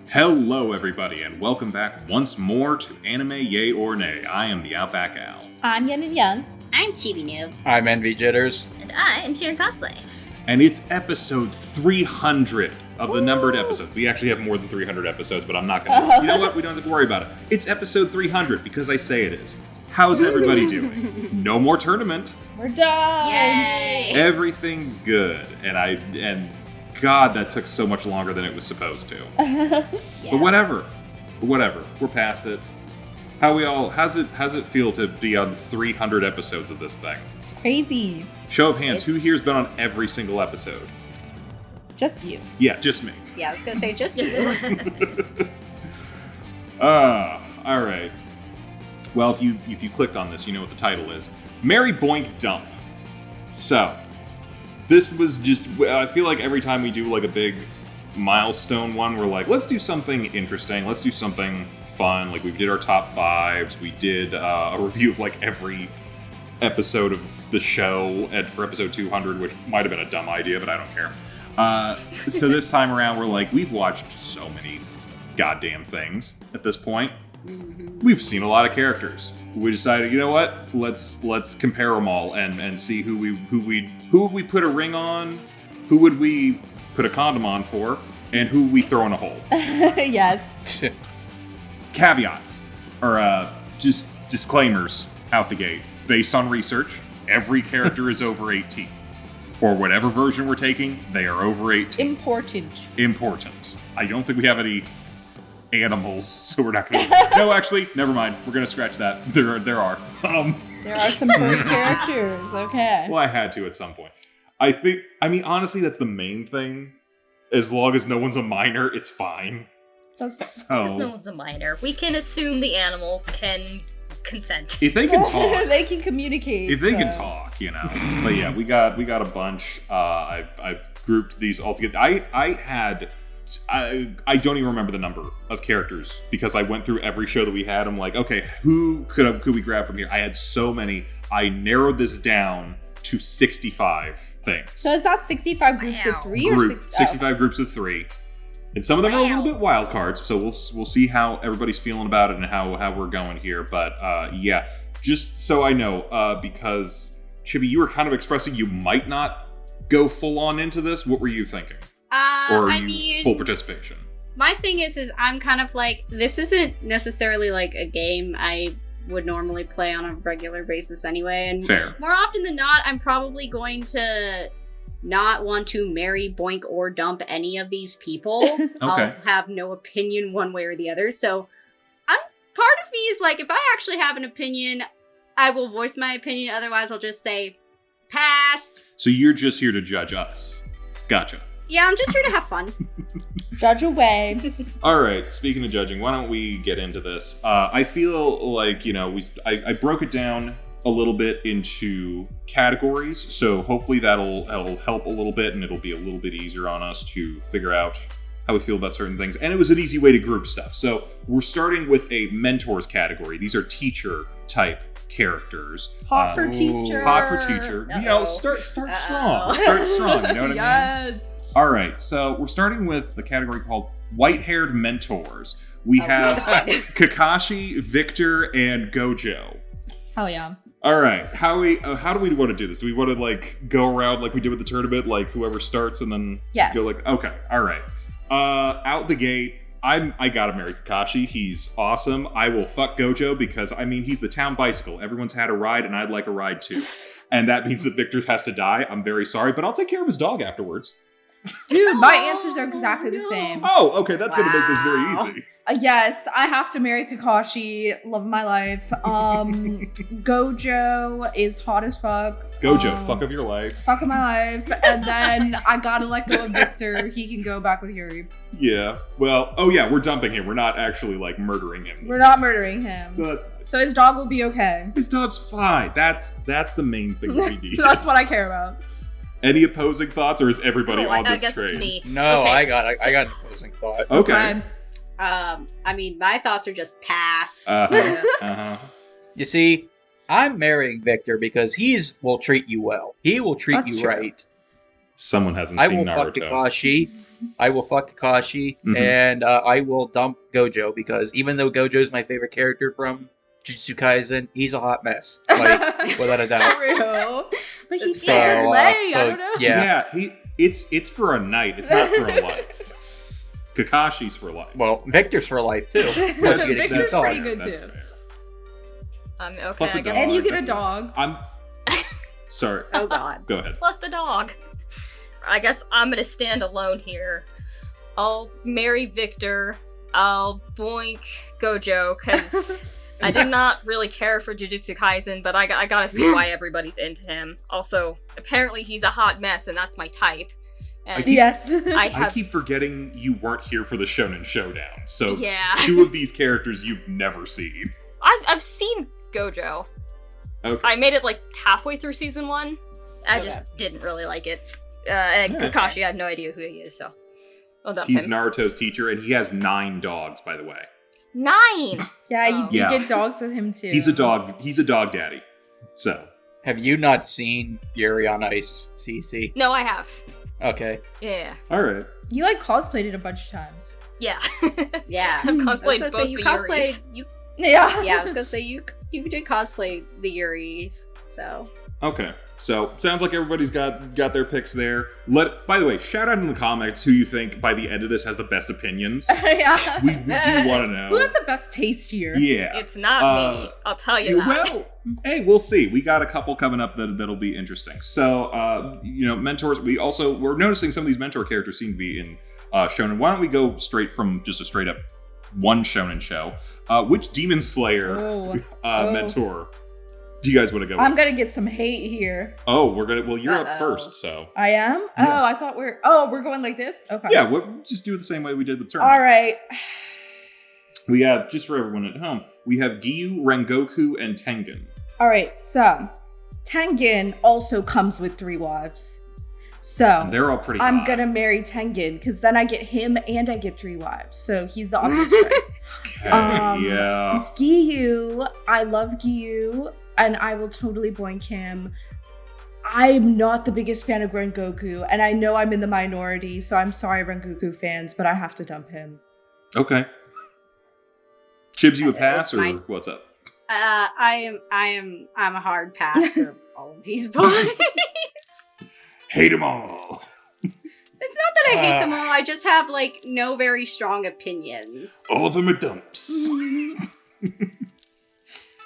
Hello, everybody, and welcome back once more to Anime Yay or Nay. I am TheOutbackAl. I'm Yen and Young. I'm Chibi Noob. I'm Envy Jitters. And I am Sharon Cosplay. And it's episode 300 of the numbered episodes. We actually have more than 300 episodes, but I'm not going to... You know what? We don't have to worry about it. It's episode 300 because I say it is. How's everybody doing? No more tournament. We're done! Yay! Everything's good. And God, that took so much longer than it was supposed to. Yeah. But whatever. We're past it. How's it feel to be on 300 episodes of this thing? It's crazy. Show of hands, who here's been on every single episode? Just you. Yeah, just me. Yeah, I was gonna say just you. Alright. Well, if you clicked on this, you know what the title is. Marry Boink Dump. So, this was just, I feel like every time we do like a big milestone one, we're like, let's do something interesting, let's do something fun. Like we did our top fives, we did a review of like every episode of the show for episode 200, which might have been a dumb idea, but I don't care. So this time around, we're like, we've watched so many goddamn things at this point. Mm-hmm. We've seen a lot of characters. We decided, you know what? Let's compare them all and see who would we put a ring on, who would we put a condom on for, and who we throw in a hole. Yes. Caveats or just disclaimers out the gate. Based on research, every character is over 18. Or whatever version we're taking, they are over 18. Important. I don't think we have any animals, so we're not going to... No, actually, never mind. We're going to scratch that. There are. There are some furry characters, okay. Well, I had to at some point. Honestly, that's the main thing. As long as no one's a minor, it's fine. As long as no one's a minor. We can assume the animals can consent. If they can talk. They can communicate. If they can talk, you know. But yeah, we got a bunch. I've grouped these all together. I don't even remember the number of characters because I went through every show that we had. I'm like, okay, who could we grab from here? I had so many. I narrowed this down to 65 things. So is that 65 groups of 3 or 65 groups of 3. And some of them are a little bit wild cards, so we'll see how everybody's feeling about it and how we're going here. But yeah, just so I know, because Chibi, you were kind of expressing you might not go full on into this. What were you thinking? Or are you full participation? My thing is I'm kind of like, this isn't necessarily like a game I would normally play on a regular basis anyway. And fair. More often than not, I'm probably going to not want to marry, boink, or dump any of these people. Okay. I'll have no opinion one way or the other. So part of me is like, if I actually have an opinion, I will voice my opinion. Otherwise, I'll just say, pass. So you're just here to judge us. Gotcha. Yeah, I'm just here to have fun. Judge away. All right, speaking of judging, why don't we get into this? I feel like, you know, I broke it down a little bit into categories, so hopefully that'll help a little bit, and it'll be a little bit easier on us to figure out how we feel about certain things. And it was an easy way to group stuff. So we're starting with a mentors category. These are teacher type characters. Hot for teacher. Hot for teacher. You know, start strong. Start strong. You know what I mean? Yes. All right, so we're starting with the category called white-haired mentors. We have Kakashi, Victor, and Gojo. Hell yeah. All right, how do we want to do this? Do we want to like go around like we did with the tournament, like whoever starts and then go like, okay, all right. Out the gate, I gotta marry Kakashi. He's awesome. I will fuck Gojo because he's the town bicycle. Everyone's had a ride, and I'd like a ride too. And that means that Victor has to die. I'm very sorry, but I'll take care of his dog afterwards. Dude, my answers are exactly the same. Oh, okay, that's gonna make this very easy. Yes, I have to marry Kakashi. Love of my life. Gojo is hot as fuck. Gojo, fuck of your life. Fuck of my life. And then I gotta let go of Victor. He can go back with Yuri. Yeah. Well, we're dumping him. We're not actually like murdering him. We're not murdering him. So that's so his dog will be okay. His dog's fine. That's the main thing we need. That's what I care about. Any opposing thoughts, or is everybody on this train? I guess it's me. No, okay. I got an opposing thought. Okay. My thoughts are just pass. You see, I'm marrying Victor because will treat you well. He will treat you right. Someone hasn't I seen will Naruto. fuck Kakashi. Mhm. And I will dump Gojo because even though Gojo is my favorite character from Jujutsu Kaisen, he's a hot mess, like without a doubt. True. But he's That's fair fair. lay. I So, don't know. yeah. It's for a night. It's not for a life. Kakashi's for life. Well, Victor's for life too. Once That's- you get Victor's to the pretty dog. good That's too. fair. Okay, Plus a I guess. dog. And you get That's a dog. I'm sorry. Oh god. Go ahead. Plus the dog. I guess I'm gonna stand alone here. I'll marry Victor. I'll boink Gojo, because I did not really care for Jujutsu Kaisen, but I gotta see why everybody's into him. Also, apparently he's a hot mess, and that's my type. And Yes. I I have... keep forgetting you weren't here for the Shonen Showdown. So Yeah. 2 of these characters you've never seen. I've seen Gojo. Okay. I made it like halfway through season 1. I Okay. just didn't really like it. And Yeah. Kakashi, I have no idea who he is, so I'll dump He's him. Naruto's teacher, and he has 9 dogs, by the way. 9! Yeah, you Oh. do Yeah. get dogs with him too. He's a dog. He's a dog daddy. So Have you not seen Yuri on Ice, CC? No, I have. Okay. Yeah. all right. You like cosplayed it a bunch of times. Yeah. Yeah. I've I was cosplayed gonna both say, you the cosplayed. Yuris. You Yeah. yeah. I was gonna say you did cosplay the Yuris. So Okay. So sounds like everybody's got their picks there. By the way, shout out in the comments who you think by the end of this has the best opinions. Yeah. We do want to know. Who has the best taste here? Yeah. It's not me. I'll tell you that. Well, hey, we'll see. We got a couple coming up that'll be interesting. So, mentors. We're noticing some of these mentor characters seem to be in shonen. Why don't we go straight from just a straight up one shonen show? Which Demon Slayer Oh. mentor do you guys want to go? I'm with? gonna get some hate here. Oh, we're gonna. Well, you're up Uh-oh. first, so I am? Yeah. Oh, I thought we're going like this? Okay. yeah, we'll just do it the same way we did with Turn. All right. We have, just for everyone at home, we have Giyu, Rengoku, and Tengen. All right. So, Tengen also comes with 3 wives. So, And they're all pretty I'm hot. gonna marry Tengen because then I get him and I get 3 wives. So he's the obvious choice. Okay, Um, yeah. Giyu, I love Giyu, and I will totally boink him. I'm not the biggest fan of Rengoku, and I know I'm in the minority, so I'm sorry, Rengoku fans, but I have to dump him. Okay. Chibs, you a pass, or Mine- what's up? I'm a hard pass for all of these boys. Hate them all. It's not that I hate them all. I just have like no very strong opinions. All of them are dumps.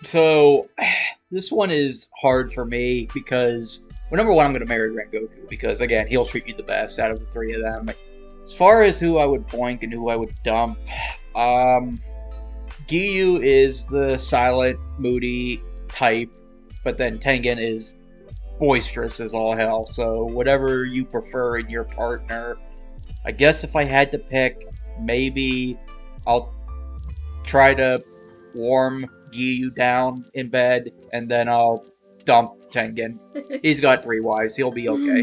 So, this one is hard for me because, well, number one, I'm going to marry Rengoku because, again, he'll treat you the best out of the 3 of them. As far as who I would boink and who I would dump, Giyu is the silent, moody type, but then Tengen is boisterous as all hell. So, whatever you prefer in your partner, I guess if I had to pick, maybe I'll try to warm Giyu down in bed, and then I'll dump Tengen. He's got 3 wives. He'll be okay.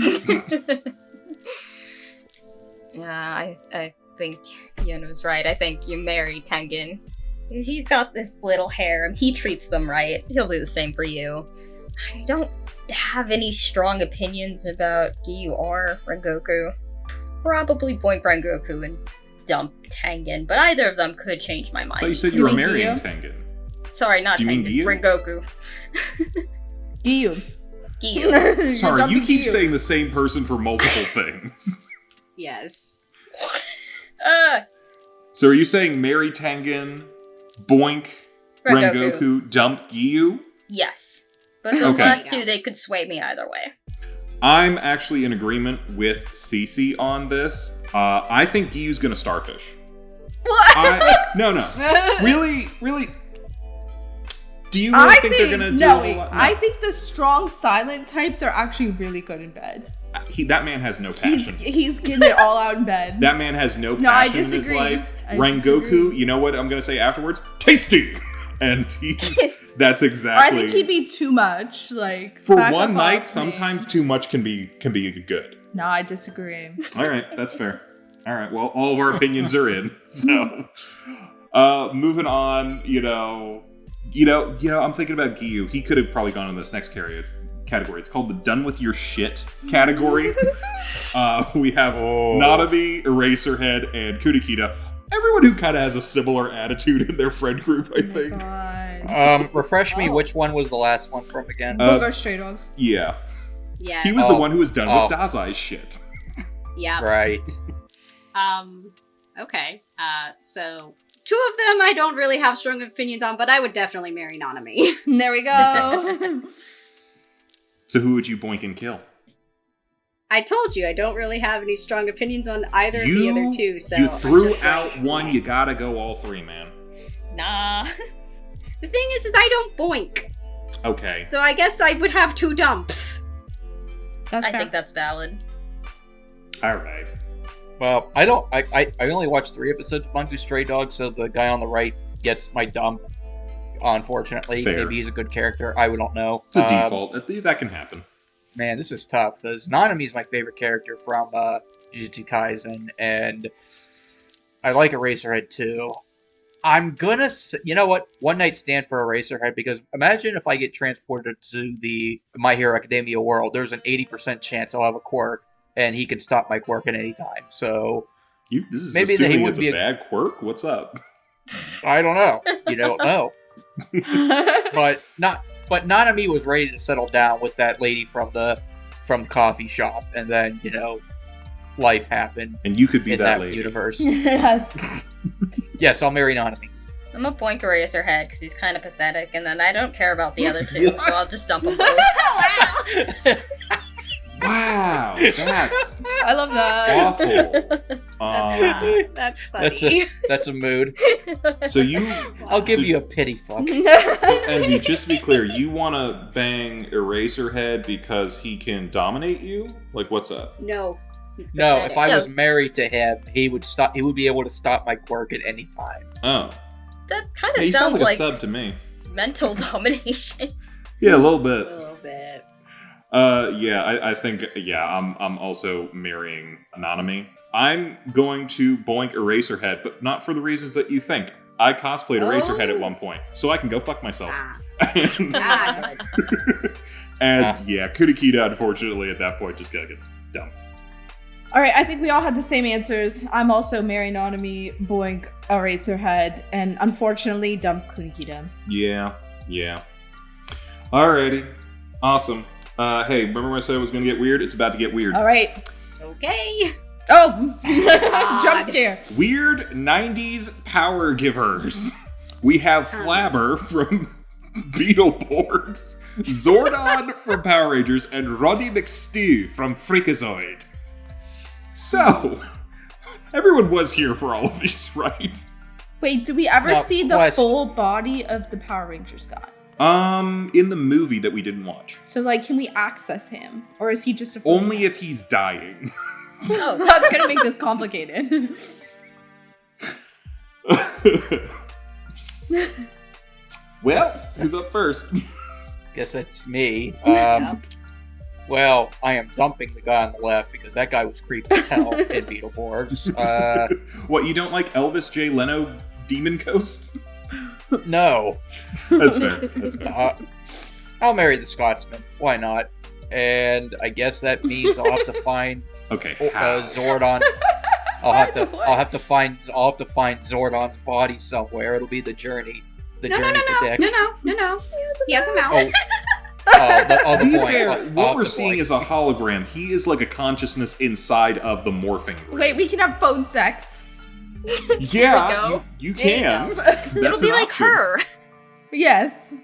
Yeah, I think Yeno's right. I think you marry Tengen. Because he's got this little harem. He treats them right. He'll do the same for you. I don't have any strong opinions about Giyu or Rengoku. Probably boink Rengoku and dump Tengen, but either of them could change my I mind. thought you said You you were mean marrying Giyu? Tengen. Sorry, not Do you mean Tengen. Giyu? Rengoku. Giyu. Giyu. You're Sorry, you dumping keep Giyu. saying the same person for multiple things. Yes. So are you saying marry Tengen, boink Rengoku, dump Giyu? Yes. But those Okay. last 2, they could sway me either way. I'm actually in agreement with Cece on this. I think Giyu's gonna starfish. What? No. Really? Do you I really think they're gonna do no, a wait, lot? I think the strong silent types are actually really good in bed. That man has no passion. He's getting it all out in bed. That man has no No, I passion in his disagree. life. I Rengoku, disagree. you know what I'm gonna say afterwards? Tasty! And that's Or I exactly... think he'd be too much. Like For back one up night, off me. sometimes too much can be good. No, I disagree. All right, that's fair. All right, well, all of our opinions are in. So, moving on, I'm thinking about Giyu. He could have probably gone on this next category. It's called the Done With Your Shit category. We have Nanami, Eraserhead, and Kunikita. Everyone who kind of has a similar attitude in their friend group, I think. God. Refresh me, which one was the last one from again? Book or Stray Dogs? Yeah. Yeah. He was the one who was done with Dazai's shit. Yeah. Right. Okay. So 2 of them I don't really have strong opinions on, but I would definitely marry Nanami. There we go. So who would you boink and kill? I told you I don't really have any strong opinions on either of the other 2. So you I'm threw just out one. You gotta go all 3, man. Nah. The thing is I don't boink. Okay. So I guess I would have 2 dumps. That's I fair. think that's valid. All right. Well, I don't. I only watched 3 episodes of Bunku Stray Dog, so the guy on the right gets my dump. Unfortunately, Fair. maybe he's a good character. I don't know. The default. That can happen. Man, this is tough because Nanami is my favorite character from Jujutsu Kaisen, and I like Eraserhead too. I'm gonna, you know what? One night stand for Eraserhead, because imagine if I get transported to the My Hero Academia world. There's an 80% chance I'll have a quirk, and he can stop my quirk at any time. So This is maybe that he assuming would it's be a bad quirk? What's up? I don't know. You don't know. But Nanami was ready to settle down with that lady from the coffee shop, and then life happened And you could be in that that lady. universe. Yes. Yes, I'll marry Nanami. I'm a Boink Eraserhead because he's kind of pathetic, and then I don't care about the other 2, so I'll just dump them both. Wow, that's I love that. awful. That's funny. That's a mood. So you, I'll give So- you a pity fuck. so Envy, just to be clear, you want to bang Eraserhead because he can dominate you? Like, what's up? No. He's No, pathetic. if I No. was married to him, he would stop. He would be able to stop my quirk at any time. Oh, That kind hey, of you sound sounds like a like sub to me. mental domination. Yeah, a little A bit. little bit. Yeah, I think, I'm also marrying Nanami. I'm going to boink Eraserhead, but not for the reasons that you think. I cosplayed Eraserhead at Oh. one point, so I can go fuck myself. Ah. and Ah, good. Kunikita, unfortunately, at that point, just gets dumped. All right, I think we all had the same answers. I'm also Mary Nanami, Boink, Eraserhead, and unfortunately, dump Kunikita. Yeah. Alrighty. Awesome. Hey, remember when I said it was gonna get weird? It's about to get weird. All right. Okay. Oh, God. jump scare. Weird 90s power givers. We have Flabber from Beetleborgs, Zordon from Power Rangers, and Roddy McStew from Freakazoid. So, everyone was here for all of these, right? Wait, do we ever Now, see the question. full body of the Power Rangers guy? In the movie that we didn't watch. So, like, can we access him? Or is he just a full Only if he's dying. Oh, That's gonna make this complicated. Well, who's up first? Guess that's me. Well, I am dumping the guy on the left because that guy was creepy as hell in Beetleborgs. What, you don't like Elvis J. Leno Demon Ghost? No. That's fair. That's fair. I'll marry the Scotsman. Why not? And I guess that means I'll have to find Okay, how? Zordon. I'll have to find Zordon's body somewhere. It'll be the journey. The No. journey for Dick. No. He has a mouth. Oh, To the be point. fair, Oh, what we're the seeing point. is a hologram. He is like a consciousness inside of the morphing ring. Wait, we can have phone sex. Yeah, There we go. you There you can. go. That's It'll be an like option. her. Yes.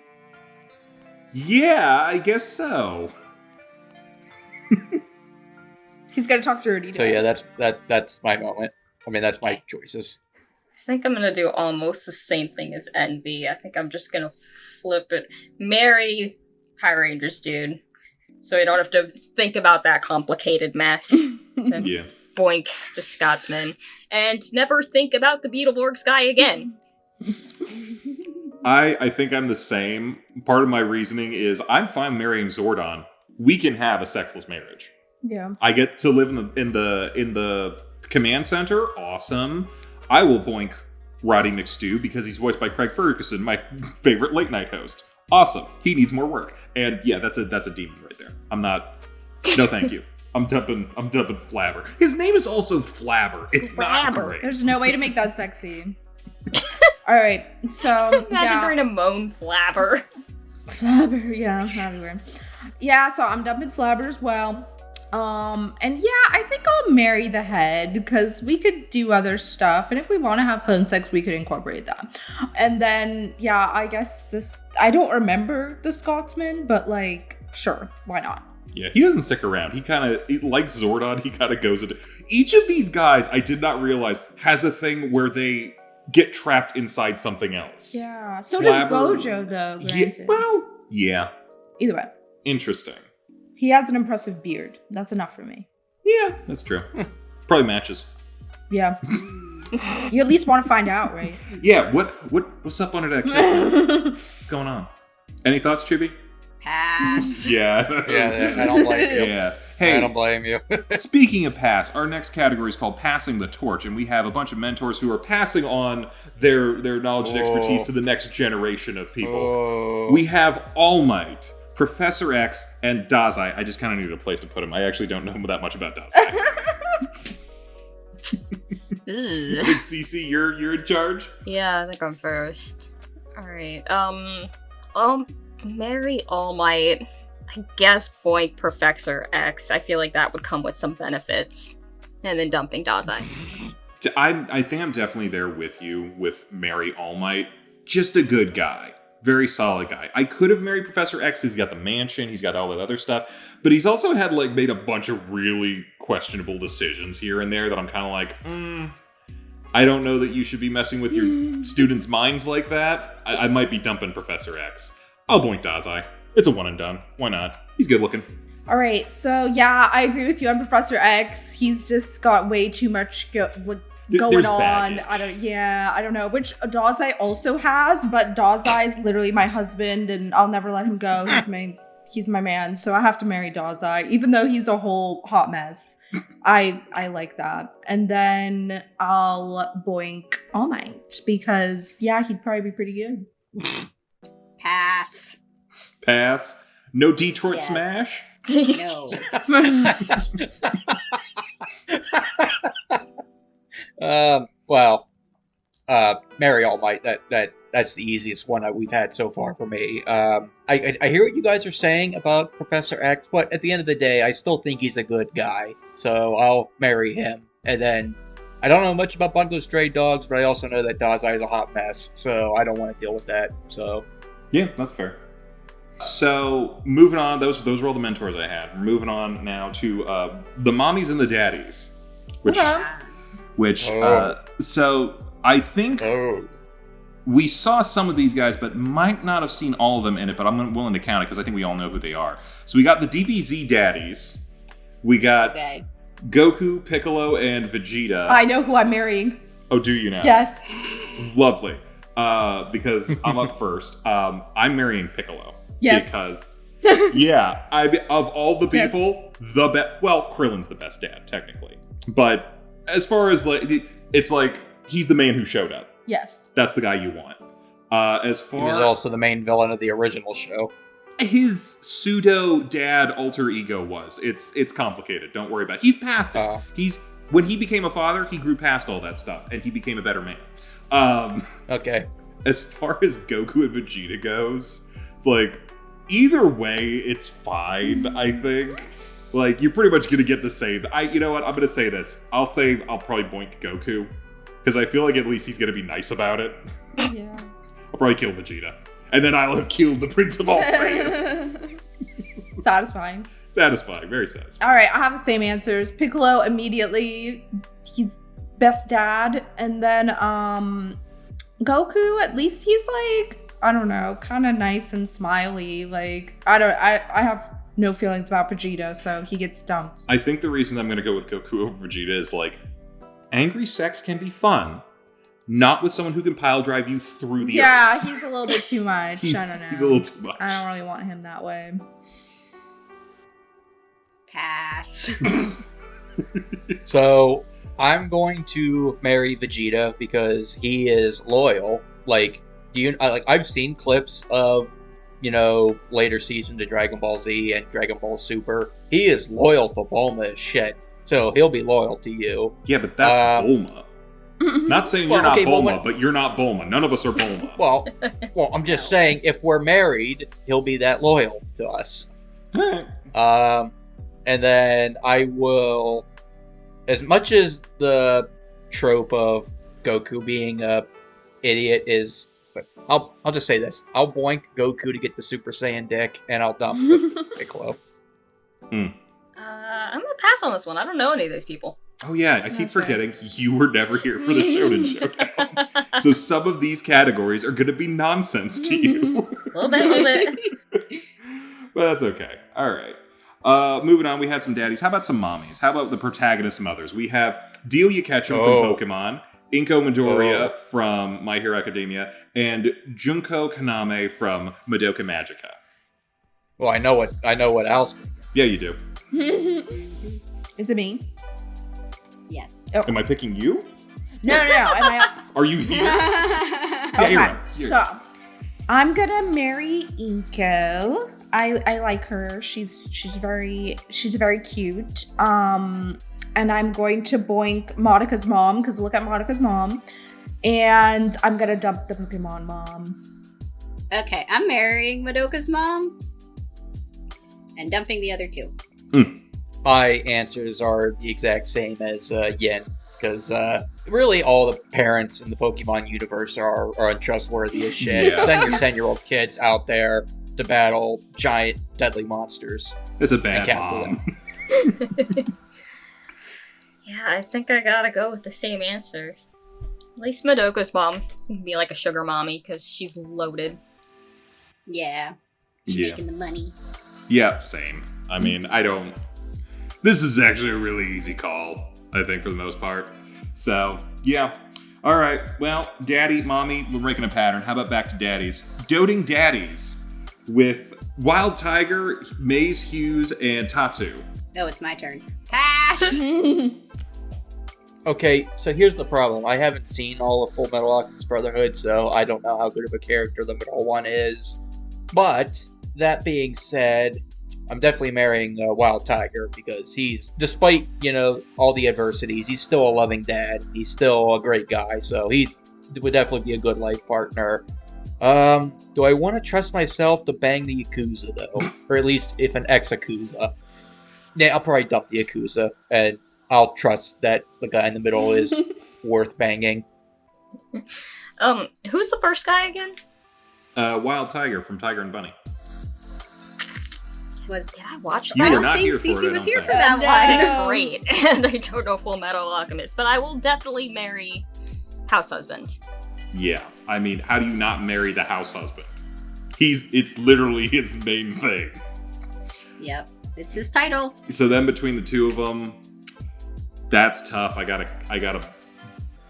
Yeah, I guess so. He's gonna talk dirty to So yeah, us. that's my moment. I mean, that's my choices. I think I'm gonna do almost the same thing as Envy. I think I'm just gonna flip it. Marry Power Rangers, dude. So you don't have to think about that complicated mess. And Yeah. Boink the Scotsman. And never think about the Beetleborgs guy again. I think I'm the same. Part of my reasoning is I'm fine marrying Zordon. We can have a sexless marriage. Yeah. I get to live in the command center. Awesome. I will boink Roddy McStew because he's voiced by Craig Ferguson, my favorite late night host. Awesome. He needs more work. And yeah, that's a demon right there. I'm not. No, thank you. I'm dumping Flabber. His name is also Flabber. It's not Flabber. great. There's no way to make that sexy. All right, so Imagine trying to moan Flabber. Flabber, yeah, that'd be weird. Yeah, so I'm dumping Flabber as well. And yeah, I think I'll marry the head because we could do other stuff, and if we want to have phone sex, we could incorporate that. And then yeah, I guess I don't remember the Scotsman, but like, sure, why not? Yeah, he doesn't stick around. He like Zordon, he kind of goes into... Each of these guys, I did not realize, has a thing where they get trapped inside something else. Yeah, so Flabber, does Gojo, though, granted. Yeah. Either way. Interesting. He has an impressive beard. That's enough for me. Yeah, that's true. Probably matches. Yeah. You at least want to find out, right? Yeah, what's up under that cape? What's going on? Any thoughts, Chibi? Pass. Yeah. Yeah, I don't blame you. Yeah. Hey, I don't blame you. speaking of pass, our next category is called Passing the Torch, and we have a bunch of mentors who are passing on their knowledge and expertise to the next generation of people. We have All Might, Professor X, and Dazai. I just kind of needed a place to put him. I actually don't know that much about Dazai. Big CC, you're in charge? Yeah, I think I'm first. Alright, I'll marry All Might. I guess Boink Professor X. I feel like that would come with some benefits. And then dumping Dazai. I think I'm definitely there with you with marry All Might. Just a good guy. Very solid guy. I could have married Professor X because he's got the mansion, he's got all that other stuff, but he's also had made a bunch of really questionable decisions here and there that I'm kind of like, I don't know that you should be messing with your students' minds like that. I might be dumping Professor X. I'll Boink Dazai. It's a one and done. Why not? He's good looking. All right, so yeah, I agree with you on Professor X. He's just got way too much going There's on. baggage. I don't know, which Dazai also has, but Dazai is literally my husband, and I'll never let him go. He's my man, so I have to marry Dazai, even though he's a whole hot mess. I like that, and then I'll Boink All Might because yeah, he'd probably be pretty good. Pass. Pass. No Detroit Yes. Smash? No. Marry All Might. That's the easiest one we've had so far for me. I hear what you guys are saying about Professor X, but at the end of the day, I still think he's a good guy. So I'll marry him. And then I don't know much about Bungo Stray Dogs, but I also know that Dazai is a hot mess, so I don't want to deal with that. So Yeah, that's fair. So, moving on, those were all the mentors I had. We're moving on now to the mommies and the daddies. So I think we saw some of these guys, but might not have seen all of them in it, but I'm willing to count it because I think we all know who they are. So we got the DBZ daddies. We got Goku, Piccolo, and Vegeta. I know who I'm marrying. Oh, do you now? Yes. Lovely. Because I'm up first. I'm marrying Piccolo. Yes. Because, yeah, of all the people, the best. Well, Krillin's the best dad, technically. But as far as it's he's the man who showed up. Yes. That's the guy you want. As far he was also the main villain of the original show. His pseudo dad alter ego was. It's complicated. Don't worry about it. He's past it. When he became a father, he grew past all that stuff and he became a better man. Okay. As far as Goku and Vegeta goes, it's either way, it's fine, I think. You're pretty much gonna get the same. You know what? I'm gonna say this. I'll probably Boink Goku. Because I feel like at least he's gonna be nice about it. Yeah. I'll probably kill Vegeta. And then I'll have killed the Prince of all Saiyans. Satisfying. Satisfying, very satisfying. All right, I have the same answers. Piccolo immediately, he's best dad, and then Goku, at least he's I don't know, kind of nice and smiley. I have no feelings about Vegeta, so he gets dumped. I think the reason I'm gonna go with Goku over Vegeta is angry sex can be fun, not with someone who can pile drive you through the earth. He's a little bit too much. I don't know. He's a little too much. I don't really want him that way. Pass. So I'm going to marry Vegeta because he is loyal. I've seen clips of later seasons of Dragon Ball Z and Dragon Ball Super, he is loyal to Bulma as shit. So he'll be loyal to you. Yeah, but that's Bulma. Not saying you're not okay, Bulma, but you're not Bulma. None of us are Bulma. Well, I'm just saying, if we're married, he'll be that loyal to us. Alright. And then I will, as much as the trope of Goku being a idiot is, I'll just say this: I'll boink Goku to get the Super Saiyan dick, and I'll dump Piccolo. I'm gonna pass on this one. I don't know any of those people. Oh yeah, I keep That's fair. forgetting you were never here for the Shonen Showdown. So some of these categories are going to be nonsense to you. A little bit. But that's okay. All right. Moving on, we had some daddies. How about some mommies? How about the protagonist mothers? We have Delia Ketchum from Pokemon, Inko Midoriya from My Hero Academia, and Junko Kaname from Madoka Magica. Well, I know what Al's. Yeah, you do. Is it me? Yes. Am I picking you? No. Am I? Are you here? Yeah, you're right. So I'm gonna marry Inko. I like her. She's very cute. And I'm going to boink Monika's mom because look at Monika's mom. And I'm gonna dump the Pokemon mom. Okay, I'm marrying Madoka's mom and dumping the other two. My answers are the exact same as Yin, because really all the parents in the Pokemon universe are untrustworthy as shit. Yeah. Send your 10-year-old kids out there to battle giant, deadly monsters. It's a bad Captain. mom. Yeah, I think I gotta go with the same answer. At least Madoka's mom can be like a sugar mommy because she's loaded. Yeah. She's Yeah. making the money. Yeah, same. I mean, this is actually a really easy call, I think, for the most part. So, yeah. All right. Well, daddy, mommy, we're making a pattern. How about back to daddies? Doting daddies with Wild Tiger, Maze Hughes, and Tatsu. Oh, it's my turn. Pass! Okay, so here's the problem. I haven't seen all of Full Metal Alchemist Brotherhood, so I don't know how good of a character the middle one is. But, that being said, I'm definitely marrying Wild Tiger because he's, despite, all the adversities, he's still a loving dad. He's still a great guy, so would definitely be a good life partner. Do I want to trust myself to bang the Yakuza, though? Or at least if an ex-Yakuza. Yeah, I'll probably dump the Yakuza, and I'll trust that the guy in the middle is worth banging. Who's the first guy again? Wild Tiger from Tiger and Bunny. Did I watch You that? were I don't not think here for it, I Cece don't was here think. for that No. one. Great. And I don't know Full Metal Alchemist, but I will definitely marry House Husband. Yeah. I mean, how do you not marry the house husband? It's literally his main thing. Yep. This is his title. So then between the two of them, that's tough. I gotta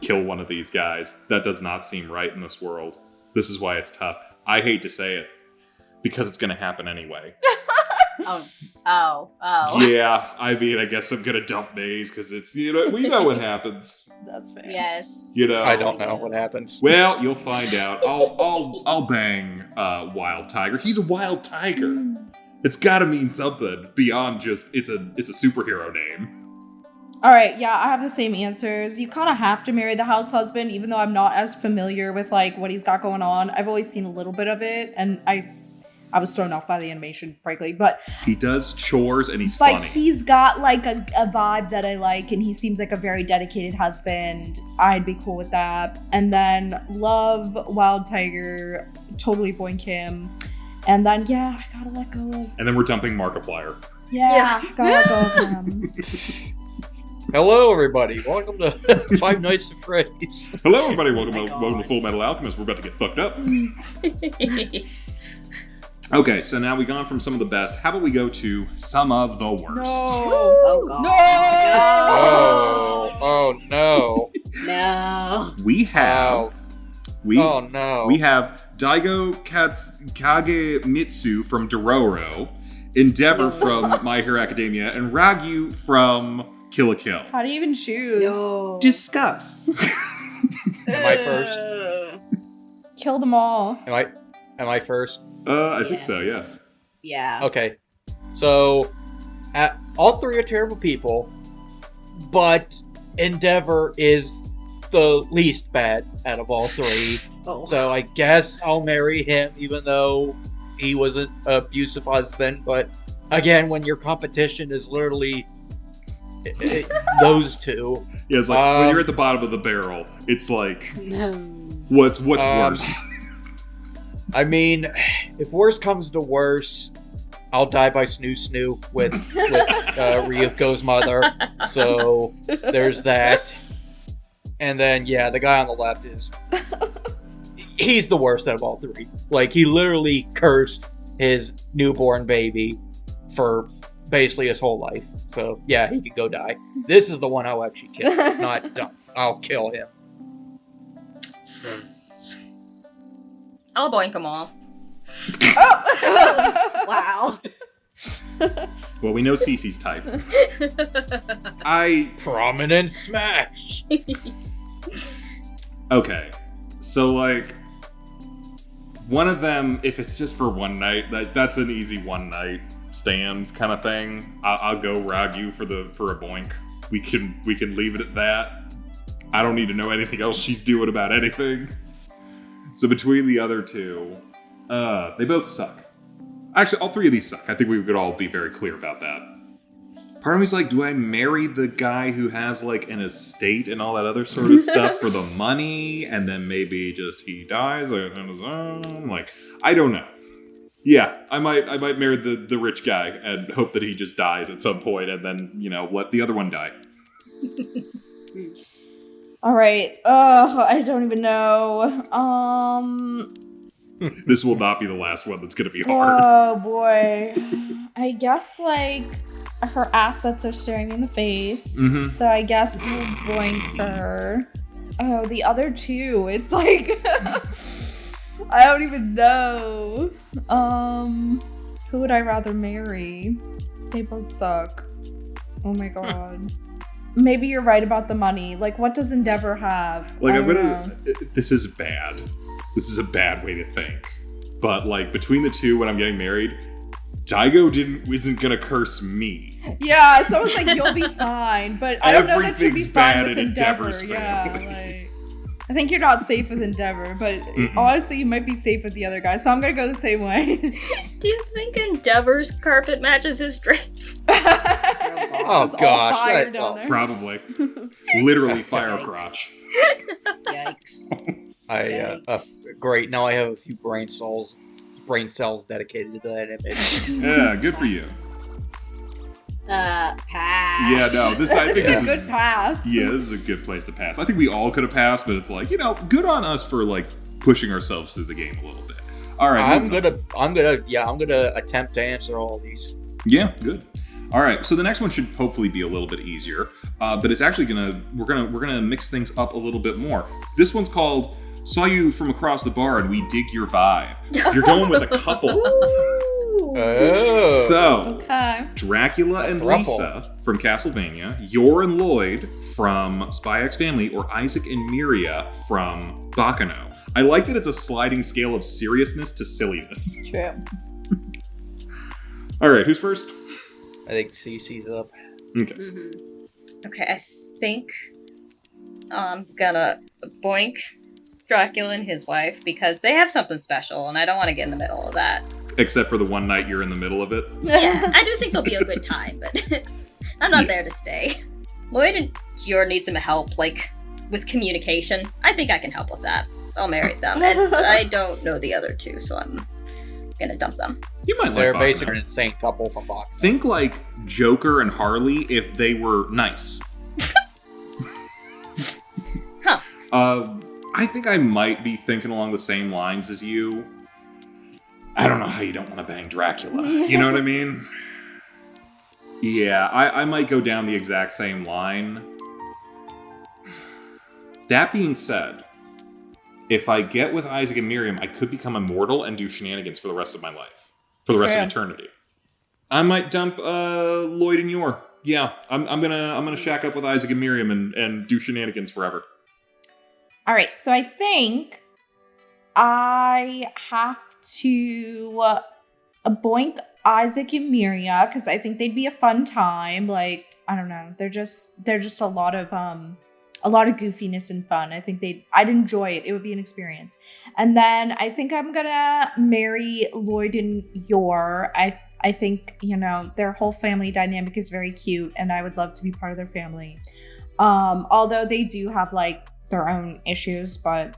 kill one of these guys. That does not seem right in this world. This is why it's tough. I hate to say it, because it's gonna happen anyway. Oh. Yeah, I mean, I guess I'm gonna dump Maze, because it's, we know what happens. That's fair. Yes. I don't know what happens. Well, you'll find out. I'll bang Wild Tiger. He's a wild tiger. It's gotta mean something beyond just it's a superhero name. All right, yeah, I have the same answers. You kind of have to marry the house husband, even though I'm not as familiar with like what he's got going on. I've always seen a little bit of it, and I was thrown off by the animation, frankly. But He does chores and he's funny. he's got like a vibe that I like, and he seems like a very dedicated husband. I'd be cool with that. And then love Wild Tiger, totally boink him. And then yeah, I gotta let go of And then we're dumping Markiplier. gotta let go of him. Hello, everybody. Welcome to Five Nights at Freddy's. Hello, everybody. Welcome my to God. Full Metal Alchemist. We're about to get fucked up. Okay, so now we've gone from some of the best. How about we go to some of the worst? Oh, God. Oh no. No. We have... Oh no. We have Daigo Kagemitsu from Dororo, Endeavor from My Hero Academia, and Ragyu from Kill la Kill. How do you even choose? No. Discuss. Am I first? Kill them all. Am Am I first? I think so, yeah. Yeah. Okay. So, all three are terrible people, but Endeavor is the least bad out of all three. Oh. So I guess I'll marry him, even though he was an abusive husband. But again, when your competition is literally those two. Yeah, it's like when you're at the bottom of the barrel, it's like, No. what's worse? I mean, if worse comes to worse, I'll die by snoo with Ryuko's mother. So there's that. And then, yeah, the guy on the left he's the worst out of all three. Like, he literally cursed his newborn baby for basically his whole life. So, yeah, he could go die. This is the one I'll actually kill, not dump. I'll kill him. I'll boink them all. Wow. Well, we know Cece's type. Prominent smash! Okay. So, like, one of them, if it's just for one night, that's an easy one night stand kind of thing. I'll go rag you for a boink. We can leave it at that. I don't need to know anything else she's doing about anything. So between the other two, they both suck. Actually, all three of these suck. I think we could all be very clear about that. Part of me's like, do I marry the guy who has, like, an estate and all that other sort of stuff for the money, and then maybe just he dies on his own? Like, I don't know. Yeah, I might marry the rich guy and hope that he just dies at some point, and then, let the other one die. All right. I don't even know. This will not be the last one that's going to be hard. Oh, boy. I guess, like, her assets are staring me in the face. Mhm. So I guess we'll boink her. Oh, the other two. It's like... I don't even know. Who would I rather marry? They both suck. Oh my god. Maybe you're right about the money. Like, what does Endeavor have? Like, I don't know. this is bad. This is a bad way to think. But, like, between the two, when I'm getting married, Daigo isn't gonna curse me. Yeah, it's almost like you'll be fine, but I don't know that you'll be Everything's fine bad with in Endeavor. Endeavor's Yeah, family. like, I think you're not safe with Endeavor, but Mm-mm. honestly, you might be safe with the other guy. So I'm gonna go the same way. Do you think Endeavor's carpet matches his drapes? Oh, This is all gosh, fire that- down there. Probably. Literally fire crotch. Yikes. Great, now I have a few brain cells dedicated to that image. Yeah, good for you. Pass. Yeah, no, I think This is this a good pass. Yeah, this is a good place to pass. I think we all could have passed, but it's like, good on us for, like, pushing ourselves through the game a little bit. All right, I'm gonna attempt to answer all of these. Yeah, good. All right, so the next one should hopefully be a little bit easier, but it's actually we're gonna mix things up a little bit more. This one's called "Saw You from Across the Bar and We Dig Your Vibe." You're going with a couple. Oh. So, Okay. Dracula and throuple. Lisa from Castlevania, Yor and Lloyd from Spy X Family, or Isaac and Miria from Bacano. I like that it's a sliding scale of seriousness to silliness. True. All right, who's first? I think CC's up. Okay. Mm-hmm. Okay, I think I'm gonna boink Dracula and his wife because they have something special and I don't want to get in the middle of that. Except for the one night you're in the middle of it. Yeah, I do think there'll be a good time, but I'm not there to stay. Lloyd and Yor need some help, like, with communication. I think I can help with that. I'll marry them, and I don't know the other two, so I'm gonna dump them. You might like They're Bacano. basically an insane couple from Bach. Think like Joker and Harley if they were nice. Huh. I think I might be thinking along the same lines as you. I don't know how you don't want to bang Dracula. You know what I mean? Yeah, I might go down the exact same line. That being said, if I get with Isaac and Miriam, I could become immortal and do shenanigans for the rest of my life. For the rest of eternity. I might dump Lloyd and Yor. Yeah, I'm gonna shack up with Isaac and Miriam and do shenanigans forever. All right, so I think I have to boink Isaac and Miria because I think they'd be a fun time. Like, I don't know, they're just a lot of goofiness and fun. I think I'd enjoy it. It would be an experience. And then I think I'm gonna marry Lloyd and Yor. I think, you know, their whole family dynamic is very cute, and I would love to be part of their family. Although they do have like their own issues, but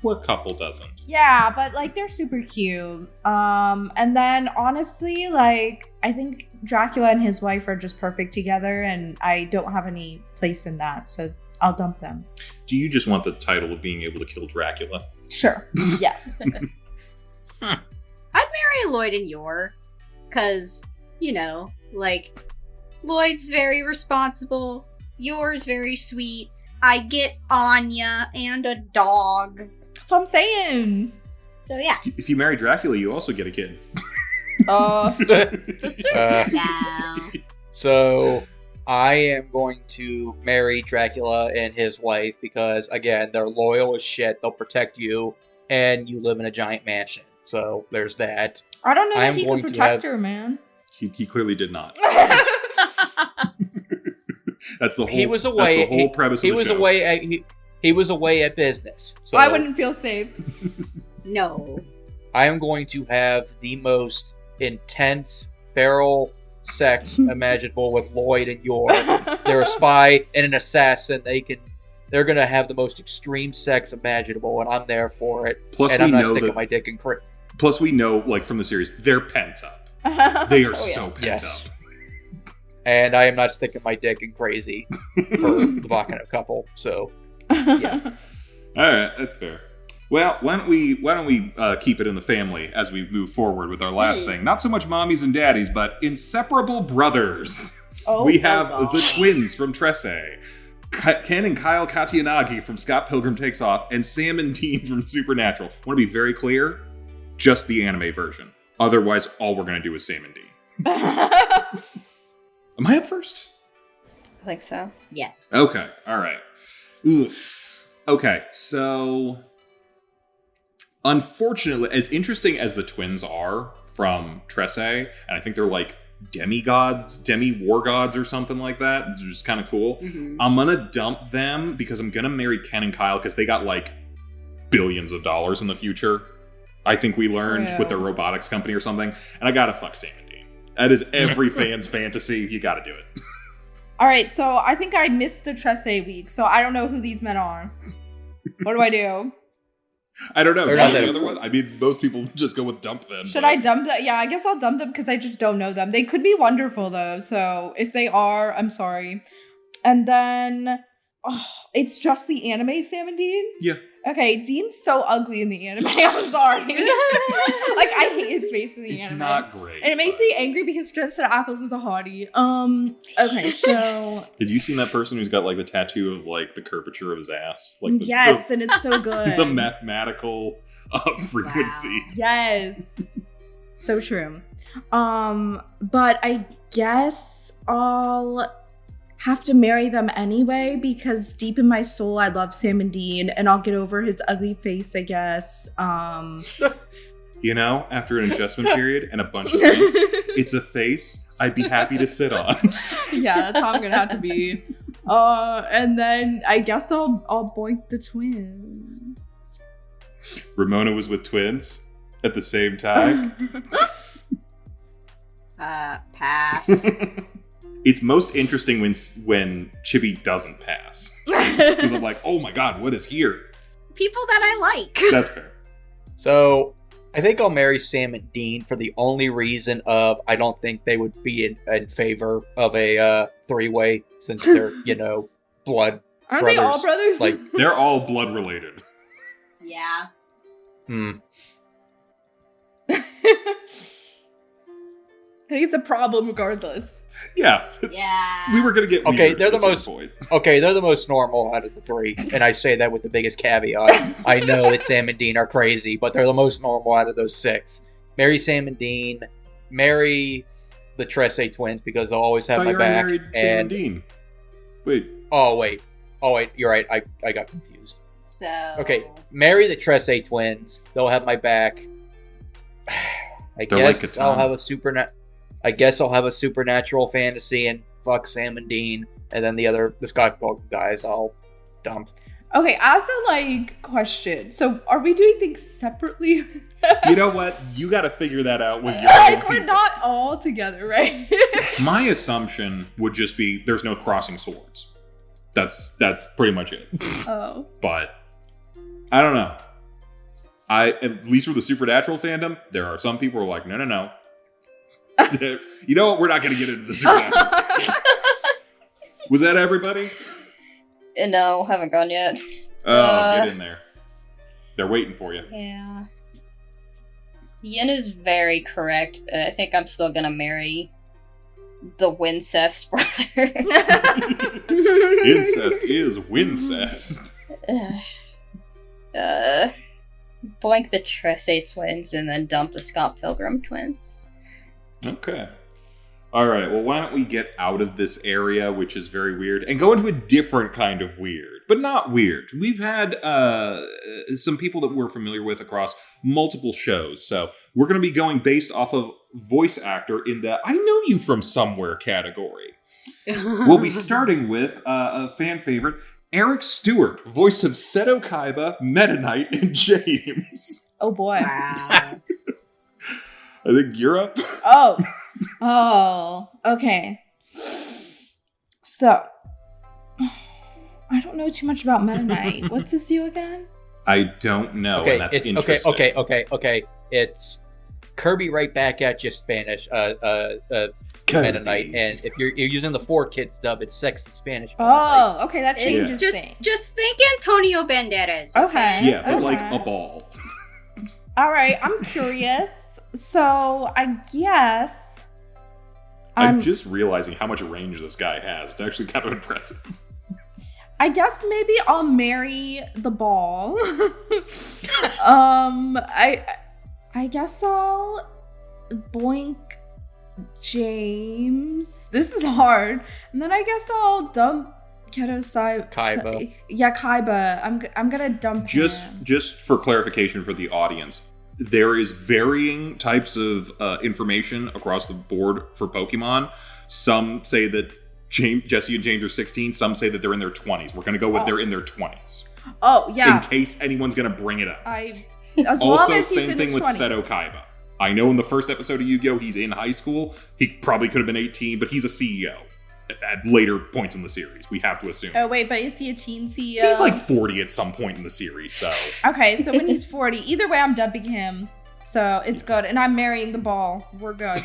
what couple doesn't? yeah, but like they're super cute. And then honestly, like I think Dracula and his wife are just perfect together, and I don't have any place in that, so I'll dump them. Do you just want the title of being able to kill Dracula? Sure. Yes. I'd marry Lloyd and Yor, because, you know, like, Lloyd's very responsible, Yor's very sweet, I get Anya and a dog. That's what I'm saying. So yeah. If you marry Dracula, you also get a kid. So I am going to marry Dracula and his wife because, again, they're loyal as shit. They'll protect you, and you live in a giant mansion. So there's that. I don't know that he could protect her, man. He clearly did not. That's the whole. He was away. That's the whole premise of the show. He was away at business. So I wouldn't feel safe. No. I am going to have the most intense feral sex imaginable with Lloyd and Yor. They're a spy and an assassin. They're gonna have the most extreme sex imaginable, and I'm there for it. Plus, and I'm not sticking my dick in. Plus, we know, like from the series, they're pent up. They are so pent up. And I am not sticking my dick in crazy for the Bacano couple. So, yeah. All right, that's fair. Well, why don't we keep it in the family as we move forward with our last thing? Not so much mommies and daddies, but inseparable brothers. We have the twins from Tresse, Ken and Kyle Katianagi from Scott Pilgrim Takes Off, and Sam and Dean from Supernatural. I want to be very clear, just the anime version. Otherwise, all we're going to do is Sam and Dean. Am I up first? I think so. Yes. Okay, all right. Oof. Okay, so unfortunately, as interesting as the twins are from Tresse, and I think they're like demigods, demi-war gods or something like that, which is kind of cool. Mm-hmm. I'm gonna dump them because I'm gonna marry Ken and Kyle because they got like billions of dollars in the future. I think we learned with their robotics company or something, and I gotta fuck Sam and Dean. That is every fan's fantasy. You gotta do it. All right, so I think I missed the Tresse week, so I don't know who these men are. What do I do? I don't know. They're Dump not the other one? I mean, most people just go with dump them. Should I dump them? Yeah, I guess I'll dump them because I just don't know them. They could be wonderful, though, so if they are, I'm sorry. And then, it's just the anime Sam and Dean? Yeah. Okay, Dean's so ugly in the anime. I'm sorry. Like, I hate his face in the anime. It's not great. And it makes me angry because Jensen Ackles is a hottie. Okay, so... Did you see that person who's got, like, the tattoo of, like, the curvature of his ass? Like Yes, and it's so good. The mathematical frequency. Wow. Yes. So true. But I guess I'll have to marry them anyway because deep in my soul I love Sam and Dean, and I'll get over his ugly face, I guess. You know, after an adjustment period and a bunch of things, it's a face I'd be happy to sit on. Yeah, that's how I'm gonna have to be. And then I guess I'll boink the twins. Ramona was with twins at the same time. Pass. It's most interesting when Chibi doesn't pass. Because I'm like, oh my god, what is here? People that I like. That's fair. So I think I'll marry Sam and Dean for the only reason of I don't think they would be in favor of a three-way since they're, blood Aren't brothers. they all brothers? Like, they're all blood related. Yeah. I think it's a problem regardless. Yeah. We were gonna get okay. weird They're at the a certain most point. okay. They're the most normal out of the three, and I say that with the biggest caveat. I know that Sam and Dean are crazy, but they're the most normal out of those six. Marry Sam and Dean. Marry the Tresse twins because they'll always have I thought my you already back. married Sam and Dean. Wait. Oh wait. You're right. I got confused. So Okay, marry the Tresse twins. They'll have my back. I They're like guess Catan. I'll have a I guess I'll have a supernatural fantasy and fuck Sam and Dean, and then the Scott Pilgrim guys I'll dump. Okay, as a question, so are we doing things separately? You know what? You got to figure that out with your Like, own we're people. not all together, right? My assumption would just be there's no crossing swords. That's pretty much it. Oh. But I don't know. At least for the supernatural fandom, there are some people who are like, no. You know what? We're not going to get into the supernatural. Was that everybody? No, haven't gone yet. Oh, get in there. They're waiting for you. Yeah. Yen is very correct, but I think I'm still gonna marry the Wincest brother. Incest is wincest. Boink the Tresse twins and then dump the Scott Pilgrim twins. Okay. All right. Well, why don't we get out of this area, which is very weird, and go into a different kind of weird, but not weird. We've had some people that we're familiar with across multiple shows, so we're going to be going based off of voice actor in the I know you from somewhere category. We'll be starting with a fan favorite, Eric Stewart, voice of Seto Kaiba, Meta Knight, and James. Oh boy. Wow. I think you're up. Oh, okay. So, I don't know too much about Meta Knight. What's his deal again? I don't know, Okay, and that's it's interesting. okay. It's Kirby right back at you, Spanish. Meta Knight, and if you're using the 4Kids dub, it's sexy Spanish. Meta Knight. Oh, okay, that changes things. Just think Antonio Banderas. Okay. Yeah, but Okay. like a ball. All right, I'm curious. So, I guess I'm just realizing how much range this guy has. It's actually kind of impressive. I guess maybe I'll marry the ball. I guess I'll boink James. This is hard. And then I guess I'll dump Kaiba. Yeah, Kaiba. I'm gonna dump him. Just for clarification for the audience, there is varying types of information across the board for Pokemon. Some say that Jesse and James are 16. Some say that they're in their 20s. We're going to go with they're in their 20s. Oh, yeah. In case anyone's going to bring it up. As long Also, as he's same in thing his with 20s. Seto Kaiba. I know in the first episode of Yu-Gi-Oh! He's in high school. He probably could have been 18, but he's a CEO at later points in the series. We have to assume. Oh, wait, but is he a teen CEO? He's like 40 at some point in the series, so... Okay, so when he's 40, either way, I'm dumping him. So it's good. And I'm marrying the ball. We're good.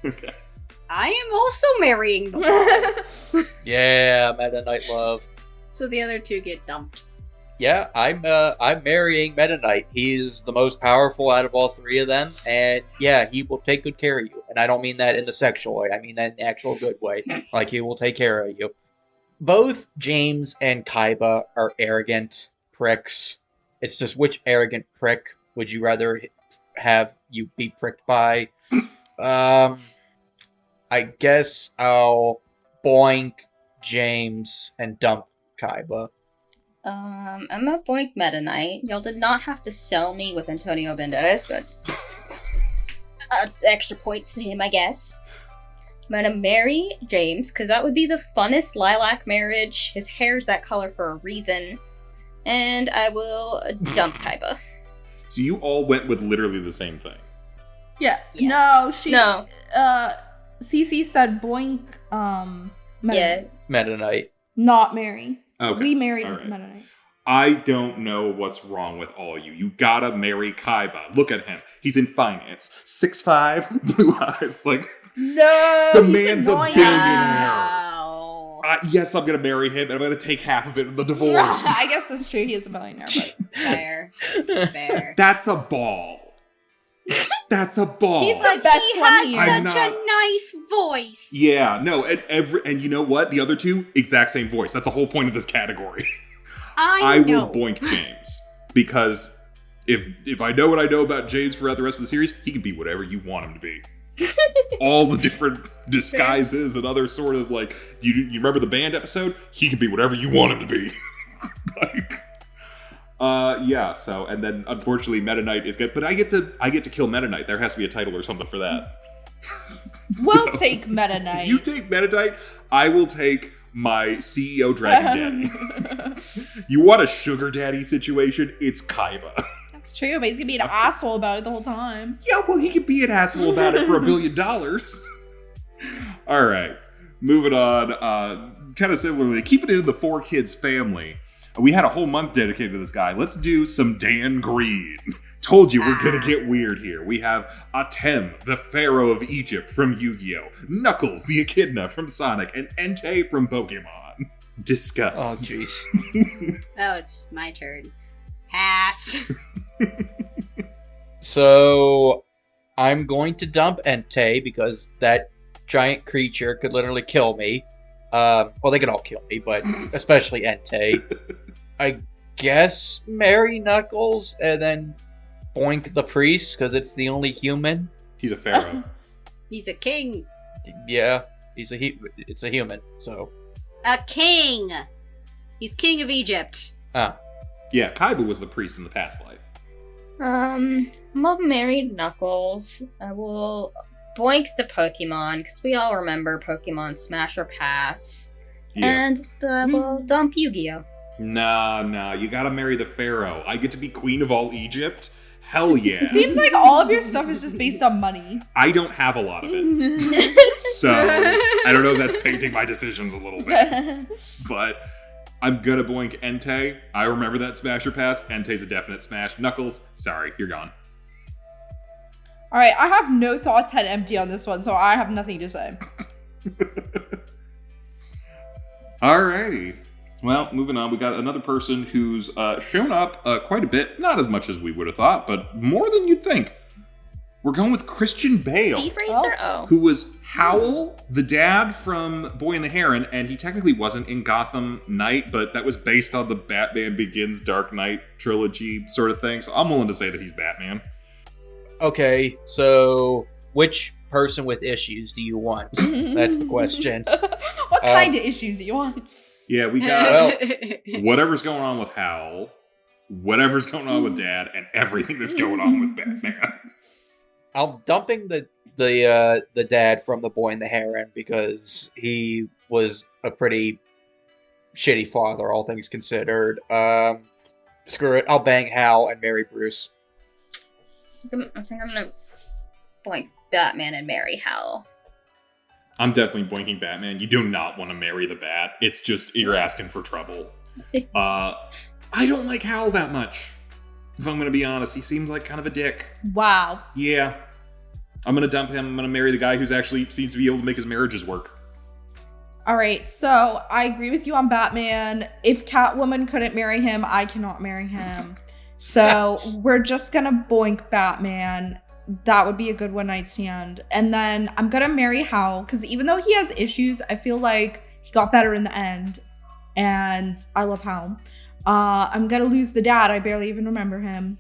Okay. I am also marrying the ball. Yeah, Meta Knight love. So the other two get dumped. Yeah, I'm marrying Meta Knight. He's the most powerful out of all three of them, and yeah, he will take good care of you. And I don't mean that in the sexual way. I mean that in the actual good way. Like, he will take care of you. Both James and Kaiba are arrogant pricks. It's just which arrogant prick would you rather have you be pricked by? I guess I'll boink James and dump Kaiba. I'm a Boink Meta Knight. Y'all did not have to sell me with Antonio Banderas, but extra points to him, I guess. I'm gonna marry James, because that would be the funnest lilac marriage. His hair's that color for a reason. And I will dump Kaiba. So you all went with literally the same thing. Yeah. Yes. No. Cece said boink, Yeah. Meta Knight. not marry. Okay. We married All right. Meta Knight. I don't know what's wrong with all of you. You gotta marry Kaiba. Look at him. He's in finance. 6'5", blue eyes. Like, No, the he's man's a annoying. billionaire. Wow. Yes, I'm gonna marry him, and I'm gonna take half of it in the divorce. I guess that's true. He is a billionaire, but Fair. Fair. That's a ball. That's a ball. He's the best he one has here. I'm such not- a nice voice. Yeah, no, and you know what? The other two, exact same voice. That's the whole point of this category. I know. will boink James because if I know what I know about James throughout the rest of the series, he can be whatever you want him to be. All the different disguises and other sort of like you remember the band episode? He can be whatever you want him to be. Like, Yeah. So, and then unfortunately, Meta Knight is good, but I get to kill Meta Knight. There has to be a title or something for that. We'll take Meta Knight. You take Meta Knight. I will take my CEO Dragon Daddy. You want a sugar daddy situation? It's Kaiba. That's true, but he's gonna be an asshole about it the whole time. Yeah, well, he could be an asshole about it for $1 billion. All right, moving on. Kind of similarly, keeping it in the 4 kids family. We had a whole month dedicated to this guy. Let's do some Dan Green. Told you we're gonna get weird here. We have Atem, the Pharaoh of Egypt from Yu-Gi-Oh! Knuckles, the Echidna from Sonic, and Entei from Pokemon. Discuss. Oh, jeez. Oh, it's my turn. Pass. So, I'm going to dump Entei because that giant creature could literally kill me. Well, they could all kill me, but especially Entei. I guess marry Knuckles and then Boink the priest because it's the only human. He's a pharaoh. He's a king. Yeah, it's a human. So A king. He's king of Egypt. Yeah, Kaiba was the priest in the past life. I'll marry Knuckles. I will Boink the Pokemon, because we all remember Pokemon Smash or Pass. Yeah. And we'll dump Yu-Gi-Oh! Nah, you gotta marry the pharaoh. I get to be queen of all Egypt? Hell yeah. It seems like all of your stuff is just based on money. I don't have a lot of it. So, I don't know if that's painting my decisions a little bit. But I'm gonna Boink Entei. I remember that Smash or Pass. Entei's a definite smash. Knuckles, sorry, you're gone. Alright, I have no thoughts head empty on this one, so I have nothing to say. Alrighty. Well, moving on, we got another person who's shown up quite a bit. Not as much as we would have thought, but more than you'd think. We're going with Christian Bale. Speed Racer? Oh. Who was Howl, the dad from Boy and the Heron, and he technically wasn't in Gotham Knight, but that was based on the Batman Begins Dark Knight trilogy sort of thing, so I'm willing to say that he's Batman. okay, so which person with issues do you want? That's the question. What kind of issues do you want? Yeah, we got whatever's going on with Howl, whatever's going on with Dad, and everything that's going on with Batman. I'm dumping the dad from the Boy and the Heron because he was a pretty shitty father, all things considered. Screw it, I'll bang Hal and marry Bruce. I think I'm gonna Boink Batman and marry Hal. I'm definitely boinking Batman. You do not want to marry the Bat. It's just, you're asking for trouble. I don't like Howl that much. If I'm going to be honest, he seems like kind of a dick. Wow. Yeah. I'm going to dump him. I'm going to marry the guy who's actually seems to be able to make his marriages work. Alright, so I agree with you on Batman. If Catwoman couldn't marry him, I cannot marry him. So we're just gonna Boink Batman. That would be a good one night stand. And then I'm gonna marry Howl, because even though he has issues, I feel like he got better in the end. And I love Howl. I'm gonna lose the dad. I barely even remember him.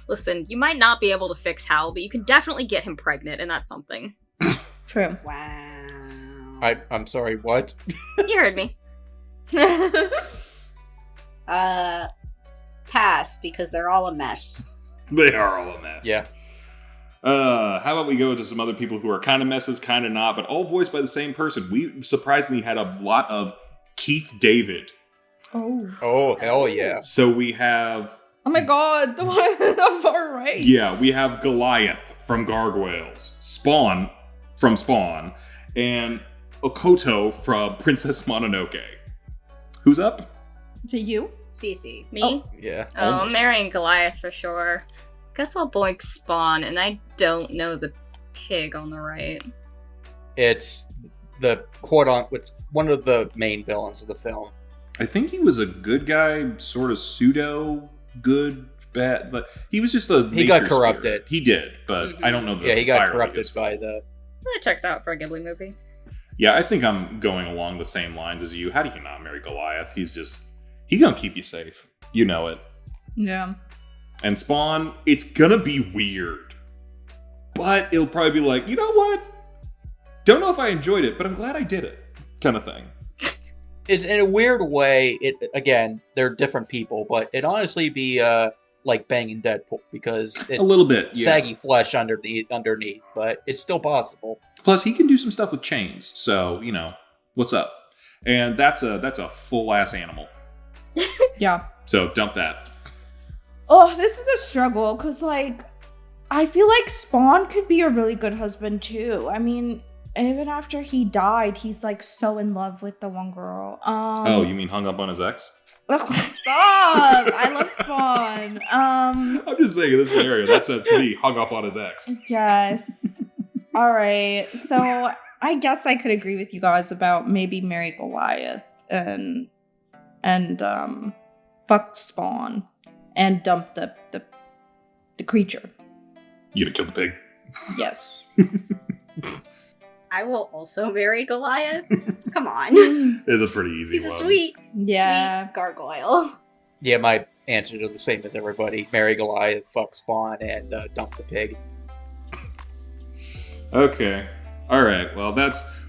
Listen, you might not be able to fix Hal, but you can definitely get him pregnant, and that's something. True. Wow. I'm sorry, what? You heard me. Pass, because they're all a mess. They are all a mess. Yeah. How about we go to some other people who are kind of messes, kind of not, but all voiced by the same person. We surprisingly had a lot of Keith David. Oh, hell yeah. So we have... Oh my god, the one on the far right. Yeah, we have Goliath from Gargoyles, Spawn from Spawn, and Okoto from Princess Mononoke. Who's up? To you? Cece. Me? Yeah. Oh, I'm marrying Goliath for sure. Guess I'll Boink Spawn, and I don't know the pig on the right. It's the it's one of the main villains of the film. I think he was a good guy, sort of pseudo good, bad, but he was just a He got nature corrupted. spirit. He did, but I don't know that Yeah, it's he got entirely corrupted his fault. by the... That checks out for a Ghibli movie. Yeah, I think I'm going along the same lines as you. How do you not marry Goliath? He's gonna keep you safe. You know it. Yeah. And Spawn, it's gonna be weird. But it'll probably be like, you know what? Don't know if I enjoyed it, but I'm glad I did it. Kind of thing. it's in a weird way. It again, they're different people, but it'd honestly be like banging Deadpool because it's A little bit, yeah. saggy flesh underneath, but it's still possible. Plus, he can do some stuff with chains, so you know what's up. And that's a full ass animal. Yeah. So dump that. Oh, this is a struggle because, like, I feel like Spawn could be a really good husband too. I mean, even after he died, he's like so in love with the one girl. Oh, you mean hung up on his ex? Ugh, stop! I love Spawn. I'm just saying in this scenario, that says to me hung up on his ex. Yes. All right. So I guess I could agree with you guys about maybe marry Goliath and fuck Spawn and dump the creature. You gonna kill the pig? Yes. I will also marry Goliath. Come on. It's a pretty easy He's a one. sweet Yeah. gargoyle. Yeah, my answers are the same as everybody: marry Goliath, fuck Spawn, and dump the pig. Okay. All right. Well,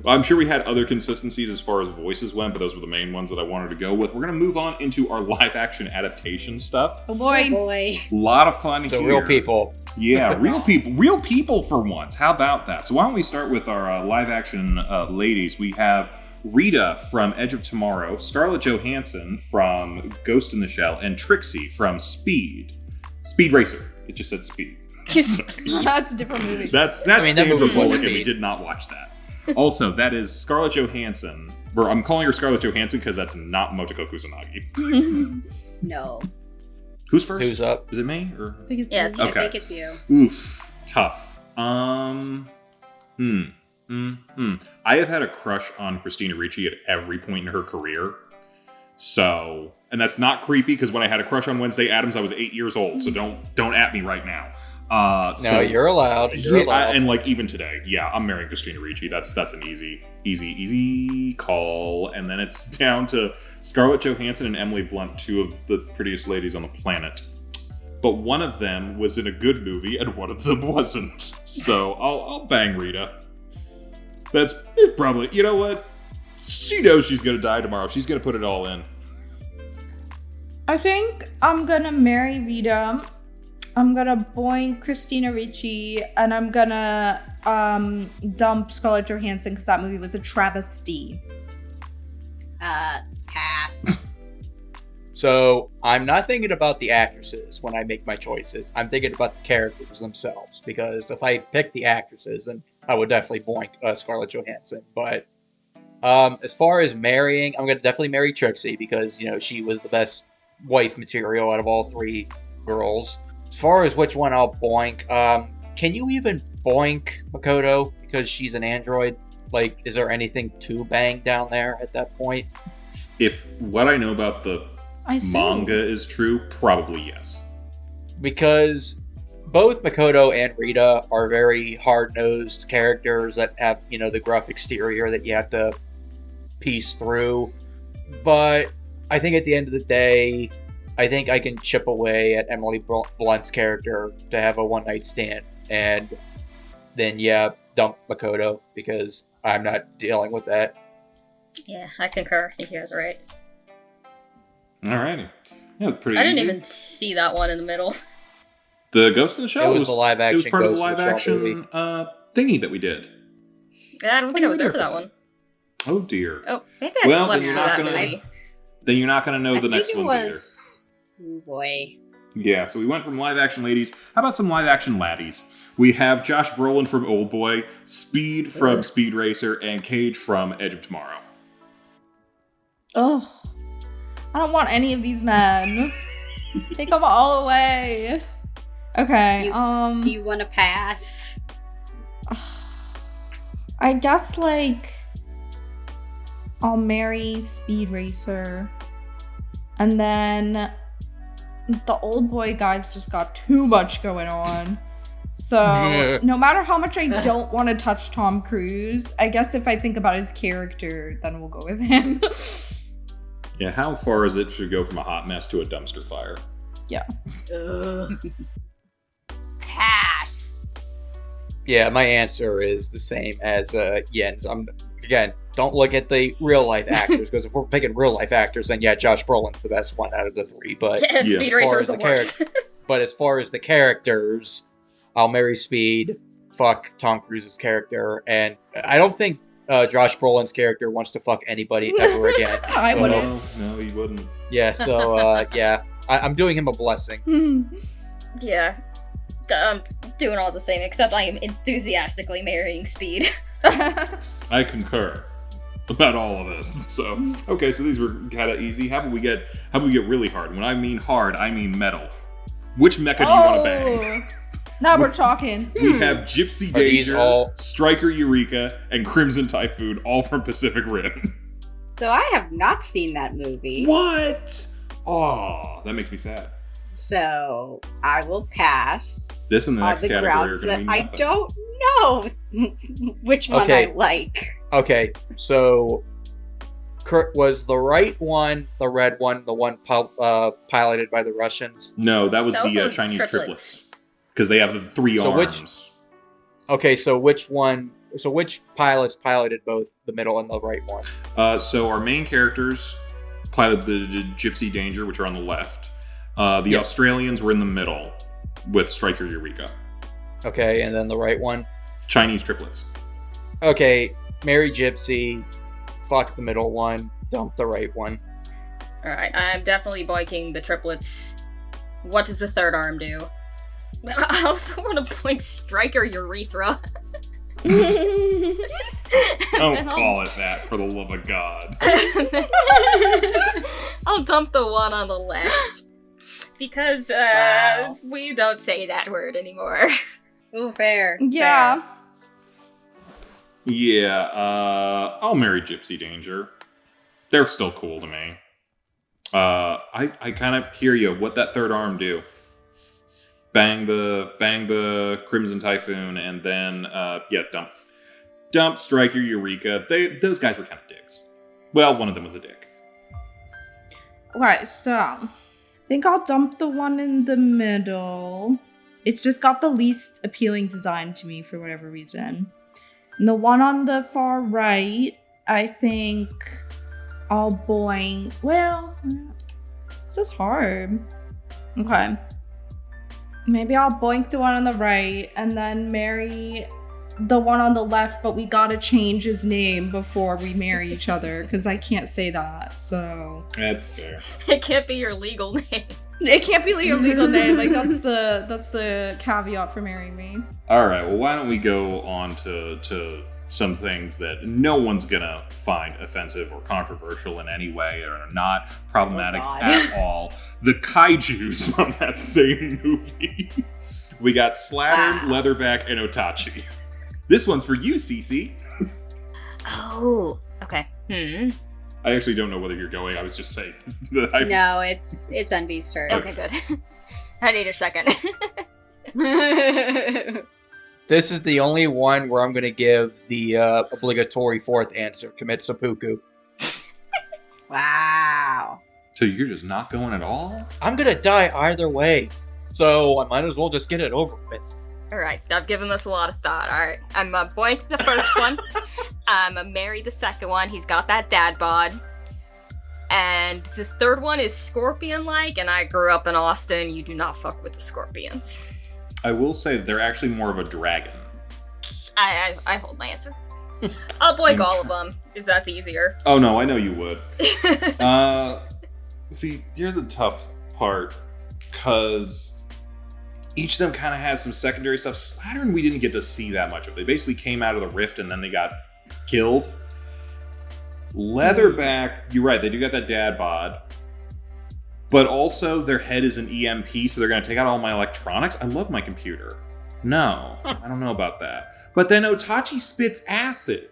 I'm sure we had other consistencies as far as voices went, but those were the main ones that I wanted to go with. We're going to move on into our live action adaptation stuff. Oh boy. Oh boy. A lot of fun So here. real people. Yeah, real people. Real people for once. How about that? So why don't we start with our live action ladies? We have Rita from Edge of Tomorrow, Scarlett Johansson from Ghost in the Shell, and Trixie from Speed. Speed Racer. It just said Speed. That's a different movie. That's I mean, that Sandra movie was Bullock, and we Speed. did not watch that. Also, that is Scarlett Johansson. Or I'm calling her Scarlett Johansson because that's not Motoko Kusanagi. No. Who's first? Who's up? Is it me? Or Yeah, it's I Okay. think it's you. oof, tough. I have had a crush on Christina Ricci at every point in her career. So, and that's not creepy because when I had a crush on Wednesday Addams, I was 8 years old. So don't at me right now. No, you're allowed. You're allowed. And like even today, yeah, I'm marrying Christina Ricci. That's an easy call. And then it's down to Scarlett Johansson and Emily Blunt, two of the prettiest ladies on the planet. But one of them was in a good movie, and one of them wasn't. So I'll bang Rita. That's probably, you know what? She knows she's gonna die tomorrow. She's gonna put it all in. I think I'm gonna marry Rita. I'm gonna boink Christina Ricci, and I'm gonna dump Scarlett Johansson because that movie was a travesty. Pass. So I'm not thinking about the actresses when I make my choices. I'm thinking about the characters themselves. Because if I pick the actresses, then I would definitely boink Scarlett Johansson. But as far as marrying, I'm gonna definitely marry Trixie because she was the best wife material out of all three girls. As far as which one I'll boink, can you even boink Makoto because she's an android? Like, is there anything to bang down there at that point? If what I know about the I see. manga is true, probably yes. Because both Makoto and Rita are very hard-nosed characters that have, the gruff exterior that you have to piece through. But I think at the end of the day, I think I can chip away at Emily Blunt's character to have a one-night stand. And then, dump Makoto because I'm not dealing with that. Yeah, I concur. I think you guys are right. Alrighty. Yeah, pretty I didn't easy. even see that one in the middle. The Ghost in the Shell It was the live it was action part of the Ghost in live the Shell action movie. thingy that we did. Yeah, I don't think I was there for that one. Oh dear. Oh, maybe I Well, slept then through you're not that gonna- movie. Then you're not going to know I the think next it ones was. Oh boy. either. Yeah, so we went from live action ladies. How about some live action laddies? We have Josh Brolin from Old Boy, Speed from Speed Racer, and Cage from Edge of Tomorrow. Oh, I don't want any of these men. Take them all away. Okay. Do you want to pass? I guess I'll marry Speed Racer, and then the Old Boy guys just got too much going on. So no matter how much I don't want to touch Tom Cruise, I guess if I think about his character, then we'll go with him. Yeah, how far is it to go from a hot mess to a dumpster fire? Yeah. Pass. Yeah, my answer is the same as Yen's. Again, don't look at the real life actors, because if we're picking real life actors, then yeah, Josh Brolin's the best one out of the three. But Speed Racer is the worst. But as far as the characters, I'll marry Speed, fuck Tom Cruise's character, and I don't think Josh Brolin's character wants to fuck anybody ever again. I wouldn't. No, he wouldn't. Yeah, so yeah, I'm doing him a blessing. Yeah. I'm doing all the same, except I am enthusiastically marrying Speed. I concur about all of this. So okay, so these were kind of easy. How about we get really hard? When I mean hard, I mean metal. Which mecha do you want to bang? Now we're talking. We have Gypsy Danger, Striker Eureka, and Crimson Typhoon, all from Pacific Rim. So I have not seen that movie. What? Oh, that makes me sad. So I will pass. This and the next category are grounds going to that be I nothing. don't know which one I like. Okay, so was the right one the red one, the one piloted by the Russians? No, that was That the was Chinese triplets. because they have the three So arms. Okay, so which one? So which pilots piloted both the middle and the right one? So our main characters piloted the Gypsy Danger, which are on the left. The Australians were in the middle with Striker Eureka. Okay, and then the right one? Chinese triplets. Okay, marry Gypsy, fuck the middle one, dump the right one. Alright, I'm definitely boinking the triplets. What does the third arm do? I also want to boink Striker Urethra. Don't call it that, for the love of God. I'll dump the one on the left. Because, we don't say that word anymore. Ooh, fair. Yeah. Fair. Yeah, I'll marry Gypsy Danger. They're still cool to me. I kind of hear you. What that third arm do? Bang the Crimson Typhoon, and then dump Striker Eureka. Those guys were kind of dicks. Well, one of them was a dick. Right, so I think I'll dump the one in the middle. It's just got the least appealing design to me for whatever reason. And the one on the far right, I think I'll boink. Well, this is hard. Okay. Maybe I'll boink the one on the right and then marry the one on the left, but we gotta change his name before we marry each other because I can't say that, so. That's fair. It can't be your legal name. It can't be your legal name. Like that's the caveat for marrying me. All right. Well, why don't we go on to some things that no one's gonna find offensive or controversial in any way, or are not problematic at all. The kaijus from that same movie. We got Slattern, Leatherback, and Otachi. This one's for you, Cece. Oh, okay. I actually don't know whether you're going. I was just saying. No, it's Envy's turn. Okay, good. I need a second. This is the only one where I'm going to give the obligatory fourth answer. Commit seppuku. Wow. So you're just not going at all? I'm going to die either way, so I might as well just get it over with. Alright, I've given this a lot of thought. Alright, I'm boink the first one. I'm marry the second one. He's got that dad bod. And the third one is scorpion-like, and I grew up in Austin. You do not fuck with the scorpions. I will say that they're actually more of a dragon. I hold my answer. I'll boink all of them, if that's easier. Oh no, I know you would. See, here's the tough part, because each of them kind of has some secondary stuff. Slattern, we didn't get to see that much of. They basically came out of the rift and then they got killed. Leatherback, you're right, they do got that dad bod. But also, their head is an EMP, so they're going to take out all my electronics. I love my computer. No, I don't know about that. But then Otachi spits acid.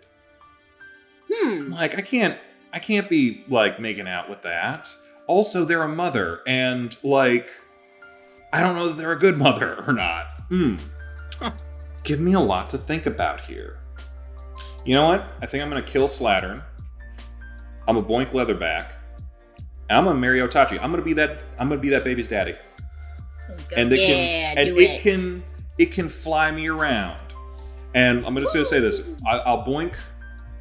Like, I can't be, like, making out with that. Also, they're a mother, and, like, I don't know that they're a good mother or not. Give me a lot to think about here. You know what? I think I'm going to kill Slattern. I'm going to boink Leatherback. And I'm gonna marry Otachi. I'm gonna be that baby's daddy. And it can fly me around. And I'm just going to say this. I'll boink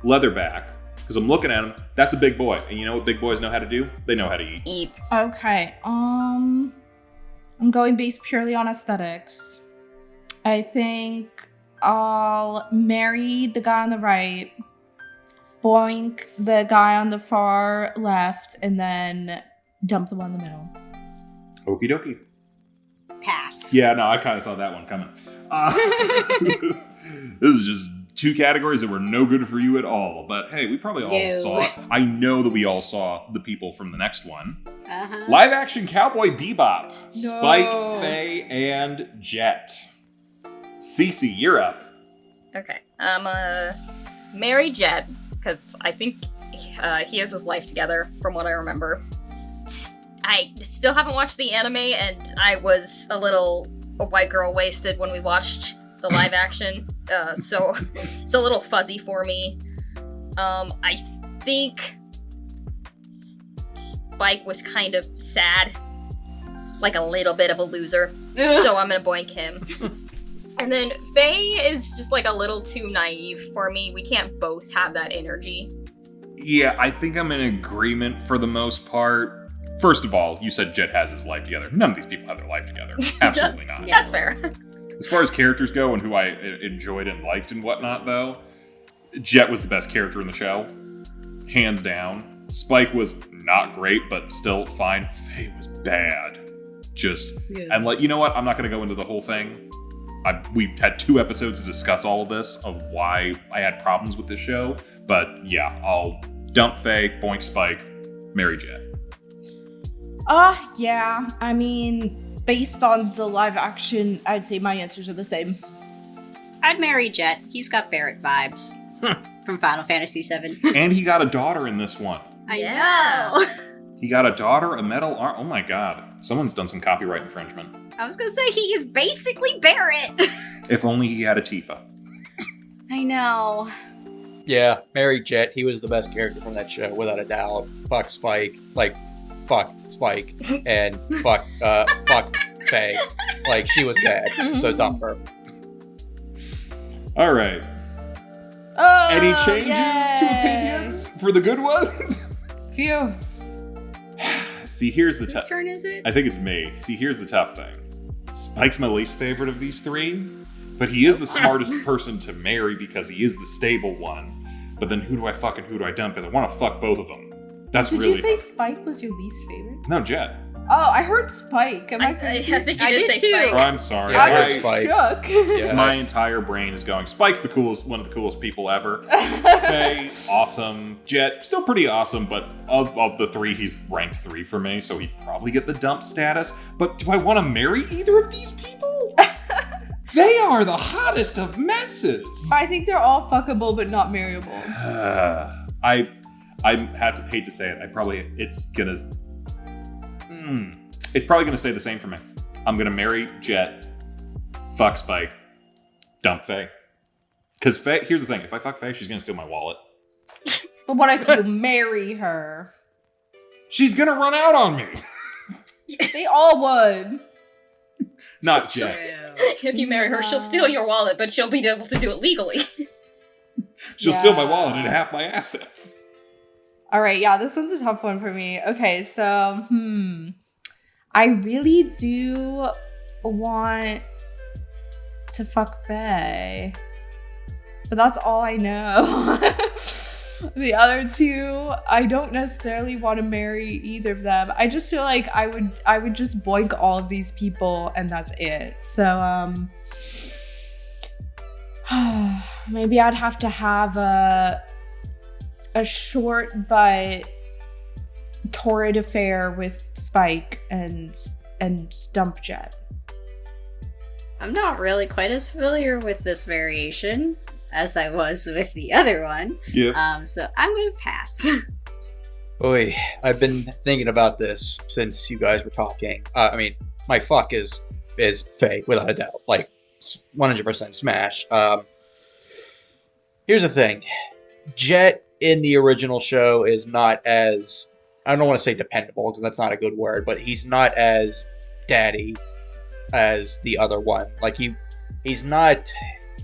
Leatherback because I'm looking at him. That's a big boy. And you know what big boys know how to do? They know how to eat. Eat. Okay. I'm going based purely on aesthetics. I think I'll marry the guy on the right, boink the guy on the far left, and then dump the one in the middle. Okie dokie. Pass. Yeah, no, I kind of saw that one coming. This is just two categories that were no good for you at all. But hey, we probably all No. saw it. I know that we all saw the people from the next one. Uh-huh. Live action Cowboy Bebop. Spike, Faye, and Jet. Cece, you're up. Okay. Marry Jet, because I think he has his life together, from what I remember. I still haven't watched the anime, and I was a white girl wasted when we watched the live action, so it's a little fuzzy for me. I think Spike was kind of sad, like a little bit of a loser, so I'm gonna boink him. And then Faye is just like a little too naive for me. We can't both have that energy. Yeah, I think I'm in agreement for the most part. First of all, you said Jet has his life together. None of these people have their life together. Absolutely not. Yeah. That's fair. As far as characters go and who I enjoyed and liked and whatnot, though, Jet was the best character in the show. Hands down. Spike was not great, but still fine. Faye was bad. And you know what? I'm not going to go into the whole thing. We had 2 episodes to discuss all of this, of why I had problems with this show. But yeah, I'll dump Faye, boink Spike, marry Jet. Yeah. I mean, based on the live action, I'd say my answers are the same. I'd marry Jet. He's got Barrett vibes from Final Fantasy VII. And he got a daughter in this one. I Yeah. know. He got a daughter, a medal. Oh my god. Someone's done some copyright infringement. I was gonna say he is basically Barrett. If only he had a Tifa. I know. Yeah, marry Jet. He was the best character from that show, without a doubt. Fuck Spike. Like, fuck Spike. And fuck Faye. Like, she was bad. So dump her. All right. Oh, Any changes to yay. opinions for the good ones? Phew. See, here's the Whose tough. turn is it? I think it's me. See, here's the tough thing. Spike's my least favorite of these 3, but he is the smartest person to marry because he is the stable one. But then who do I dump? Because I want to fuck both of them. That's Did really you say hard. Spike was your least favorite? No, Jet. Oh, I heard Spike. Am I I crazy? think you I did did say too. Oh, Spike. I'm sorry. Yeah, I I was Spike. shook. Yeah. My entire brain is going. Spike's the coolest, one of the coolest people ever. Faye, awesome. Jet, still pretty awesome, but of the 3, he's ranked 3 for me, so he'd probably get the dump status. But do I want to marry either of these people? They are the hottest of messes. I think they're all fuckable but not marryable. I hate to say it. It's probably gonna stay the same for me. I'm gonna marry Jet, fuck Spike, dump Faye. Because Faye, here's the thing: if I fuck Faye, she's gonna steal my wallet. But what if you marry her? She's gonna run out on me. They all would. Not She'll- Jet. If you marry her, she'll steal your wallet, but she'll be able to do it legally. She'll steal my wallet and half my assets. All right, yeah, this one's a tough one for me. Okay, so, I really do want to fuck Faye. But that's all I know. The other 2, I don't necessarily want to marry either of them. I just feel like I would just boink all of these people and that's it. So, maybe I'd have to have a short but torrid affair with Spike and dump Jet. I'm not really quite as familiar with this variation as I was with the other one. Yeah. So I'm gonna pass. Oy, I've been thinking about this since you guys were talking. I mean, my fuck is Faye, without a doubt. Like, 100% smash. Here's the thing. Jet in the original show is not as... I don't want to say dependable, because that's not a good word, but he's not as daddy as the other one. Like, he's not...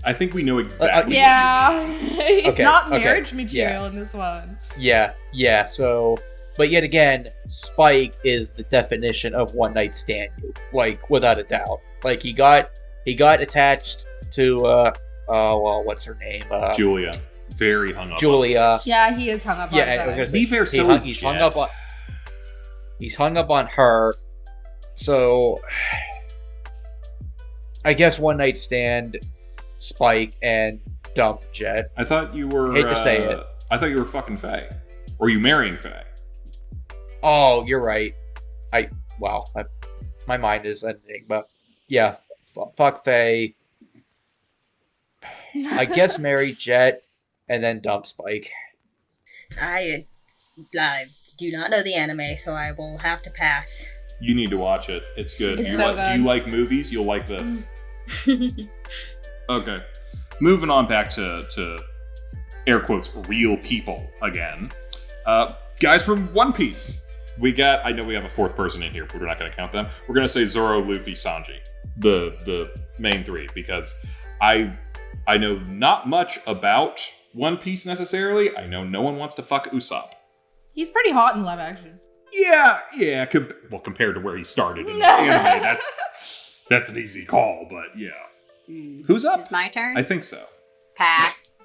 I think we know exactly. Yeah, he's Okay, not okay, marriage material yeah. in this one. Yeah, so... But yet again, Spike is the definition of one night stand you. Like, without a doubt. Like, he got attached to, what's her name? Julia. Very hung up. Julia. Yeah, he is hung up on Yeah, that. To be fair, so is he's Jet. hung up on her. So, I guess one night stand, Spike, and dump Jet. I thought you were. Hate to say it. I thought you were fucking Faye. Or you marrying Faye? Oh, you're right. My mind is ending, but yeah, fuck Faye. I guess marry Jet, and then dump Spike. I do not know the anime, so I will have to pass. You need to watch it. It's good. It's so Do good. you like movies? You'll like this. Okay. Moving on back to air quotes, real people again. Guys from One Piece. I know we have a fourth person in here, but we're not going to count them. We're going to say Zoro, Luffy, Sanji. The main three, because I know not much about One Piece necessarily. I know no one wants to fuck Usopp. He's pretty hot in live action. Yeah. Compared to where he started in the anime, that's an easy call, but yeah. Who's up? It's my turn? I think so. Pass.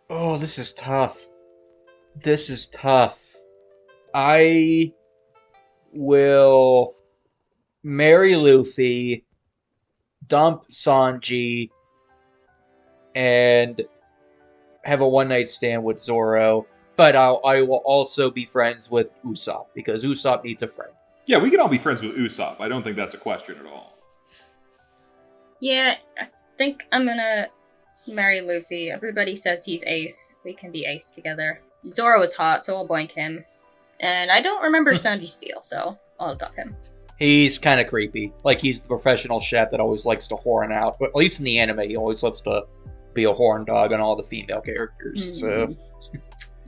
Oh, this is tough. I will marry Luffy, dump Sanji, and have a one night stand with Zoro. But I will also be friends with Usopp, because Usopp needs a friend. Yeah, we can all be friends with Usopp. I don't think that's a question at all. Yeah, I think I'm gonna marry Luffy. Everybody says he's ace. We can be ace together. Zoro is hot, so I'll boink him. And I don't remember Sanji Steele, so I'll dump him. He's kind of creepy. Like, he's the professional chef that always likes to horn out. But at least in the anime, he always loves to be a horn dog on all the female characters. So,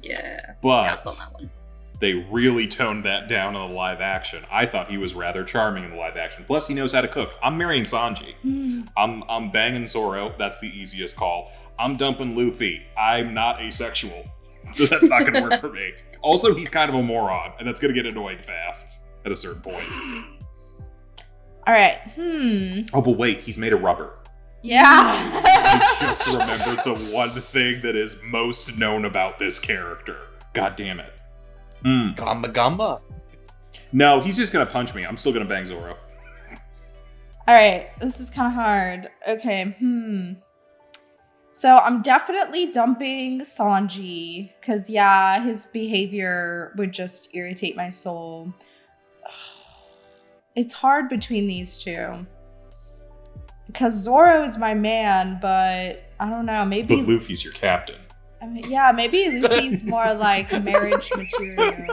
yeah. But Pass on that one. they really toned that down in the live action. I thought he was rather charming in the live action. Plus, he knows how to cook. I'm marrying Sanji. I'm banging Zoro. That's the easiest call. I'm dumping Luffy. I'm not asexual. So that's not going to work for me. Also, he's kind of a moron, and that's going to get annoying fast at a certain point. All right. Oh, but wait, he's made of rubber. Yeah. I just remembered the one thing that is most known about this character. God damn it. Gamma. No, he's just going to punch me. I'm still going to bang Zoro. All right. This is kind of hard. Okay. So I'm definitely dumping Sanji because, yeah, his behavior would just irritate my soul. It's hard between these two. Because Zoro is my man, but I don't know, maybe... But Luffy's your captain. I mean, yeah, maybe Luffy's more like marriage material.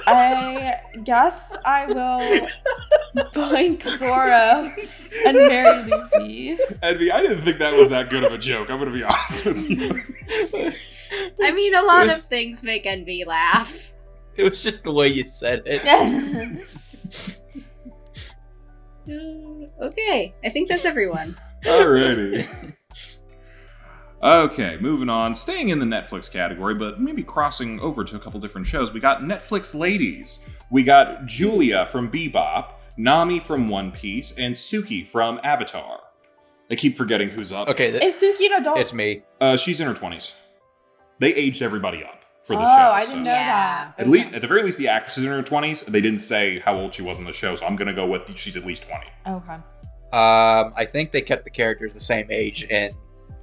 I guess I will boink Zoro and marry Luffy. Envy, I didn't think that was that good of a joke. I'm going to be honest with you. I mean, a lot of things make Envy laugh. It was just the way you said it. Okay, I think that's everyone. Alrighty. Okay, moving on. Staying in the Netflix category, but maybe crossing over to a couple different shows. We got Netflix ladies. We got Julia from Bebop, Nami from One Piece, and Suki from Avatar. I keep forgetting who's up. Okay, Is Suki an adult? it's me. She's in her 20s. They aged everybody up for the Oh, show. I so. didn't know Yeah. that. At least, at the very least, the actress is in her 20s. They didn't say how old she was in the show, so I'm gonna go with she's at least 20. Okay. I think they kept the characters the same age in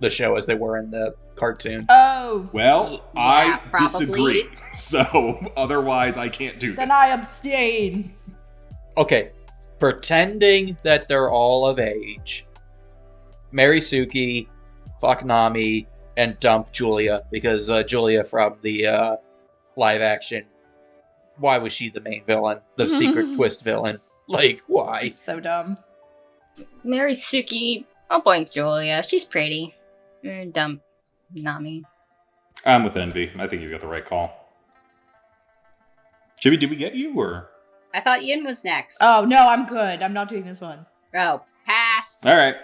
the show as they were in the cartoon. Oh, Well, Yeah, I probably. disagree. So otherwise, I can't do then this. I abstain. Okay, pretending that they're all of age, marry Suki, fuck Nami, and dump Julia, because Julia from the live action, why was she the main villain? The secret twist villain? Like, why? I'm so dumb. Marry Suki. I'll boink Julia. She's pretty. Dump Nami. I'm with Envy. I think he's got the right call. Jimmy, did we get you or? I thought Yin was next. Oh, no, I'm good. I'm not doing this one. Oh, pass. Pass. All right.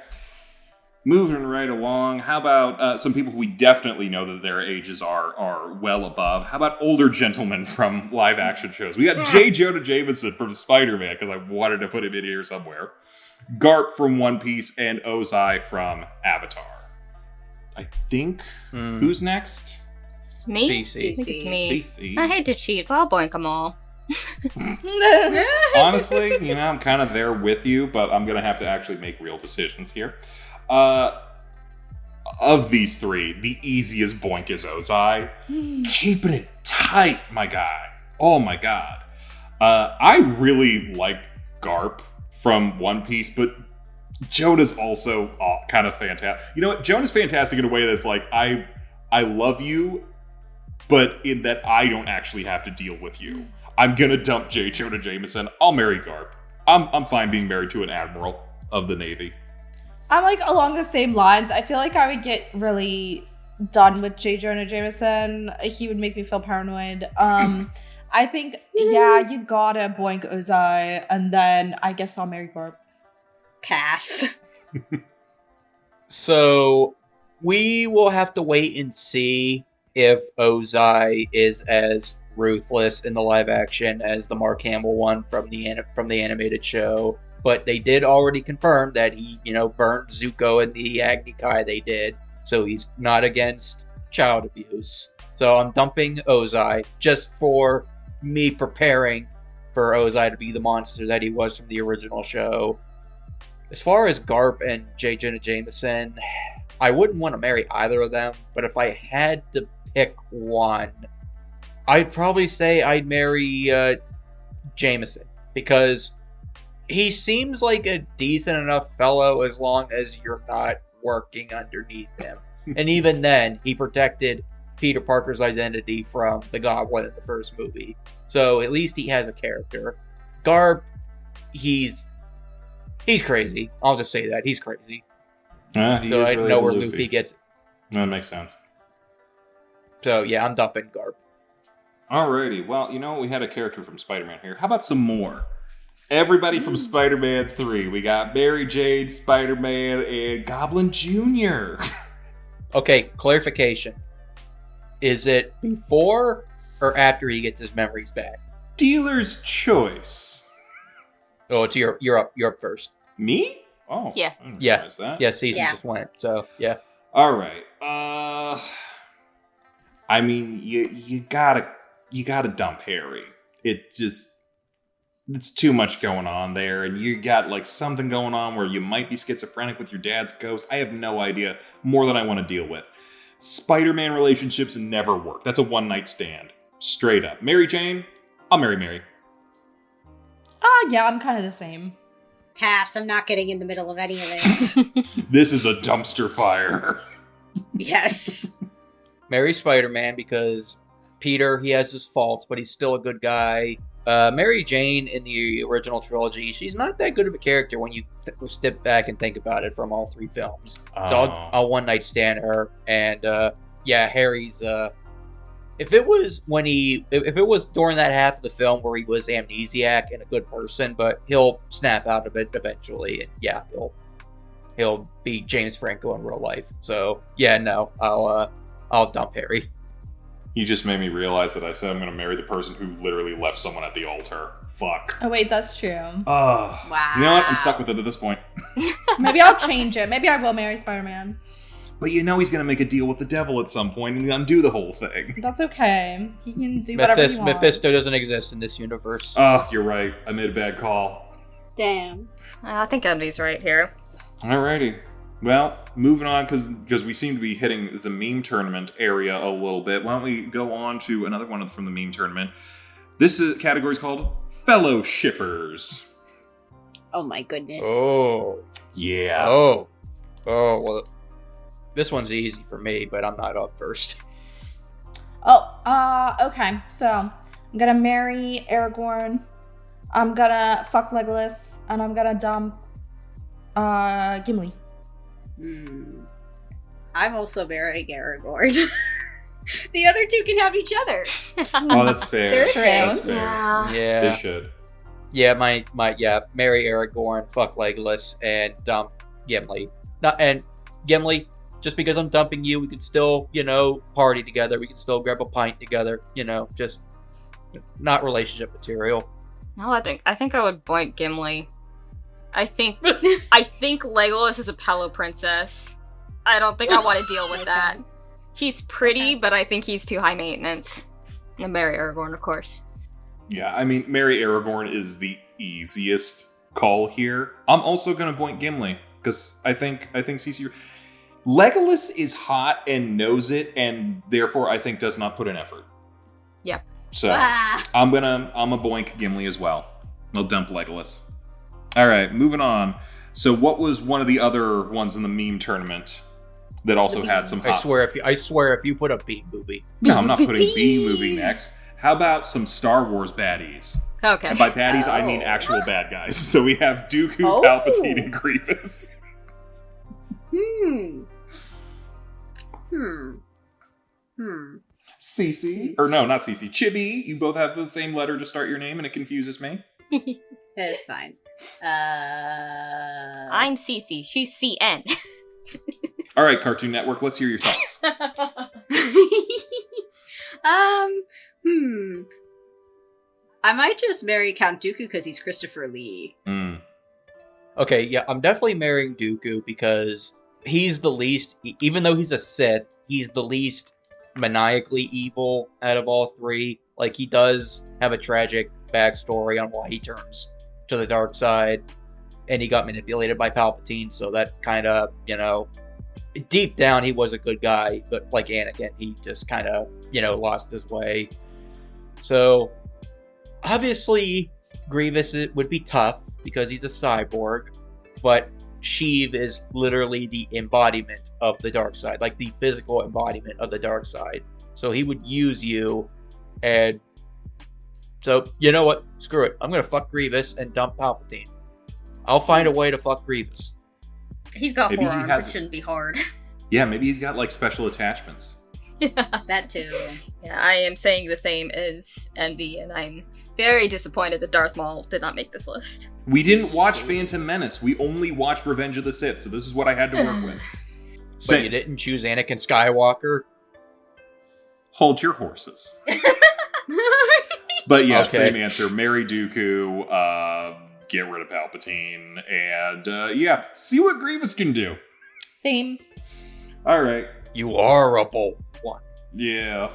Moving right along, how about some people who we definitely know that their ages are well above? How about older gentlemen from live action shows? We got J. Jonah Jameson from Spider-Man, because I wanted to put him in here somewhere. Garp from One Piece, and Ozai from Avatar. I think, who's next? It's me? CC. I think it's me. CC. I hate to cheat, but I'll boink them all. Honestly, I'm kind of there with you, but I'm going to have to actually make real decisions here. Of these three, the easiest boink is Ozai. Keeping it tight, my guy. Oh my god. I really like Garp from One Piece, but Jonah's also kind of fantastic. You know what? Jonah's fantastic in a way that's like, I love you, but in that I don't actually have to deal with you. I'm gonna dump J. Jonah Jameson. I'll marry Garp. I'm fine being married to an admiral of the Navy. I'm like along the same lines. I feel like I would get really done with J. Jonah Jameson. He would make me feel paranoid. I think, yeah, you gotta boink Ozai, and then I guess I'll marry Garp. Pass. So we will have to wait and see if Ozai is as ruthless in the live action as the Mark Hamill one from the animated show. But they did already confirm that he, burned Zuko in the Agni Kai they did. So he's not against child abuse. So I'm dumping Ozai just for me preparing for Ozai to be the monster that he was from the original show. As far as Garp and J. Jonah Jameson, I wouldn't want to marry either of them. But if I had to pick one, I'd probably say I'd marry Jameson. Because he seems like a decent enough fellow as long as you're not working underneath him. And even then, he protected Peter Parker's identity from the Goblin in the first movie. So at least he has a character. Garp, he's crazy. I'll just say that. He's crazy. He so I really know where Luffy. Luffy gets. That makes sense. So yeah, I'm dumping Garp. Alrighty. Well, we had a character from Spider-Man here. How about some more? Everybody from Spider-Man 3. We got Mary Jane, Spider-Man, and Goblin Jr. Okay, clarification. Is it before or after he gets his memories back? Dealer's choice. Oh, it's you're up first. Me? Oh, Yeah. I didn't Yeah. realize that. Yeah, season Yeah. just went. So yeah. All right. I mean, you gotta dump Harry. It's too much going on there, and you got like something going on where you might be schizophrenic with your dad's ghost. I have no idea. More than I want to deal with. Spider-Man relationships never work. That's a one-night stand. Straight up. Mary Jane? I'll marry Mary. Yeah, I'm kind of the same. Pass. I'm not getting in the middle of any of this. This is a dumpster fire. Yes. Marry Spider-Man because Peter, he has his faults, but he's still a good guy. Mary Jane in the original trilogy, she's not that good of a character when you step back and think about it from all three films. So I'll one night stand her, and Harry's. If it was during that half of the film where he was amnesiac and a good person, but he'll snap out of it eventually, and yeah, he'll be James Franco in real life. So yeah, no, I'll dump Harry. You just made me realize that I said I'm going to marry the person who literally left someone at the altar. Fuck. Oh wait, that's true. Wow. You know what? I'm stuck with it at this point. Maybe I'll change it. Maybe I will marry Spider-Man. But he's going to make a deal with the devil at some point and undo the whole thing. That's okay. He can do whatever he wants. Mephisto doesn't exist in this universe. Oh, you're right. I made a bad call. Damn. I think Envy's right here. Alrighty. Well, moving on, because we seem to be hitting the meme tournament area a little bit. Why don't we go on to another one from the meme tournament? This category is called Fellow Shippers. Oh my goodness. Oh. Yeah. Oh. Well, this one's easy for me, but I'm not up first. Okay. So, I'm gonna marry Aragorn. I'm gonna fuck Legolas. And I'm gonna dump, Gimli. I'm also marrying Aragorn. The other two can have each other. Oh, that's fair. They're true. That's fair. Yeah. They Yeah. should. Yeah, marry Aragorn, fuck Legolas, and dump Gimli. And Gimli, just because I'm dumping you, we can still, party together. We can still grab a pint together. Just not relationship material. No, I think I would boink Gimli. I think Legolas is a pillow princess. I don't think I want to deal with that. He's pretty, but I think he's too high maintenance. And marry Aragorn, of course. Yeah, I mean, marry Aragorn is the easiest call here. I'm also gonna boink Gimli because I think CC Legolas is hot and knows it, and therefore I think does not put in effort. Yeah. So I'm a boink Gimli as well. I'll dump Legolas. All right, moving on. So what was one of the other ones in the meme tournament that also had some hot... I swear if you put a B movie. No, I'm not putting B movie next. How about some Star Wars baddies? Okay. And by baddies, I mean actual bad guys. So we have Dooku, Palpatine, and Grievous. Cece. Or no, not Cece. Chibi. You both have the same letter to start your name, and it confuses me. That's fine. I'm Cece. She's CN. All right, Cartoon Network, let's hear your thoughts. I might just marry Count Dooku because he's Christopher Lee. Okay, yeah, I'm definitely marrying Dooku because he's the least, even though he's a Sith, he's the least maniacally evil out of all three. Like, he does have a tragic backstory on why he turns to the dark side, and he got manipulated by Palpatine, so that kind of, deep down he was a good guy, but like Anakin, he just kind of, lost his way. So, obviously, Grievous would be tough because he's a cyborg, but Sheev is literally the embodiment of the dark side, like the physical embodiment of the dark side. So he would use you, and so, you know what? Screw it. I'm gonna fuck Grievous and dump Palpatine. I'll find a way to fuck Grievous. He's got Maybe 4 arms. has- It shouldn't be hard. Yeah, maybe he's got, like, special attachments. That too. Yeah, I am saying the same as Envy, and I'm very disappointed that Darth Maul did not make this list. We didn't watch Phantom Menace. We only watched Revenge of the Sith, so this is what I had to work with. But you didn't choose Anakin Skywalker? Hold your horses. But yeah, Okay. same answer. Marry Dooku, get rid of Palpatine, and see what Grievous can do. Same. All right. You are a bold one. Yeah.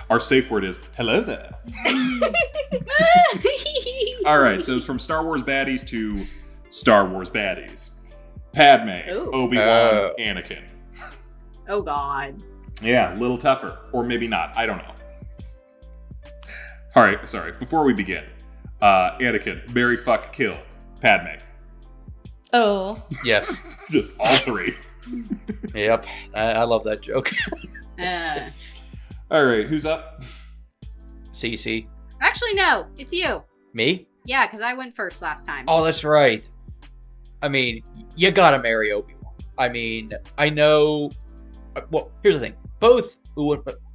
Our safe word is hello there. All right, so from Star Wars baddies to Star Wars baddies. Padme, Ooh. Obi-Wan, Anakin. Oh god. Yeah, a little tougher. Or maybe not. I don't know. All right, sorry. Before we begin, Anakin, marry, fuck, kill. Padme. Oh. Yes. Just all three. Yep. I love that joke. All right, who's up? CC. Actually, no. It's you. Me? Yeah, because I went first last time. Oh, that's right. I mean, you gotta marry Obi-Wan. I mean, I know... Well, here's the thing.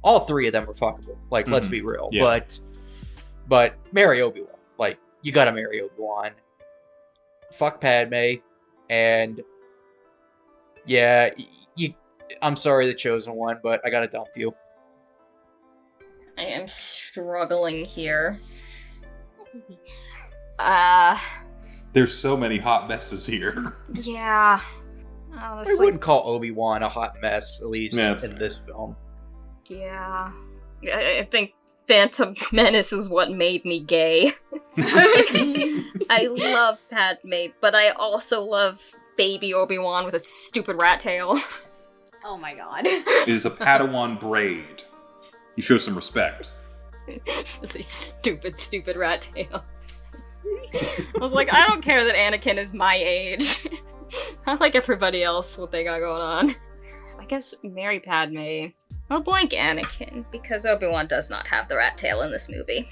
All three of them are fuckable. Like, let's be real. Yeah. But marry Obi-Wan. Like, you gotta marry Obi-Wan. Fuck Padme. And... Yeah, I'm sorry, the chosen one, but I gotta dump you. I am struggling here. There's so many hot messes here. Yeah. I Honestly, wouldn't call Obi-Wan a hot mess, at least Yeah, that's in fair. this film. yeah. I think Phantom Menace is what made me gay. I love Padme, but I also love baby Obi-Wan with a stupid rat tail. Oh my god. It is a Padawan braid. You show some respect. Just a stupid, stupid rat tail. I was like, I don't care that Anakin is my age. I like everybody else, what they got going on. I guess marry Padme. I'll boink Anakin, because Obi-Wan does not have the rat tail in this movie.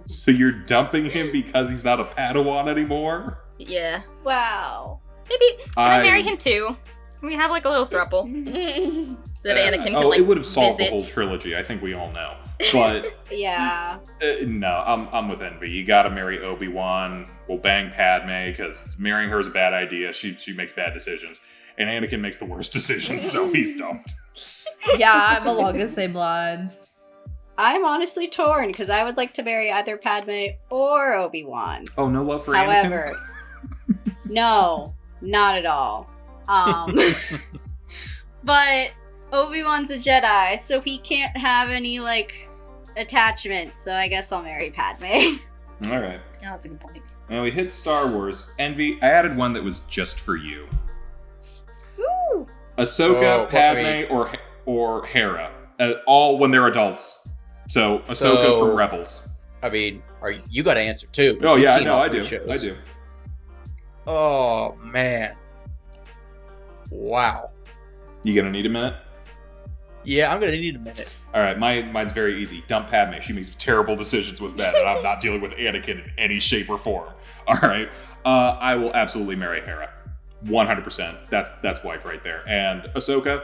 So you're dumping him because he's not a Padawan anymore? Yeah. Wow. Maybe, can I marry him too? Can we have like a little throuple? that Anakin can, it would have solved visit. the whole trilogy. I think we all know. But Yeah. no, I'm with Envy. You gotta marry Obi-Wan. We'll bang Padme because marrying her is a bad idea. She makes bad decisions, and Anakin makes the worst decisions, so he's dumped. Yeah, I'm along the same lines. I'm honestly torn because I would like to marry either Padme or Obi-Wan. Oh, no love for However, Anakin? no, not at all. But Obi-Wan's a Jedi, so he can't have any, like, attachment, so I guess I'll marry Padme. All right. Oh, that's a good point. Now we hit Star Wars. Envy, I added one that was just for you. Woo! Ahsoka, Oh, Padme, or Hera. All when they're adults. So, Ahsoka from Rebels. I mean, you got to answer too. Oh, You've yeah, I seen know, all I three do. shows. I do. Oh, man. Wow. You gonna need a minute? Yeah, I'm going to need a minute. All right, mine's very easy. Dump Padme. She makes terrible decisions with men, and I'm not dealing with Anakin in any shape or form. All right, I will absolutely marry Hera, 100%. That's wife right there. And Ahsoka,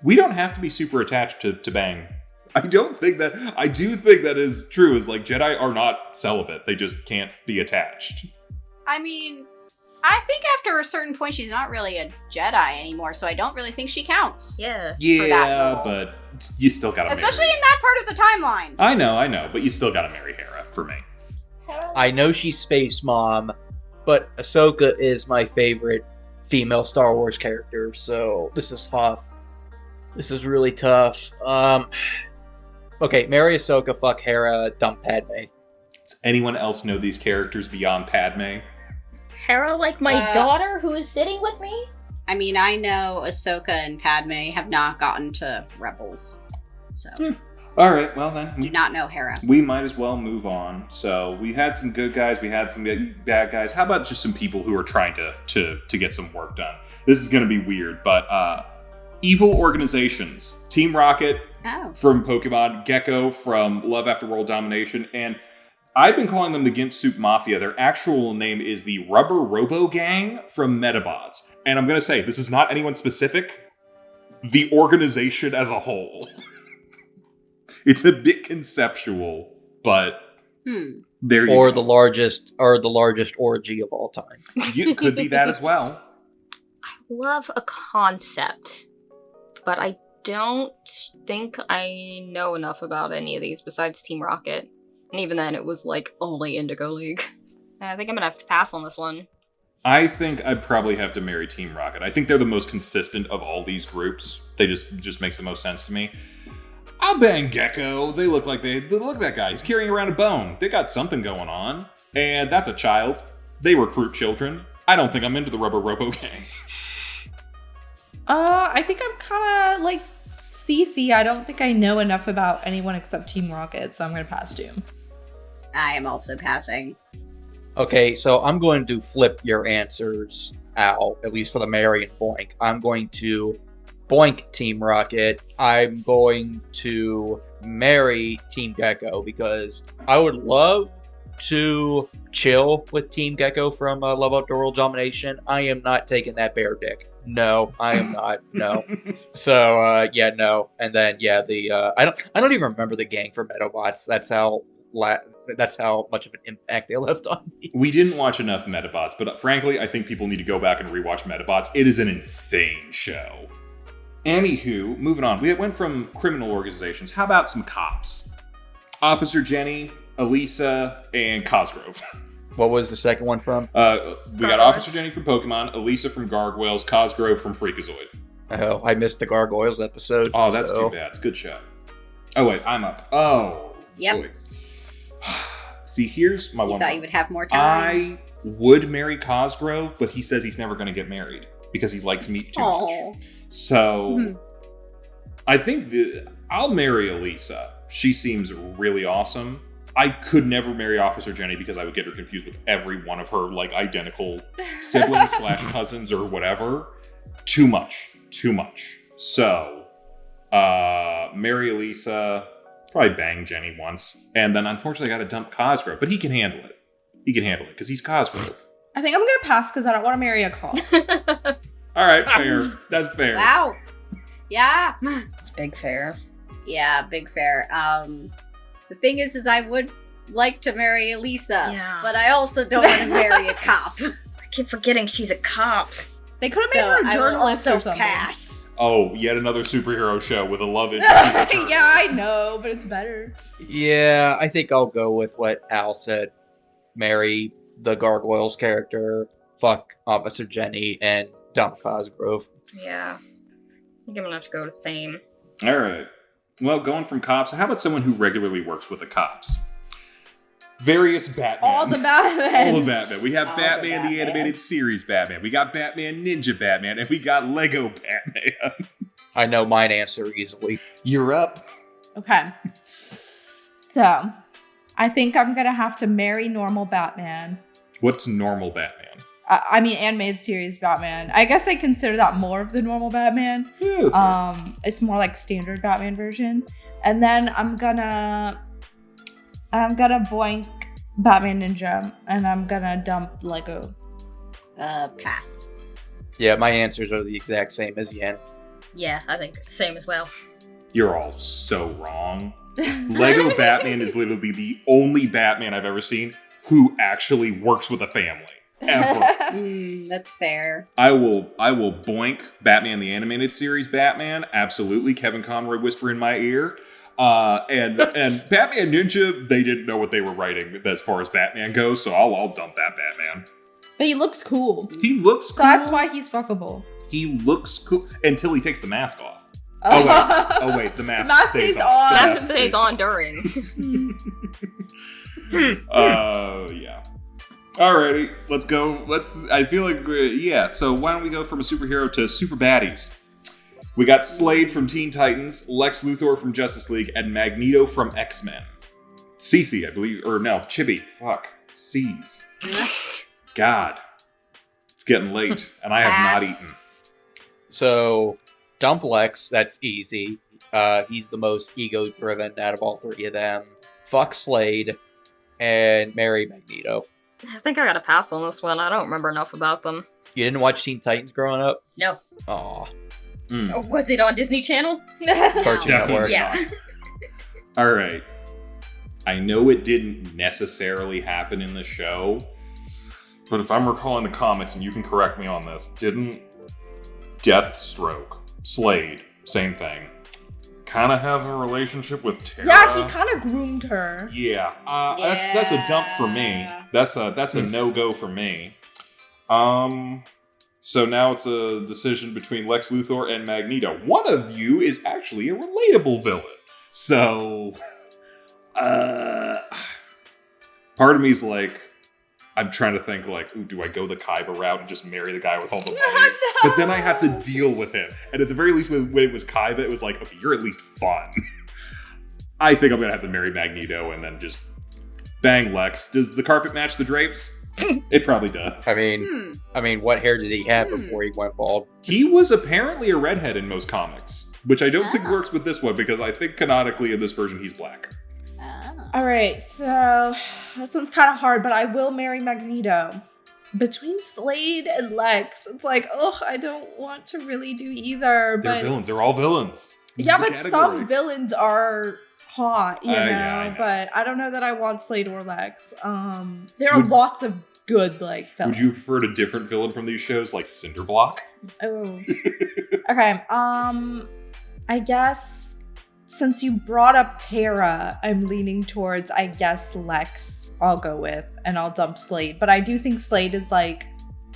we don't have to be super attached to bang. I do think that is true. Is like Jedi are not celibate; they just can't be attached. I mean, I think after a certain point, she's not really a Jedi anymore, so I don't really think she counts. Yeah. Yeah, role. but you still gotta Especially marry. in that part of the timeline. I know, but you still gotta marry Hera for me. I know she's Space Mom, but Ahsoka is my favorite female Star Wars character, so this is tough. This is really tough. Okay, marry Ahsoka, fuck Hera, dump Padme. Does anyone else know these characters beyond Padme? Hera, like my daughter who is sitting with me? I mean, I know Ahsoka and Padme have not gotten to Rebels, so All right, well then. I do not know Hera. We might as well move on. So we had some good guys, we had some bad guys. How about just some people who are trying to get some work done? This is going to be weird, but evil organizations. Team Rocket from Pokemon, Gecko from Love After World Domination, and I've been calling them the Gimp Soup Mafia. Their actual name is the Rubber Robo Gang from Metabots. And I'm going to say, this is not anyone specific. The organization as a whole. It's a bit conceptual, but there you Or go. the largest orgy of all time. It could be that as well. Love a concept, but I don't think I know enough about any of these besides Team Rocket. And even then, it was like only Indigo League. I think I'm gonna have to pass on this one. I think I'd probably have to marry Team Rocket. I think they're the most consistent of all these groups. They just makes the most sense to me. I'll bang Gecko. They look like look at that guy. He's carrying around a bone. They got something going on. And that's a child. They recruit children. I don't think I'm into the Rubber Robo Gang. I think I'm kind of like Cece. I don't think I know enough about anyone except Team Rocket, so I'm going to pass Doom. I am also passing. Okay, so I'm going to flip your answers, Al, at least for the Mary and Boink. I'm going to Boink Team Rocket. I'm going to marry Team Gecko because I would love to chill with Team Gecko from Love After World Domination. I am not taking that bear dick. No, I am not. No. So yeah, no. And then yeah, I don't even remember the gang from Metabots. That's how much of an impact they left on me. We didn't watch enough Metabots, but frankly, I think people need to go back and rewatch Metabots. It is an insane show. Anywho, moving on. We went from criminal organizations. How about some cops? Officer Jenny, Elisa, and Cosgrove. What was the second one from? We got Officer Jenny from Pokemon, Elisa from Gargoyles, Cosgrove from Freakazoid. Oh, I missed the Gargoyles episode. Oh, that's too bad. It's a good show. Oh, wait, I'm up. Oh. Yep. Boy. See, here's my You one. thought you would have more time. I would marry Cosgrove, but he says he's never going to get married because he likes meat too much. So, I think I'll marry Elisa. She seems really awesome. I could never marry Officer Jenny because I would get her confused with every one of her like identical siblings / cousins or whatever. Too much. So, marry Elisa, probably bang Jenny once, and then unfortunately I got to dump Cosgrove, but he can handle it. Because he's Cosgrove. I think I'm going to pass because I don't want to marry a cop. All right, fair. That's fair. Wow. Yeah. It's big fair. Yeah, big fair. The thing is I would like to marry Elisa, Yeah. but I also don't want to marry a cop. I keep forgetting she's a cop. They could have So made her a I will journalist also or something. pass. Oh, yet another superhero show with a love interest. who's a journalist. Yeah, I know, but it's better. Yeah, I think I'll go with what Al said. Marry the Gargoyles character, fuck Officer Jenny, and dump Cosgrove. Yeah. I think I'm gonna have to go with the same. All right. Well, going from cops, how about someone who regularly works with the cops? Various Batman. All the Batman. All the Batman. We have All the Batman, the Batmans. animated series Batman. We got Batman Ninja Batman, and we got Lego Batman. I know mine answer easily. You're up. Okay. So, I think I'm gonna have to marry normal Batman. What's normal Batman? I mean, animated series Batman. I guess I consider that more of the normal Batman. Yeah, that's fair. It's more like standard Batman version. And then I'm gonna boink Batman Ninja, and I'm gonna dump Lego. Pass. Yeah, my answers are the exact same as Yen. Yeah, I think it's the same as well. You're all so wrong. Lego Batman is literally the only Batman I've ever seen who actually works with a family. Ever. That's fair. I will boink Batman the animated series Batman. Absolutely. Kevin Conroy whisper in my ear. And Batman Ninja, they didn't know what they were writing as far as Batman goes, so I'll dump that Batman. But he looks cool. He looks So cool. that's why he's fuckable. He looks cool until he takes the mask off. Oh wait, the mask, stays on. The That's mask what stays on during. Yeah. Alrighty, let's go. I feel like, yeah, so why don't we go from a superhero to super baddies? We got Slade from Teen Titans, Lex Luthor from Justice League, and Magneto from X-Men. Cece, I believe, or no, Chibi, fuck. C's. God. It's getting late, and I have not Pass. eaten. So, dump Lex, that's easy. He's the most ego-driven out of all three of them. Fuck Slade, and marry Magneto. I think I gotta pass on this one. I don't remember enough about them. You didn't watch Teen Titans growing up? No. Aw. Oh, was it on Disney Channel? Cartoon Definitely Network. Yeah. not. Alright. I know it didn't necessarily happen in the show, but if I'm recalling the comics, and you can correct me on this, didn't Deathstroke, Slade, same thing, kind of have a relationship with Tara? Yeah, he kind of groomed her. Yeah, that's a dump for me. That's a no-go for me. So now it's a decision between Lex Luthor and Magneto. One of you is actually a relatable villain. So, part of me's like, I'm trying to think like, ooh, do I go the Kaiba route and just marry the guy with all the money? No. But then I have to deal with him. And at the very least, when it was Kaiba, it was like, okay, you're at least fun. I think I'm gonna have to marry Magneto and then just bang Lex. Does the carpet match the drapes? It probably does. I mean, what hair did he have before he went bald? He was apparently a redhead in most comics, which I don't think works with this one because I think canonically in this version he's black. All right, so this one's kind of hard, but I will marry Magneto. Between Slade and Lex, it's like, ugh, I don't want to really do either. They're But villains. They're all villains. This yeah, is the but category. some villains are hot, you know. Yeah, I know. But I don't know that I want Slade or Lex. There are Would- lots of good like villains. Would you prefer a different villain from these shows, like Cinderblock? Oh. Okay. I guess since you brought up Tara, I'm leaning towards, I guess, Lex. I'll go with, and I'll dump Slade. But I do think Slade is like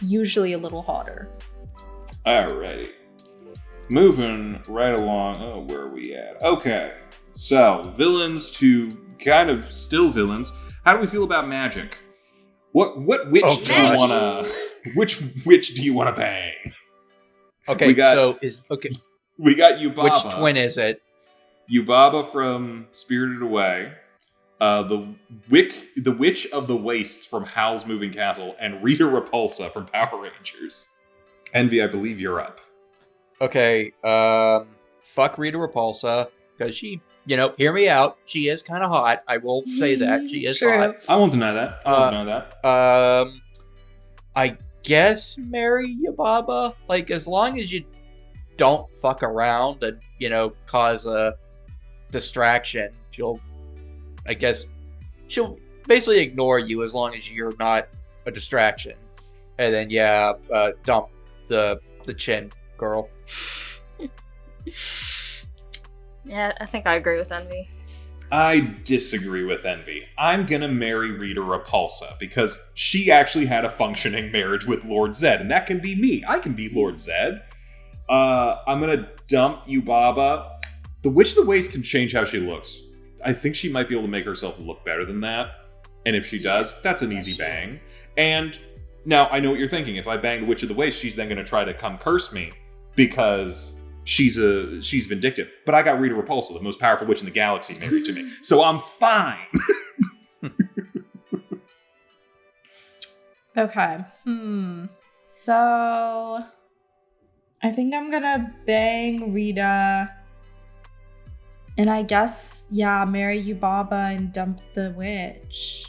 usually a little hotter. Alrighty. Moving right along. Oh, where are we at? Okay. So, villains to kind of still villains. How do we feel about magic? What witch Oh, do you gosh. wanna which witch do you wanna bang? Okay, We got- We got Yubaba. which twin is it? Yubaba from Spirited Away. The Witch of the Wastes from Howl's Moving Castle, and Rita Repulsa from Power Rangers. Envy, I believe you're up. Okay, fuck Rita Repulsa, because she, hear me out. She is kind of hot. I will say that. She is True. hot. I won't deny that. I won't deny that. I guess marry Yubaba. Like, as long as you don't fuck around and, cause a distraction, she'll basically ignore you as long as you're not a distraction. And then, dump the chin girl. Yeah, I think I agree with Envy. I disagree with Envy. I'm gonna marry Rita Repulsa because she actually had a functioning marriage with Lord Zed, and that can be me. I can be Lord Zed. I'm gonna dump Yubaba. The Witch of the Waste can change how she looks. I think she might be able to make herself look better than that. And if she does, that's an easy bang. And now I know what you're thinking. If I bang the Witch of the Waste, she's then gonna try to come curse me because she's vindictive. But I got Rita Repulsa, the most powerful witch in the galaxy, married to me. So I'm fine. Okay. So I think I'm gonna bang Rita. And I guess, marry Yubaba and dump the witch.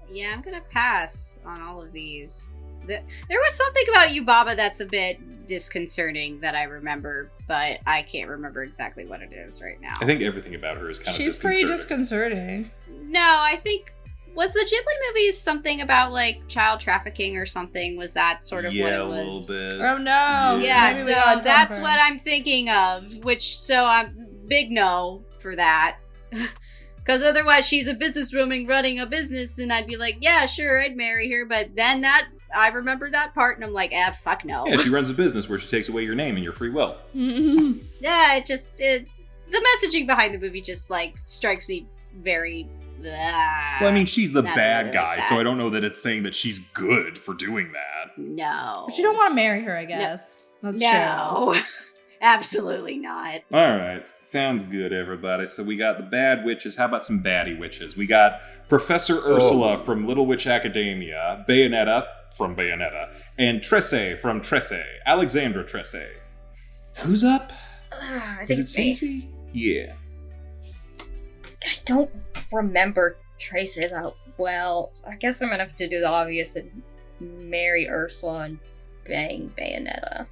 Yeah, I'm gonna pass on all of these. There was something about Yubaba that's a bit disconcerting that I remember, but I can't remember exactly what it is right now. I think everything about her is kind of She's disconcerting. pretty disconcerting. No, I think... Was the Ghibli movies something about, like, child trafficking or something? Was that sort of what it was? A little bit. Oh no! Yeah, Maybe we gotta so dump that's her. what I'm thinking of, so I'm big no for that. Because otherwise she's a businesswoman running a business, and I'd be like, yeah, sure, I'd marry her, but then I remember that part, and I'm like, fuck no. Yeah, she runs a business where she takes away your name and your free will. Yeah, the messaging behind the movie just, like, strikes me very... Well, I mean, she's the Not bad really guy, like so that. I don't know that it's saying that she's good for doing that. No. But you don't want to marry her, I guess. That's true. No. Absolutely not. All right, sounds good, everybody. So we got the bad witches. How about some baddie witches? We got Professor Ursula from Little Witch Academia, Bayonetta from Bayonetta, and Tresse from Tresse, Alexandra Tresse. Who's up? I Is think it it's me. Cece? Yeah. I don't remember Tracy that well. So I guess I'm gonna have to do the obvious and marry Ursula and bang Bayonetta.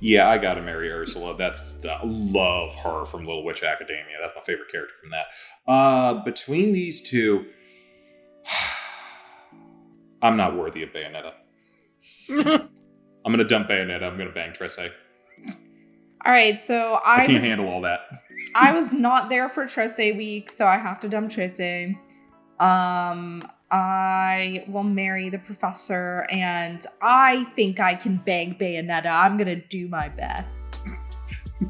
Yeah, I gotta marry Ursula. Love her from Little Witch Academia. That's my favorite character from that. Between these two, I'm not worthy of Bayonetta. I'm gonna dump Bayonetta. I'm gonna bang Tresse. All right, so I can't handle all that. I was not there for Tresse week, so I have to dump Tresse. I will marry the professor, and I think I can bang Bayonetta. I'm gonna do my best.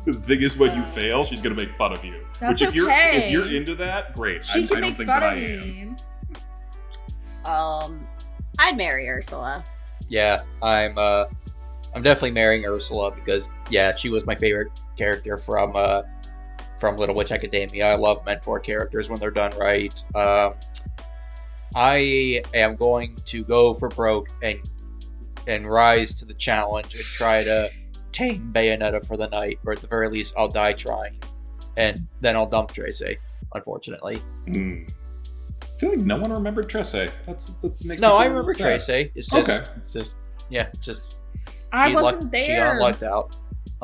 The thing is, when you fail, she's gonna make fun of you. That's Which, if okay. you're into that, great. She can I don't make think fun that of I am. me. I'd marry Ursula. Yeah, I'm definitely marrying Ursula because she was my favorite character from Little Witch Academia. I love mentor characters when they're done right. I am going to go for broke and rise to the challenge and try to tame Bayonetta for the night, or at the very least, I'll die trying, and then I'll dump Tracy. Unfortunately, I feel like no one remembered Tresse. That makes me no, feel I a remember little sad. Tracy. It's just, I she wasn't She there. lucked out.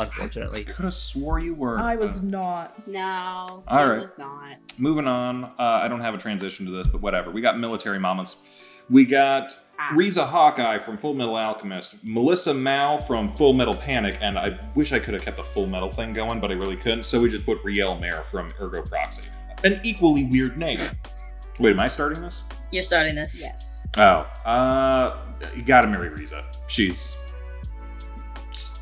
Unfortunately, Could have swore you were. I was not. No, All it right. was not. Moving on. I don't have a transition to this, but whatever. We got military mamas. We got Riza Hawkeye from Full Metal Alchemist, Melissa Mao from Full Metal Panic, and I wish I could have kept the Full Metal thing going, but I really couldn't, so we just put Riel Mare from Ergo Proxy. An equally weird name. Wait, am I starting this? You're starting this. Yes. Oh, you gotta marry Riza. She's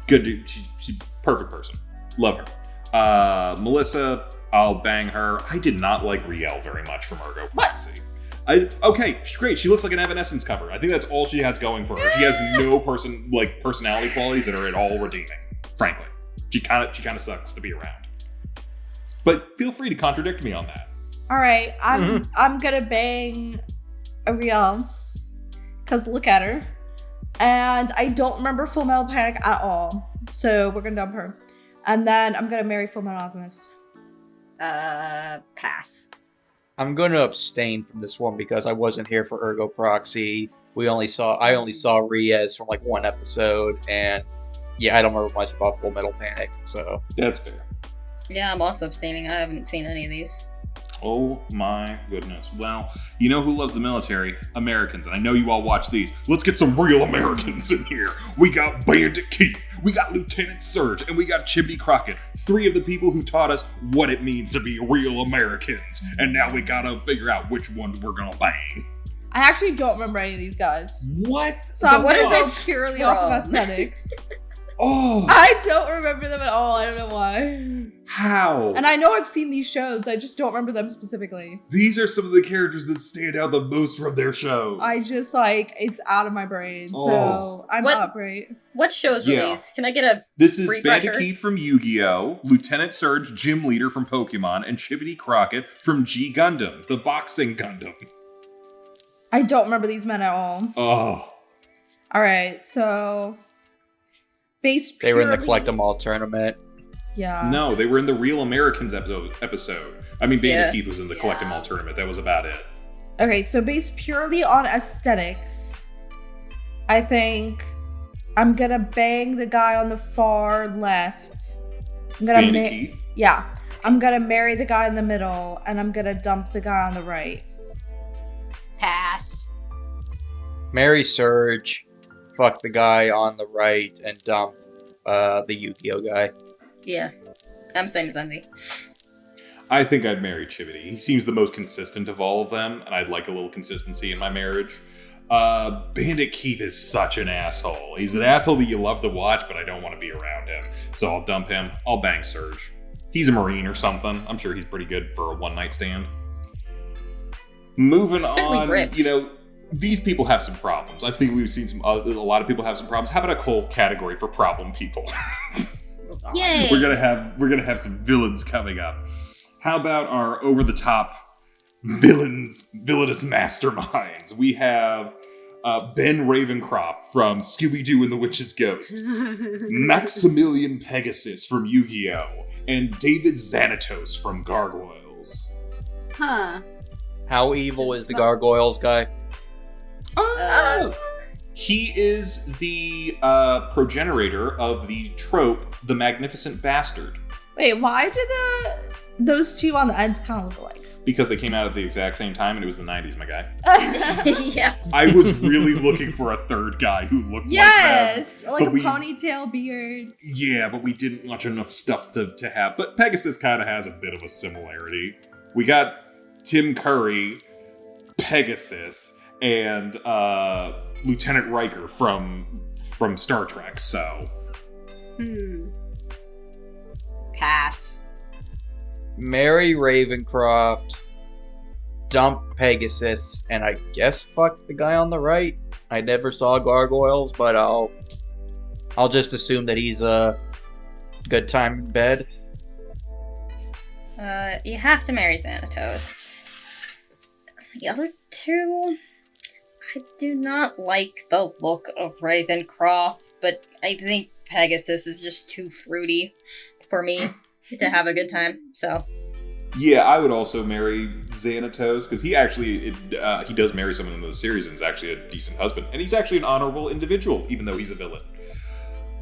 good. She's a perfect person. Love her. Melissa, I'll bang her. I did not like Riel very much from Ergo Proxy. Okay, great. She looks like an Evanescence cover. I think that's all she has going for her. She has no personality qualities that are at all redeeming. Frankly, she kind of sucks to be around. But feel free to contradict me on that. All right, I'm gonna bang Ariel because look at her, and I don't remember Full Metal Panic at all. So we're gonna dump her, and then I'm gonna marry Full Metal Alchemist. Pass. I'm going to abstain from this one because I wasn't here for Ergo Proxy. I only saw Riaz from like one episode, and yeah, I don't remember much about Full Metal Panic, so. That's fair. Yeah, I'm also abstaining. I haven't seen any of these. Oh my goodness. Well, you know who loves the military? Americans. And I know you all watch these. Let's get some real Americans in here. We got Bandit Keith, we got Lieutenant Surge, and we got Chimney Crockett. 3 of the people who taught us what it means to be real Americans. And now we gotta figure out which one we're gonna bang. I actually don't remember any of these guys. What? So I'm What gonna are go they purely off of from? aesthetics. Oh, I don't remember them at all. I don't know why. how? And I know I've seen these shows. I just don't remember them specifically. These are some of the characters that stand out the most from their shows. I just it's out of my brain. Oh. So I'm What- up, right? What shows were Yeah. these? Can I get a... This is Refresher. Bandit Keith from Yu-Gi-Oh!, Lieutenant Surge, Gym Leader from Pokemon, and Chippity Crockett from G Gundam, the boxing Gundam. I don't remember these men at all. Oh. All right, so based They were in the purely- Collect 'em All tournament. Yeah. No, they were in the Real Americans episode. I mean, Bandit Yeah. Keith was in the Collect 'em All tournament. That was about it. Okay, so based purely on aesthetics, I think I'm gonna bang the guy on the far left. I'm gonna Bandit Keith? Yeah. I'm gonna marry the guy in the middle, and I'm gonna dump the guy on the right. Pass. Mary Surge, fuck the guy on the right, and dump the Yu-Gi-Oh guy. Yeah. I'm same as Envy. I think I'd marry Chibbity. He seems the most consistent of all of them, and I'd like a little consistency in my marriage. Bandit Keith is such an asshole. He's an asshole that you love to watch, but I don't want to be around him. So I'll dump him. I'll bang Surge. He's a Marine or something. I'm sure he's pretty good for a one-night stand. Moving Certainly on, rips. you know, these people have some problems. I think we've seen a lot of people have some problems. How about a whole category for problem people? Yay! We're gonna have some villains coming up. How about our over-the-top villainous masterminds? We have Ben Ravencroft from Scooby-Doo and the Witch's Ghost, Maximilian Pegasus from Yu-Gi-Oh!, and David Xanatos from Gargoyles. Huh. How evil is the That's not- Gargoyles guy? He is the progenitor of the trope, the Magnificent Bastard, Wait, why do those two on the ends kind of look alike? because they came out at the exact same time and it was the 90s, my guy. Yeah. I was really looking for a third guy who looked Yes, like But a we- ponytail beard. like them. Yeah, but we didn't watch enough stuff to have. But Pegasus kind of has a bit of a similarity. We got Tim Curry, Pegasus, and Lieutenant Riker from Star Trek, so... Pass. Mary Ravencroft, dump Pegasus, and I guess fuck the guy on the right. I never saw Gargoyles, but I'll just assume that he's a good time in bed. You have to marry Xanatos. The other two... I do not like the look of Ravencroft, but I think Pegasus is just too fruity for me to have a good time, so... Yeah, I would also marry Xanatos, because he actually, he does marry someone in those series and is actually a decent husband. And he's actually an honorable individual, even though he's a villain.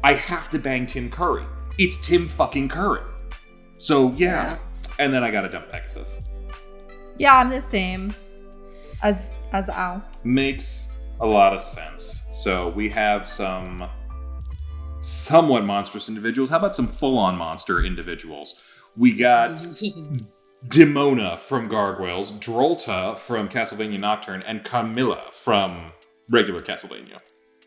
I have to bang Tim Curry. It's Tim fucking Curry. So, yeah. And then I gotta dump Pegasus. Yeah, I'm the same as Al. Makes a lot of sense. So we have some somewhat monstrous individuals. How about some full-on monster individuals? We got Demona from Gargoyles, Drolta from Castlevania Nocturne, and Carmilla from regular Castlevania.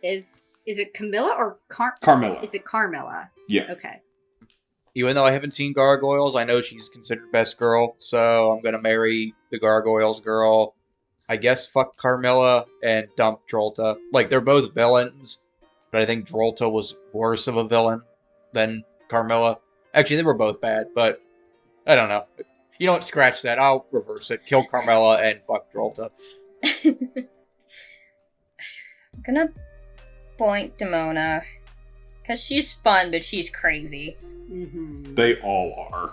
Is it Camilla or Carmilla. Is it Carmilla? Yeah. Okay. Even though I haven't seen Gargoyles, I know she's considered best girl, so I'm gonna marry the Gargoyles girl. I guess fuck Carmilla and dump Drolta. Like, they're both villains, but I think Drolta was worse of a villain than Carmilla. Actually, they were both bad, but I don't know. You know what? Scratch that. I'll reverse it. Kill Carmilla and fuck Drolta. I'm gonna boink Demona. Because she's fun, but she's crazy. Mm-hmm. They all are.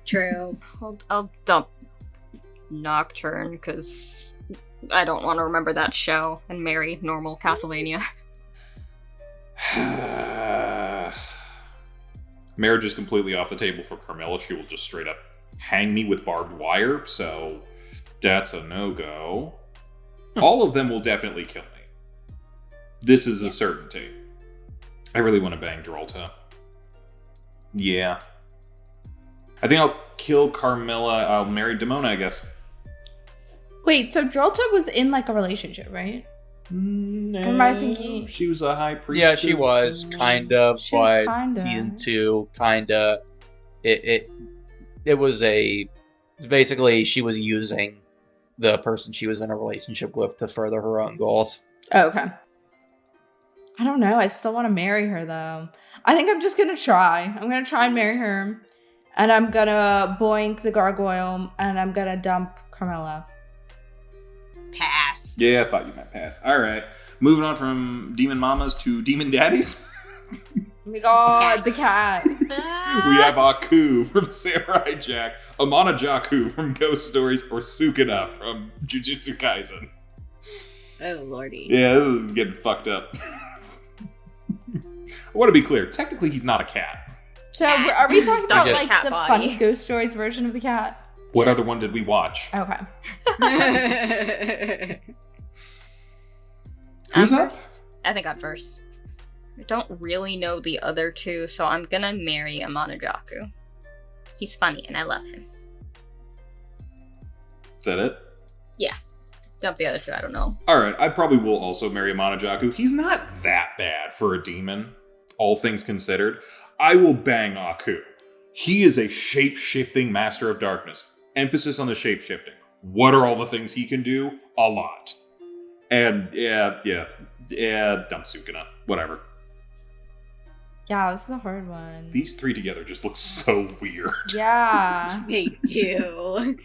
True. I'll dump Nocturne, because I don't want to remember that show and marry normal Castlevania. Marriage is completely off the table for Carmilla. She will just straight up hang me with barbed wire, so that's a no-go. All of them will definitely kill me. This is a certainty. I really want to bang Drolta. Yeah. I think I'll kill Carmilla. I'll marry Demona, I guess. Wait, so Drolta was in like a relationship, right? No, or am I thinking? She was a high priestess. Yeah, she was kind of, She was but kinda. season 2 kind of it was basically she was using the person she was in a relationship with to further her own goals. Oh, okay. I don't know. I still want to marry her though. I think I'm just gonna try. I'm gonna try and marry her, and I'm gonna boink the gargoyle, and I'm gonna dump Carmilla. Pass. Yeah, I thought you might pass. All right. Moving on from demon mamas to demon daddies. Oh my god, the cat. We have Aku from Samurai Jack, Amana Jaku from Ghost Stories, or Sukuna from Jujutsu Kaisen. Oh lordy. Yeah, this is getting fucked up. I want to be clear. Technically, he's not a cat. So are we talking Stuck about in a like cat the body. funny Ghost Stories version of the cat? What other one did we watch? Okay. Who's I'm up? first. I think I'm first. I don't really know the other two, so I'm gonna marry Amanajaku. He's funny and I love him. Is that it? Dump the other two, I don't know. Alright, I probably will also marry Amanajaku. He's not that bad for a demon, all things considered. I will bang Aku. He is a shape-shifting master of darkness. Emphasis on the shape-shifting. What are all the things he can do? A lot. And, yeah, dump Sukuna. Whatever. Yeah, this is a hard one. These three together just look so weird. Yeah. They do.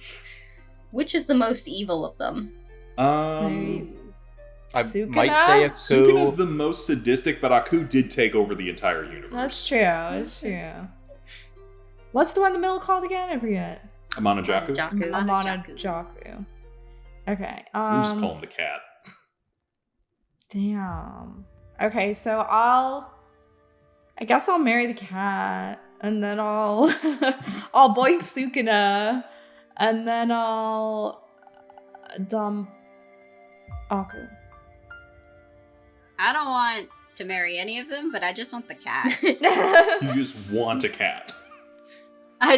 Which is the most evil of them? I Sukuna? might say Sukuna's Aku. the most sadistic, but Aku did take over the entire universe. That's true. That's true. What's the one in the middle called again? I forget. Amanajaku? Jaku. Amanajaku. Okay. You just call him the cat. Damn. Okay, so I guess I'll marry the cat, and then I'll boink Sukuna, and then I'll dump Aku. I don't want to marry any of them, but I just want the cat. You just want a cat. I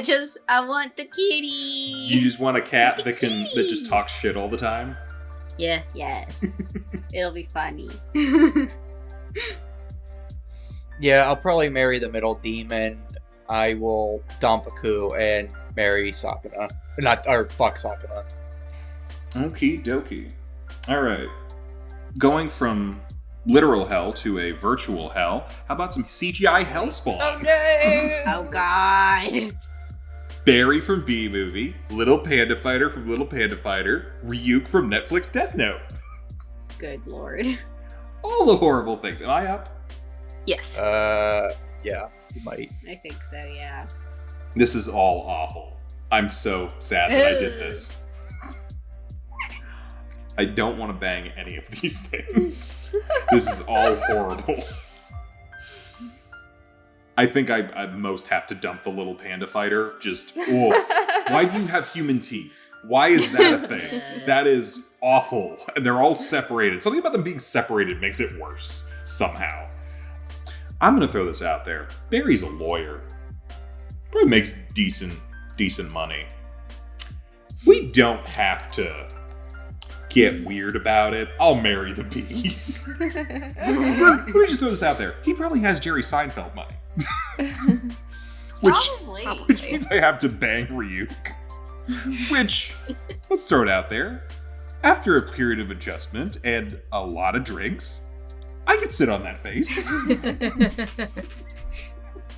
want the kitty. You just want a cat that just talks shit all the time. Yeah. Yes. It'll be funny. Yeah, I'll probably marry the middle demon. I will dump Aku and marry Sakuna. Fuck Sakuna. Okie dokie. Alright. Going from literal hell to a virtual hell, how about some CGI hellspawn? Okay. Oh god. Barry from B-Movie, Little Panda Fighter from Little Panda Fighter, Ryuk from Netflix Death Note. Good lord. All the horrible things. Am I up? Yes. Yeah, you might. I think so, yeah. This is all awful. I'm so sad that I did this. I don't want to bang any of these things. This is all horrible. I think I most have to dump the little panda fighter. Just, oof. Why do you have human teeth? Why is that a thing? That is awful. And they're all separated. Something about them being separated makes it worse, somehow. I'm going to throw this out there. Barry's a lawyer. Probably makes decent money. We don't have to get weird about it. I'll marry the bee. Let me just throw this out there. He probably has Jerry Seinfeld money. Probably. Which means I have to bang Ryuk. Which, let's throw it out there. After a period of adjustment and a lot of drinks, I could sit on that face.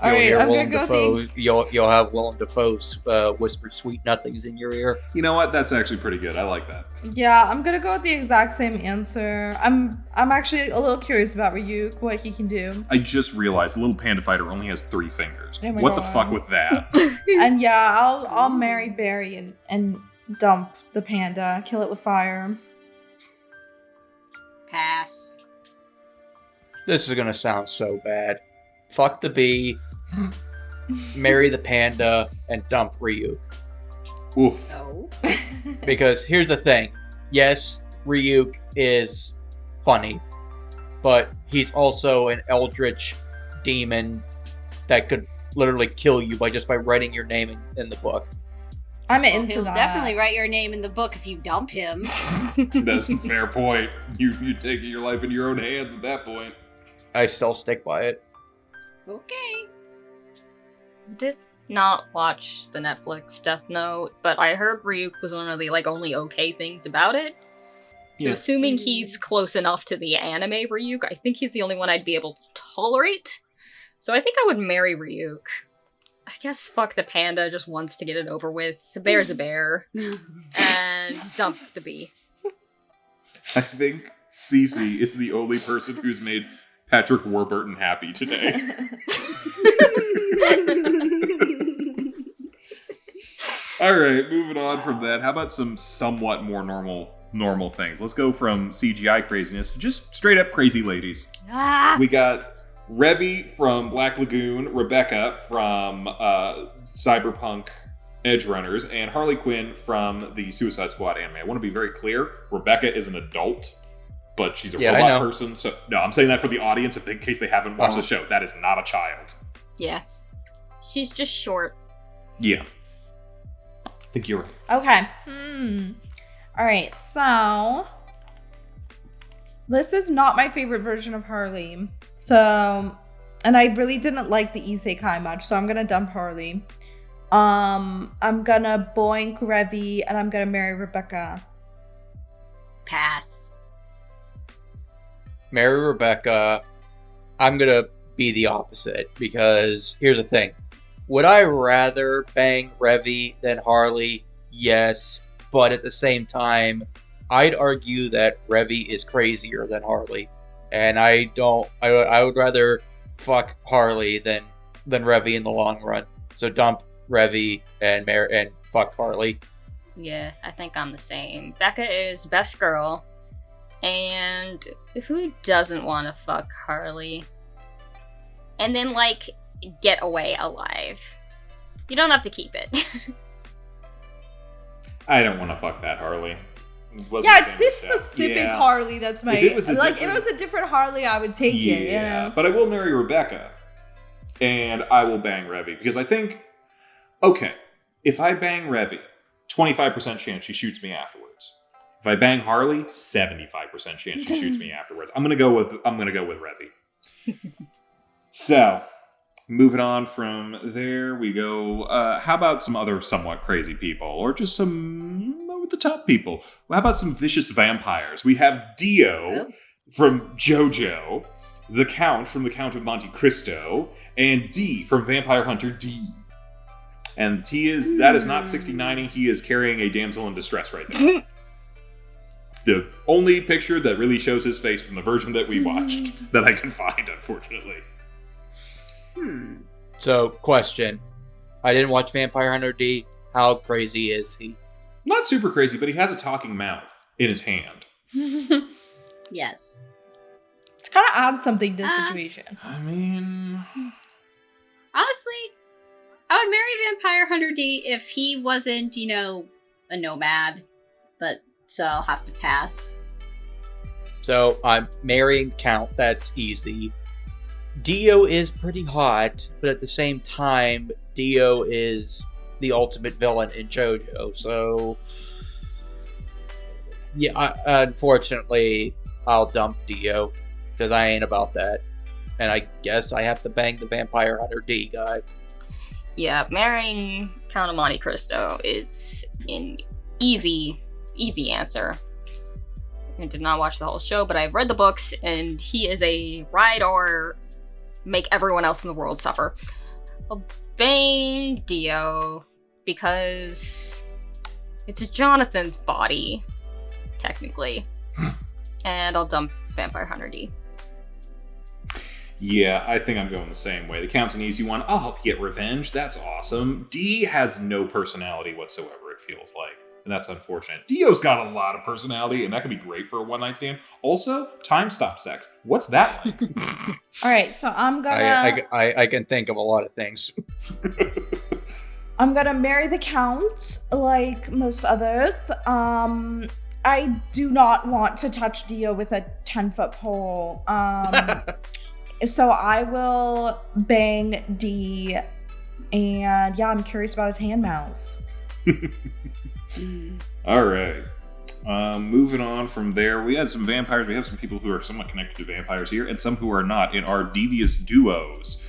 All right, hear I'm gonna Willem go Dafoe, with You'll have Willem Dafoe whisper sweet nothings in your ear. You know what? That's actually pretty good. I like that. Yeah, I'm gonna go with the exact same answer. I'm actually a little curious about Ryuk, what he can do. I just realized Little Panda Fighter only has 3 fingers. Oh my What the God. fuck with that? And yeah, I'll marry Barry and dump the panda, kill it with fire. Pass. This is gonna sound so bad. Fuck the bee, marry the panda, and dump Ryuk. Oof. No. Because here's the thing. Yes, Ryuk is funny, but he's also an eldritch demon that could literally kill you by writing your name in the book. I'm Well, into he'll that. definitely write your name in the book if you dump him. That's a fair point. You take your life in your own hands at that point. I still stick by it. Okay. Did not watch the Netflix Death Note, but I heard Ryuk was one of the only okay things about it. So Yeah. assuming he's close enough to the anime Ryuk, I think he's the only one I'd be able to tolerate. So I think I would marry Ryuk. I guess fuck the panda, just wants to get it over with. The bear's a bear. And dump the bee. I think Cece is the only person who's made Patrick Warburton happy today. All right, moving on from that. How about some somewhat more normal things? Let's go from CGI craziness to just straight up crazy ladies. Ah! We got Revy from Black Lagoon, Rebecca from Cyberpunk Edge Runners, and Harley Quinn from the Suicide Squad anime. I want to be very clear. Rebecca is an adult, but she's a Yeah, I robot know. person. So no, I'm saying that for the audience in case they haven't watched the show. That is not a child. Yeah. She's just short. Yeah. I think you're right. Okay. All right. So this is not my favorite version of Harley. So, and I really didn't like the isekai much. So I'm gonna dump Harley. I'm gonna boink Revy, and I'm gonna marry Rebecca. Pass. Marry Rebecca. I'm gonna be the opposite because here's the thing. Would I rather bang Revy than Harley? Yes, but at the same time, I'd argue that Revy is crazier than Harley, and I would rather fuck Harley than Revy in the long run. So dump Revy and fuck Harley. Yeah, I think I'm the same. Becca is best girl. And who doesn't want to fuck Harley? And then, get away alive. You don't have to keep it. I don't want to fuck that Harley. Yeah, it's this specific Harley that's my. If it was a if it different- was a different Harley, I would take it. You know? But I will marry Rebecca, and I will bang Revy because I think, okay, if I bang Revy, 25% chance she shoots me afterwards. If I bang Harley, 75% chance she shoots me afterwards. I'm gonna go with Revy. So, moving on from there, we go. How about some other somewhat crazy people, or just some over the top people? How about some vicious vampires? We have Dio from JoJo, the Count from the Count of Monte Cristo, and D from Vampire Hunter D. And that is not 69ing. He is carrying a damsel in distress right now. The only picture that really shows his face from the version that we watched that I can find, unfortunately. So, question. I didn't watch Vampire Hunter D. How crazy is he? Not super crazy, but he has a talking mouth in his hand. Yes. To kind of add something to the situation. I mean, Honestly, I would marry Vampire Hunter D if he wasn't, a nomad. But, so I'll have to pass. So, I'm marrying Count. That's easy. Dio is pretty hot, but at the same time, Dio is the ultimate villain in JoJo. So, yeah, unfortunately, I'll dump Dio because I ain't about that. And I guess I have to bang the Vampire Hunter D guy. Yeah, marrying Count of Monte Cristo is an easy answer. I did not watch the whole show, but I've read the books, and he is a ride or make everyone else in the world suffer. I'll bang Dio because it's Jonathan's body, technically. And I'll dump Vampire Hunter D. yeah, I think I'm going the same way. The Count's an easy one. I'll help you get revenge. That's awesome. D has no personality whatsoever, it feels like. and that's unfortunate. Dio's got a lot of personality, and that could be great for a one-night stand. Also, time-stop sex. What's that like? All right, so I'm gonna I can think of a lot of things. I'm gonna marry the Count, like most others. I do not want to touch Dio with a 10-foot pole. So I will bang D, and yeah, I'm curious about his hand mouth. All right. Moving on from there, we had some vampires. We have some people who are somewhat connected to vampires here, and some who are not in our devious duos.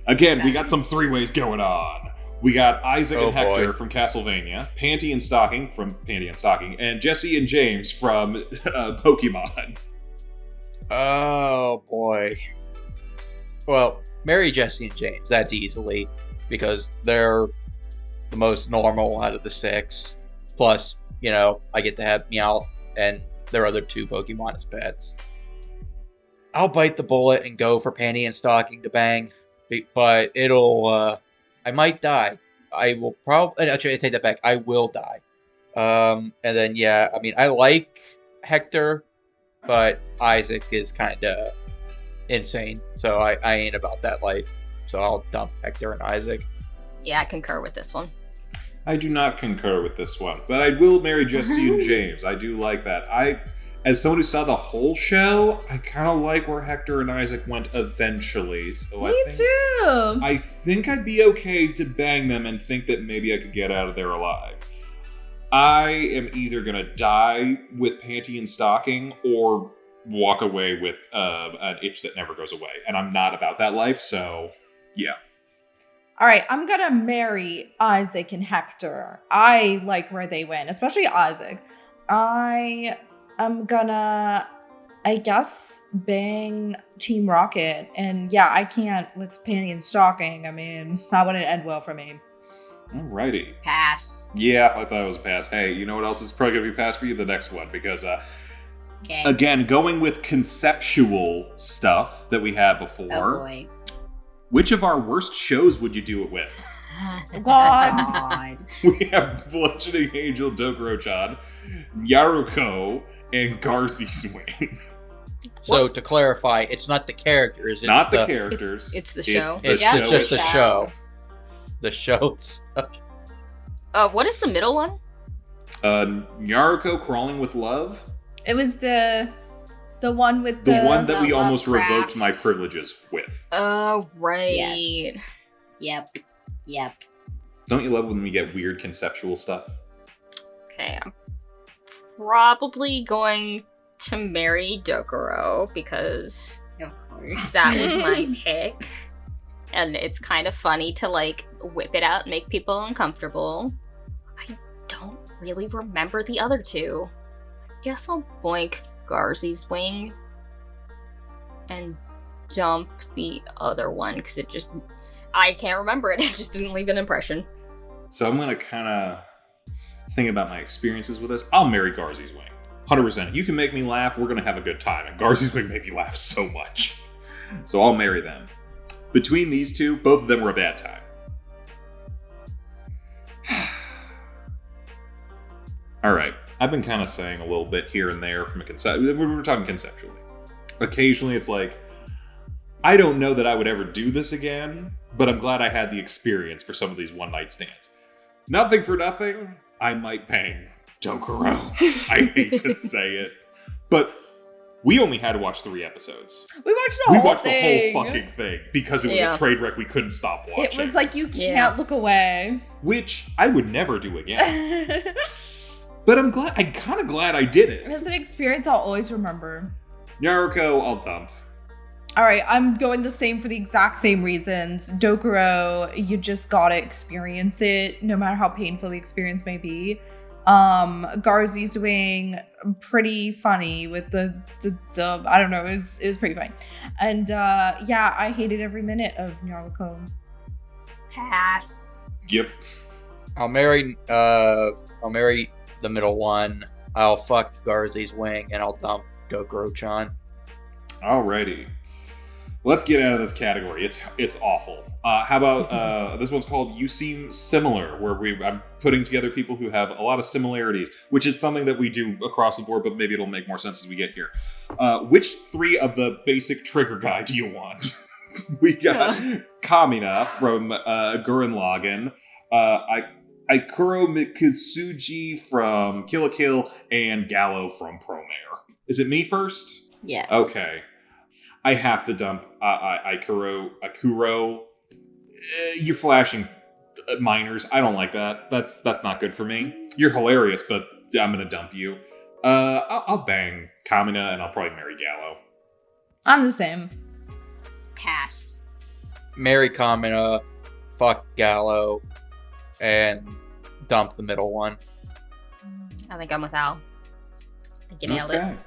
Again, we got some three-ways going on. We got Isaac and Hector from Castlevania, Panty and Stocking from Panty and Stocking, and Jesse and James from Pokemon. Oh boy. Well, marry Jesse and James. That's easily, because they're the most normal out of the six. Plus, I get to have Meowth and their other two Pokemon as pets. I'll bite the bullet and go for Panty and Stocking to bang, but I might die. I will probably... Actually, I take that back. I will die. And then, I like Hector, but Isaac is kind of insane, so I ain't about that life. So I'll dump Hector and Isaac. Yeah, I concur with this one. I do not concur with this one, but I will marry Jesse and James. I do like that. As someone who saw the whole show, I kind of like where Hector and Isaac went eventually. So Me too! I think I'd be okay to bang them and think that maybe I could get out of there alive. I am either going to die with Panty and Stocking or walk away with an itch that never goes away. And I'm not about that life, so yeah. All right, I'm gonna marry Isaac and Hector. I like where they went, especially Isaac. I am gonna, I guess, bang Team Rocket. And yeah, I can't with Panty and Stocking. I mean, that wouldn't end well for me. Alrighty. Pass. Yeah, I thought it was a pass. Hey, you know what else is probably going to be a pass for you? The next one, because Okay. again, going with conceptual stuff that we had before. Oh boy. Which of our worst shows would you do it with? God. God. We have Bludgeoning Angel Dokuro-chan, Yaruko, and Garzy's Wing. So to clarify, it's not the characters. It's Not the characters. It's the show. the It's Yeah, show just the itself. show. The shows. What is the middle one? Yaruko Crawling with Love. It was the one with The one that we the almost Lovecraft. revoked my privileges with. Oh, right. Yes. Yep. Don't you love when we get weird conceptual stuff? Okay, I'm probably going to marry Dokuro because Of course. that was my pick. And it's kind of funny to, whip it out and make people uncomfortable. I don't really remember the other two. Guess I'll boink Garzy's Wing and dump the other one because I can't remember it. It just didn't leave an impression. So I'm going to kind of think about my experiences with this. I'll marry Garzy's Wing. 100%. You can make me laugh, we're going to have a good time. And Garzy's Wing made me laugh so much. So I'll marry them. Between these two, both of them were a bad time. All right. I've been kind of saying a little bit here and there from a concept. We're talking conceptually. Occasionally it's like, I don't know that I would ever do this again, but I'm glad I had the experience for some of these one-night stands. Nothing for nothing, I might bang Dokuro. I hate to say it. But we only had to watch 3 episodes. We watched the We whole watched thing. the whole fucking thing because it was Yeah. a trade wreck we couldn't stop watching. It was like you can't Yeah. look away. Which I would never do again. It's But I'm kind of glad I did it. an experience I'll always remember. Naruko, I'll dump. All right, I'm going the same for the exact same reasons. Dokuro, you just gotta experience it, no matter how painful the experience may be. Garzy's Wing, pretty funny with the dub. I don't know, it was pretty funny. And yeah, I hated every minute of Naruko. Pass. Yep. I'll marry the middle one. I'll fuck Garzy's Wing and I'll dump Dokuro-chan. Alrighty. Let's get out of this category. It's awful. How about this one's called "You Seem Similar," where I'm putting together people who have a lot of similarities, which is something that we do across the board, but maybe it'll make more sense as we get here. Which three of the basic trigger guy do you want? We got Kamina from Gurren Lagann, Ikuro Mikitsuji from Kill la Kill, and Gallo from Promare. Is it me first? Yes. Okay. I have to dump Akuro. You're flashing minors. I don't like that. That's not good for me. You're hilarious, but I'm gonna dump you. I'll bang Kamina and I'll probably marry Gallo. I'm the same. Pass. Marry Kamina, fuck Gallo, and dump the middle one. I think I'm with Al. I think you nailed it.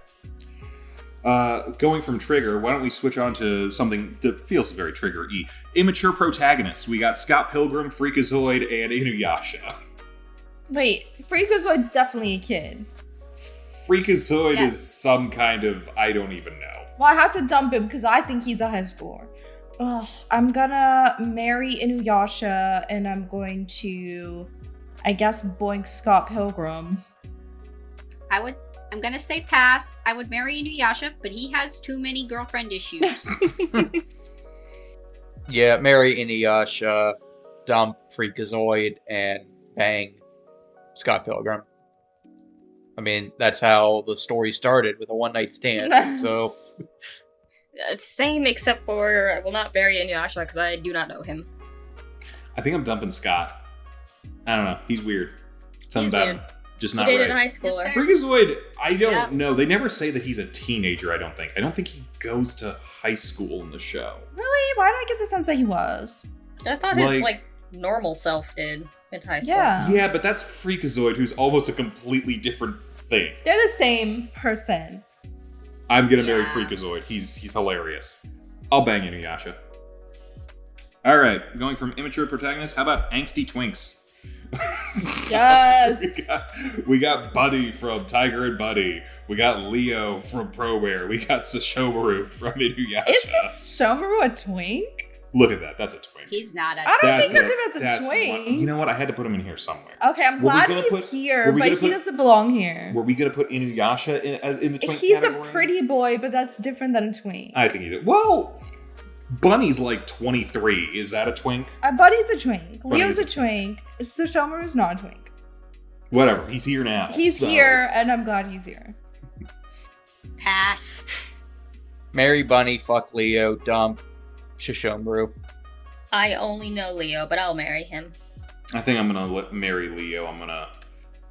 Going from trigger, why don't we switch on to something that feels very trigger-y. Immature protagonists. We got Scott Pilgrim, Freakazoid, and Inuyasha. Wait, Freakazoid's definitely a kid. Freakazoid Yes. is some kind of, I don't even know. Well, I have to dump him because I think he's a high schooler. Ugh, I'm gonna marry Inuyasha and I'm going to, I guess, boink Scott Pilgrim. I'm gonna say pass. I would marry Inuyasha, but he has too many girlfriend issues. Yeah, marry Inuyasha, dump Freakazoid, and bang Scott Pilgrim. I mean, that's how the story started, with a one-night stand, so... Same, except for I will not marry Inuyasha because I do not know him. I think I'm dumping Scott. I don't know. He's weird. Something He's about weird. him. Just He not dated a right. high schooler. That's fair. Freakazoid, I don't Yeah. know. They never say that he's a teenager, I don't think. I don't think he goes to high school in the show. Really? Why did I get the sense that he was? I thought his normal self did in high school. Yeah. Yeah, but that's Freakazoid, who's almost a completely different thing. They're the same person. I'm gonna marry Yeah. Freakazoid. He's hilarious. I'll bang Inuyasha. Alright, going from immature protagonist, how about angsty twinks? Yes. we got Buddy from Tiger and Buddy. We got Leo from Proware. We got Sashomaru from Inuyasha. Is this Shomaru a twink? Look at that. That's a twink. He's not a. I don't think of him as a that's twink. You know what? I had to put him in here somewhere. Okay, I'm Were we glad gonna he's put- here, were we but gonna he put- doesn't belong here. Were we gonna put Inuyasha in the twink He's category? a pretty boy, but that's different than a twink. I think he did. Well, Bunny's like 23. Is that a twink? Buddy's a twink. Buddy's Leo's a a twink. Sashomaru's not a twink. Whatever. He's here now. He's so- here, and I'm glad he's here. Pass. Marry Bunny, fuck Leo, dump Shishomaru. I only know Leo, but I'll marry him. I think I'm gonna marry Leo. I'm gonna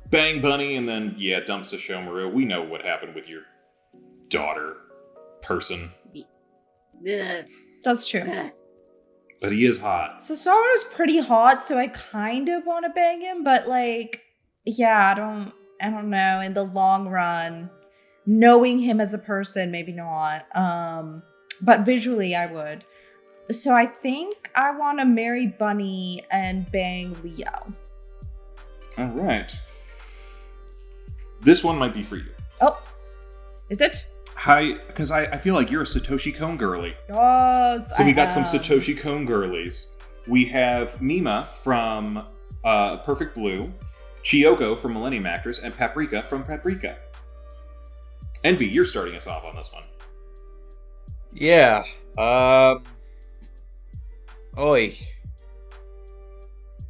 bang Bunny and then dump Sashomaru. We know what happened with your daughter person, Ugh. That's true. but he is hot. Sashomaru's pretty hot, so I kind of want to bang him, but I don't know. In the long run, knowing him as a person, maybe not. But visually, I would. So I think I want to marry Bunny and bang Leo. All right. This one might be for you. Oh, is it? Hi, because I feel like you're a Satoshi Kon girly. Yes. So we I got some am. Satoshi Kon girlies. We have Mima from Perfect Blue, Chiyoko from Millennium Actress, and Paprika from Paprika. Envy, you're starting us off on this one. Yeah, Oi.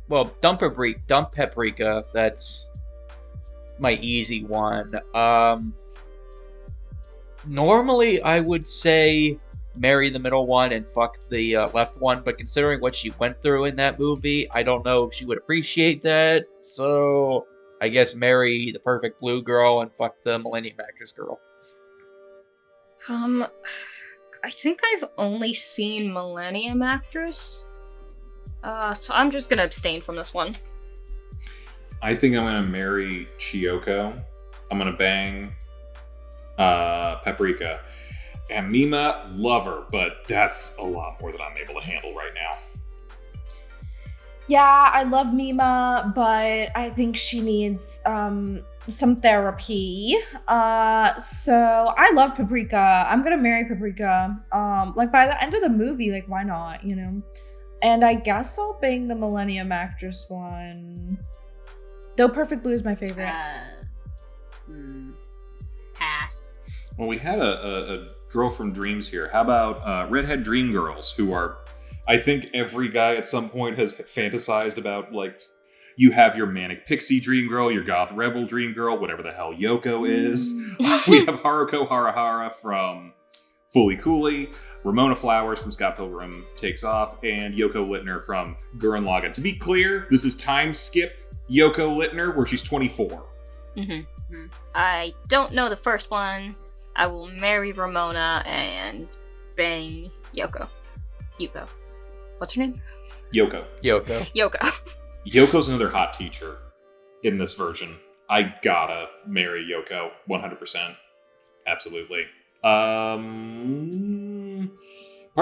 Well, dump Paprika, that's my easy one. Normally I would say marry the middle one and fuck the left one, but considering what she went through in that movie, I don't know if she would appreciate that, so I guess marry the Perfect Blue girl and fuck the Millennium Actress girl. I think I've only seen Millennium Actress. So I'm just gonna abstain from this one. I think I'm gonna marry Chiyoko. I'm gonna bang Paprika. And Mima, love her, but that's a lot more than I'm able to handle right now. Yeah, I love Mima, but I think she needs some therapy. So I love Paprika. I'm gonna marry Paprika. Like by the end of the movie, like why not, you know? And I guess I'll bang the Millennium Actress one. Though Perfect Blue is my favorite. Pass. Well, we had a girl from Dreams here. How about Redhead Dream Girls, who are, I think every guy at some point has fantasized about, like, you have your Manic Pixie Dream Girl, your Goth Rebel Dream Girl, whatever the hell Yoko is. We have Haruko Harahara from Fully Cooley, Ramona Flowers from Scott Pilgrim Takes Off, and Yoko Littner from Gurren Lagann. To be clear, this is time skip Yoko Littner, where she's 24. I don't know the first one. I will marry Ramona and bang Yoko. Yuko. What's her name? Yoko. Yoko. Yoko's another hot teacher in this version. I gotta marry Yoko 100%. Absolutely. Part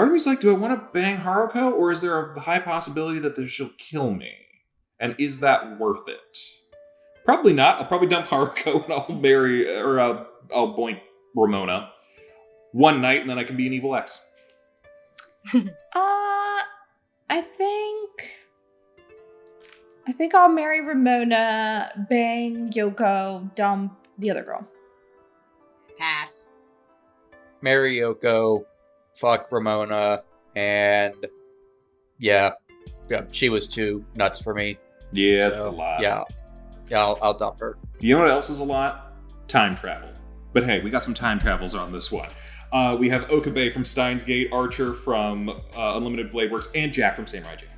of me's like, do I want to bang Haruko, or is there a high possibility that she'll kill me? And is that worth it? Probably not. I'll probably dump Haruko and I'll marry, or I'll boink Ramona one night, and then I can be an evil ex. I think I'll marry Ramona, bang Yoko, dump the other girl. Pass. Marry Yoko, fuck Ramona, and yeah, she was too nuts for me. Yeah, that's a lot. Yeah, I'll dump her. You know what else is a lot? Time travel. But hey, we got some time travels on this one. We have Okabe from Steins Gate, Archer from Unlimited Blade Works, and Jack from Samurai Jack.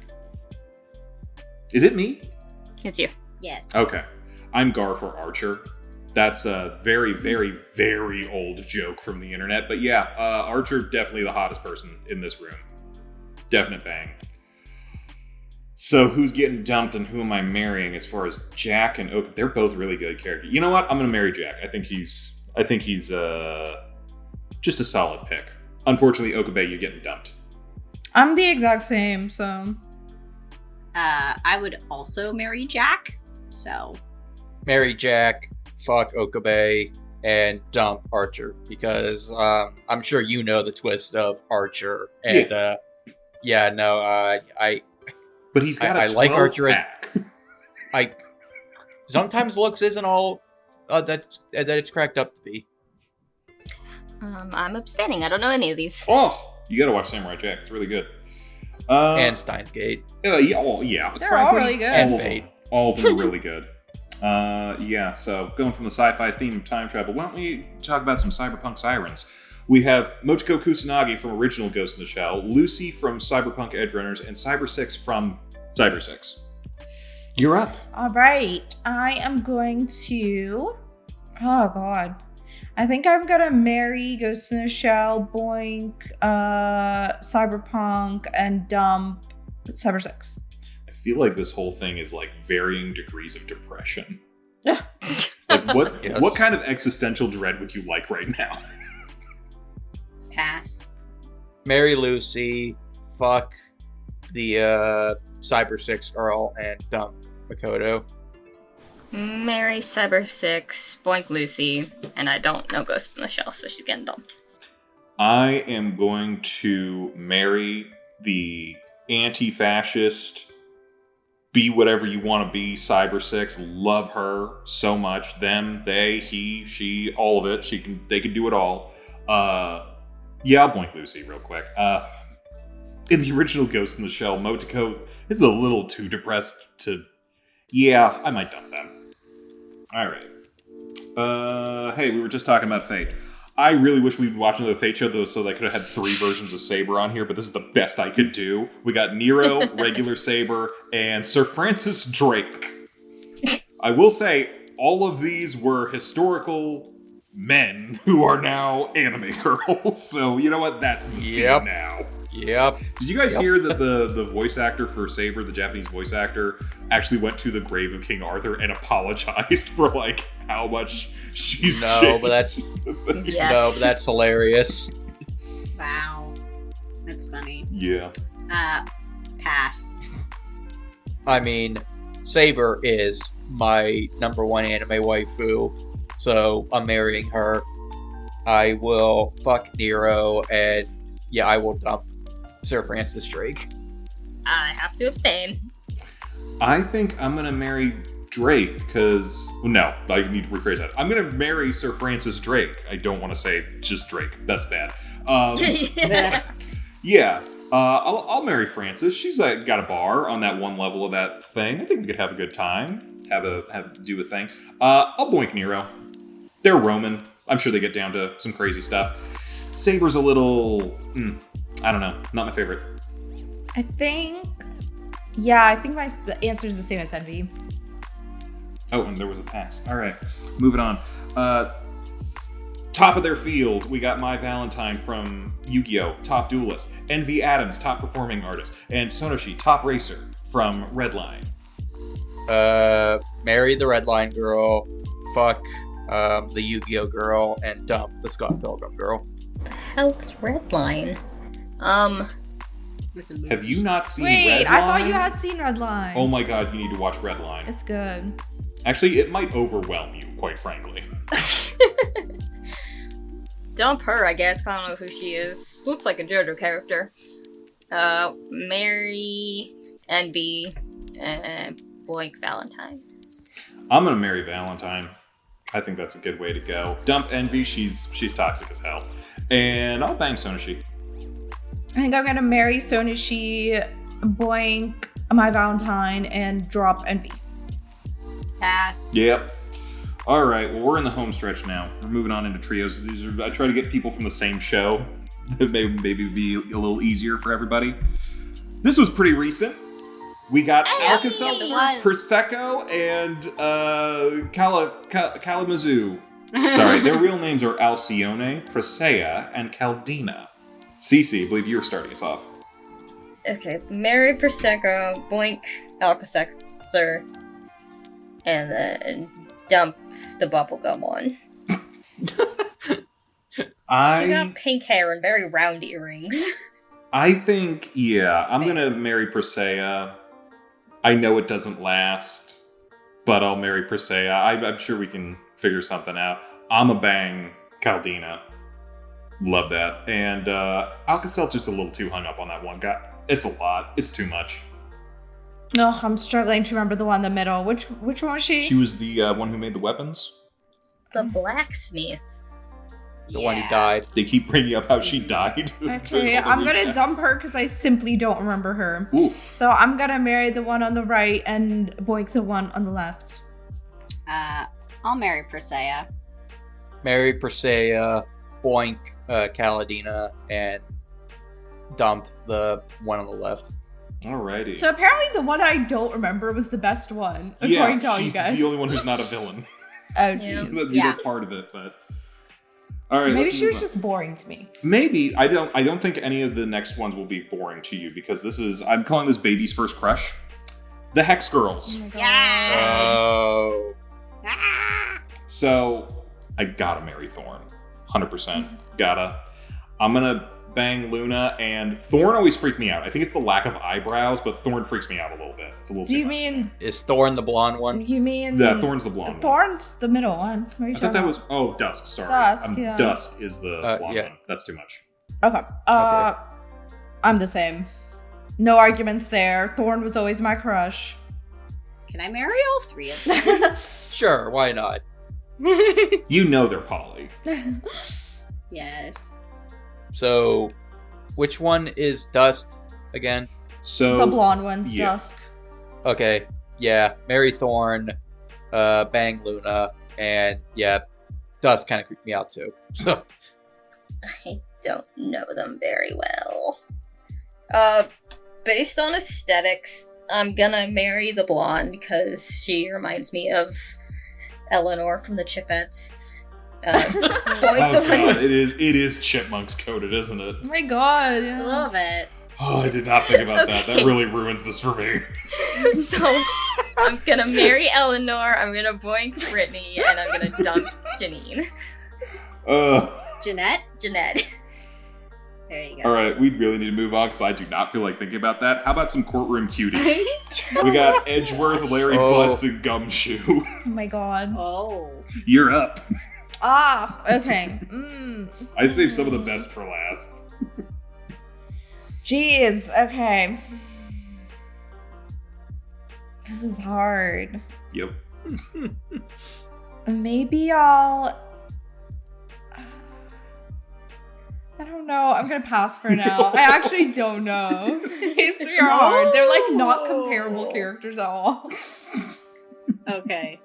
Is it me? It's you. Yes. Okay. I'm Gar for Archer. That's a very, very, very old joke from the internet. But yeah, Archer, definitely the hottest person in this room. Definite bang. So who's getting dumped and who am I marrying as far as Jack and Okabe? They're both really good characters. You know what? I'm going to marry Jack. I think he's just a solid pick. Unfortunately, Okabe, you're getting dumped. I'm the exact same, so... I would also marry Jack, so... Marry Jack, fuck Okabe, and dump Archer, because I'm sure you know the twist of Archer, and I... But he's got a 12 like Archer pack. Sometimes looks isn't all that it's cracked up to be. I'm abstaining. I don't know any of these. Oh, you gotta watch Samurai Jack. It's really good. And Steins Gate. Yeah. They're Frankly, all really good. And Fate. All of them are really good. So going from the sci-fi theme of time travel, why don't we talk about some cyberpunk sirens? We have Motoko Kusanagi from original Ghost in the Shell, Lucy from Cyberpunk Edgerunners, and Cyber 6 from Cyber 6. You're up. All right. I am going to... Oh, God. I think I'm going to marry Ghost in the Shell, Boink, Cyberpunk, and dump Cyber 6. I feel like this whole thing is like varying degrees of depression. Like what kind of existential dread would you like right now? Pass. Marry Lucy, fuck the Cyber 6 girl, and dump Makoto. Marry Cyber 6, boink Lucy, and I don't know Ghost in the Shell, so she's getting dumped. I am going to marry the anti-fascist, be whatever you want to be, Cyber 6. Love her so much. Them, they, he, she, all of it. They can do it all. Yeah, I'll boink Lucy real quick. In the original Ghost in the Shell, Motoko is a little too depressed to... Yeah, I might dump them. Alright. Hey, we were just talking about Fate. I really wish we'd watched another Fate show, though, so that I could have had 3 versions of Saber on here, but this is the best I could do. We got Nero, regular Saber, and Sir Francis Drake. I will say, all of these were historical men who are now anime girls, so you know what? That's the theme now. Yep. Did you guys hear that the voice actor for Saber, the Japanese voice actor, actually went to the grave of King Arthur and apologized for like how much she's but that's that's hilarious. Wow. That's funny. Yeah. Pass. I mean, Saber is my number one anime waifu, so I'm marrying her. I will fuck Nero, and yeah, I will dump Sir Francis Drake. I have to abstain. I think I'm gonna marry Drake because no, I need to rephrase that. I'm gonna marry Sir Francis Drake. I don't want to say just Drake. That's bad. Yeah, I'll marry Francis. She's got a bar on that one level of that thing. I think we could have a good time. Do a thing. I'll boink Nero. They're Roman. I'm sure they get down to some crazy stuff. Saber's a little, I don't know, not my favorite. I think the answer is the same as Envy. Oh, and there was a pass. All right, moving on. Top of their field, we got My Valentine from Yu-Gi-Oh! Top duelist. Envy Adams, top performing artist. And Sonoshi, top racer from Redline. Marry the Redline girl, fuck the Yu-Gi-Oh! Girl, and dump the Scott Pilgrim girl. Hell's Redline. Have you not seen Wait, Redline? I thought you had seen Redline. Oh my god, you need to watch Redline. It's good. Actually, it might overwhelm you, quite frankly. Dump her, I guess. I don't know who she is. Looks like a JoJo character. Marry Envy and Boink Valentine. I'm gonna marry Valentine. I think that's a good way to go. Dump Envy, she's toxic as hell. And I'll bang Sonoshi. I think I'm gonna marry Sonoshi, boink My Valentine, and drop Envy. Pass. Yep. All right, well, we're in the home stretch now. We're moving on into trios. I try to get people from the same show. Maybe be a little easier for everybody. This was pretty recent. We got Alka-Seltzer, Prosecco, and Kalamazoo. Sorry, their real names are Alcione, Presea, and Caldina. Cece, I believe you were starting us off. Okay, marry Prosecco, Boink Alka-Seltzer, and then dump the bubblegum one. She got pink hair and very round earrings. I think, yeah, I'm gonna marry Presea. I know it doesn't last, but I'll marry Presea. I'm sure we can figure something out. I'm a bang Caldina. Love that. And Alka-Seltzer's a little too hung up on that one guy. It's a lot. It's too much. No, I'm struggling to remember the one in the middle. Which one was she? She was the one who made the weapons. The blacksmith. The one who died. They keep bringing up how she died. Actually, I'm gonna dump her because I simply don't remember her. Oof. So I'm gonna marry the one on the right and boink the one on the left. I'll marry Presea. Marry Presea, boink Caladina, and dump the one on the left. Alrighty. So apparently the one I don't remember was the best one, according to all you guys. She's the only one who's not a villain. Oh, jeez. You're part of it, but... Alright, maybe she was just boring to me. Maybe. I don't think any of the next ones will be boring to you, because this is... I'm calling this baby's first crush. The Hex Girls. Oh my God. Yes! Oh. So, I gotta marry Thorn. 100%. Gotta. I'm gonna bang Luna, and Thorn always freaked me out. I think it's the lack of eyebrows, but Thorn freaks me out a little bit. It's a little Do too you much. mean... Is Thorn the blonde one? You mean... Yeah, Thorn's the blonde one. Thorn's the middle one. What are you I thought talking that about? was... Oh, Dusk, sorry. Dusk, yeah. Dusk is the blonde yeah. one. That's too much. Okay. I'm the same. No arguments there. Thorn was always my crush. Can I marry all three of them? Sure, why not? You know they're poly. Yes. So, which one is Dust again? So The blonde one's yeah. Dusk. Okay, yeah, Mary Thorn, bang Luna, and yeah, Dust kind of creeped me out too. So, I don't know them very well. Based on aesthetics, I'm gonna marry the blonde because she reminds me of Eleanor from the Chipettes. Oh god, it is Chipmunks coded, isn't it? Oh my God. I Yeah. love it. Oh, I did not think about that. Okay. That really ruins this for me. So, I'm gonna marry Eleanor, I'm gonna boink Brittany, and I'm gonna dump Janine. Jeanette? Jeanette. There you Yeah. All right, we really need to move on because I do not feel like thinking about that. How about some courtroom cuties? We got Edgeworth, Larry Butts, and Gumshoe. Oh my god. Oh. You're up. Okay. I saved some of the best for last. Jeez, okay. This is hard. Yep. Maybe I'll... I don't know. I'm gonna pass for now. I actually don't know. These three are hard. They're like not comparable characters at all. Okay.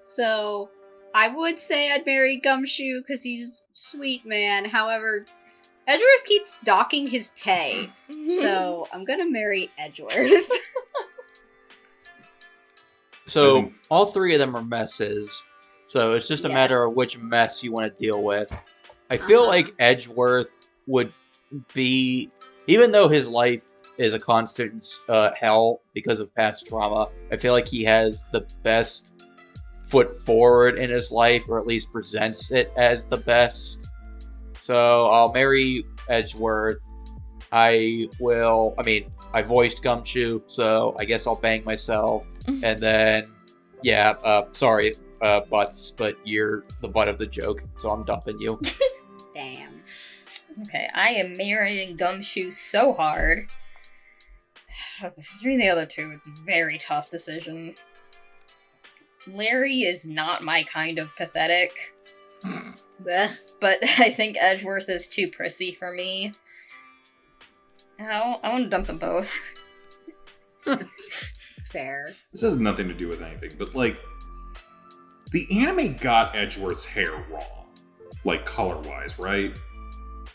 So I would say I'd marry Gumshoe because he's sweet man. However, Edgeworth keeps docking his pay. So I'm gonna marry Edgeworth. So all three of them are messes. So it's just a matter of which mess you want to deal with. I feel like Edgeworth would be, even though his life is a constant hell because of past trauma, I feel like he has the best foot forward in his life, or at least presents it as the best. So I'll marry Edgeworth. I voiced Gumshoe, so I guess I'll bang myself. And then, sorry, Butts, but you're the butt of the joke, so I'm dumping you. Damn. Okay, I am marrying Gumshoe so hard. Between the other two, it's a very tough decision. Larry is not my kind of pathetic. But I think Edgeworth is too prissy for me. I want to dump them both. Fair. This has nothing to do with anything, but like, the anime got Edgeworth's hair wrong. Like, color-wise, right?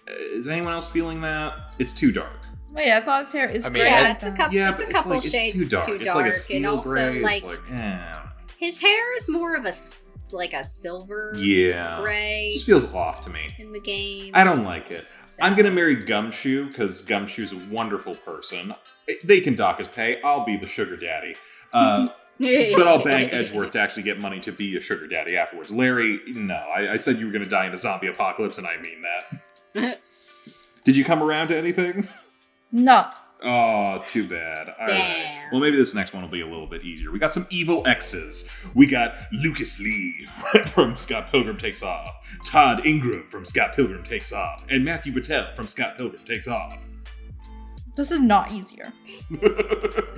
Is anyone else feeling that? It's too dark. Wait, I thought his hair is great. Yeah, it's a couple. Yeah, it's a but couple it's shades too dark. It's like a steel and also gray. like, It's like, his hair is more of a silver yeah. gray It just feels off to me. in the game. I don't like it. So- I'm gonna marry Gumshoe because Gumshoe's a wonderful person. They can dock his pay. I'll be the sugar daddy. But I'll bang Edgeworth to actually get money to be a sugar daddy afterwards. Larry, no. I said you were gonna die in a zombie apocalypse, and I mean that. Did you come around to anything? No. Oh, too bad. All right. Damn. Well, maybe this next one will be a little bit easier. We got some evil X's. We got Lucas Lee from Scott Pilgrim Takes Off, Todd Ingram from Scott Pilgrim Takes Off, and Matthew Patel from Scott Pilgrim Takes Off. This is not easier.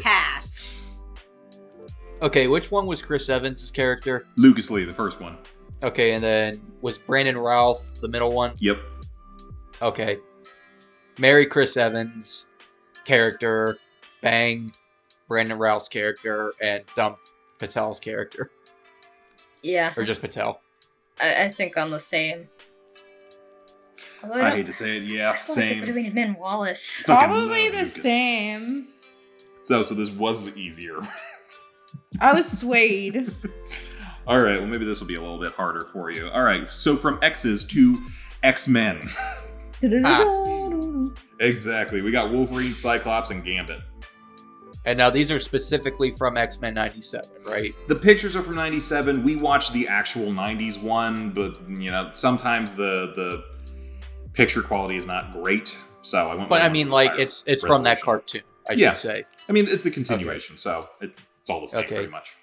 Pass. Okay, which one was Chris Evans' character? Lucas Lee, the first one. Okay, and then was Brandon Routh the middle one? Yep. Okay. Marry Chris Evans' character, bang Brandon Routh's character, and dump Patel's character. Yeah, Or just Patel. I think I'm the same. Although I hate to say it, yeah, I feel like same. it would have been Wallace. Fucking Probably love the Lucas. same. So this was easier. I was swayed. All right, well, maybe this will be a little bit harder for you. All right, so from X's to X-Men. Exactly. We got Wolverine, Cyclops, and Gambit. And now these are specifically from X-Men 97, right? The pictures are from 97. We watched the actual 90s one, but, you know, sometimes the picture quality is not great, so I went But with I mean, like, higher it's from that resolution. cartoon, I Yeah. should say. I mean, it's a continuation, so it's all the same, Okay. pretty much.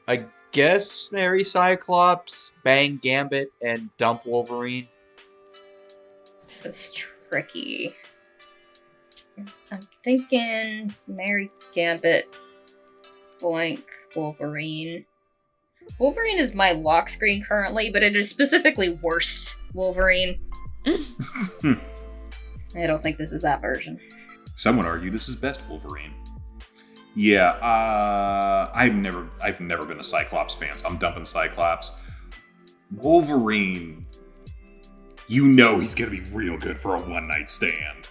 I guess marry Cyclops, bang Gambit, and dump Wolverine. This is tricky. I'm thinking Mary Gambit, Boink, Wolverine. Wolverine is my lock screen currently, but it is specifically worst Wolverine. I don't think this is that version. Some would argue this is best Wolverine. Yeah, I've never been a Cyclops fan, so I'm dumping Cyclops. Wolverine, you know he's gonna be real good for a one-night stand.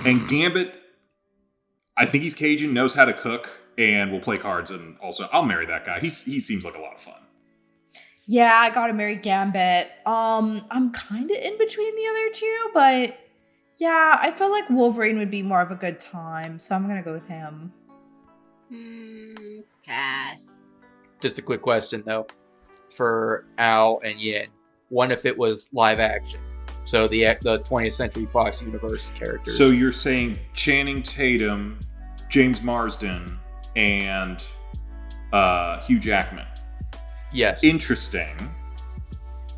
And Gambit, I think he's Cajun, knows how to cook, and will play cards, and also, I'll marry that guy. He seems like a lot of fun. Yeah, I gotta marry Gambit. I'm kind of in between the other two, but yeah, I feel like Wolverine would be more of a good time, so I'm gonna go with him. Pass. Just a quick question, though, for Al and Yin. One, if it was live action. So the 20th Century Fox universe characters. So you're saying Channing Tatum, James Marsden, and Hugh Jackman. Yes. Interesting.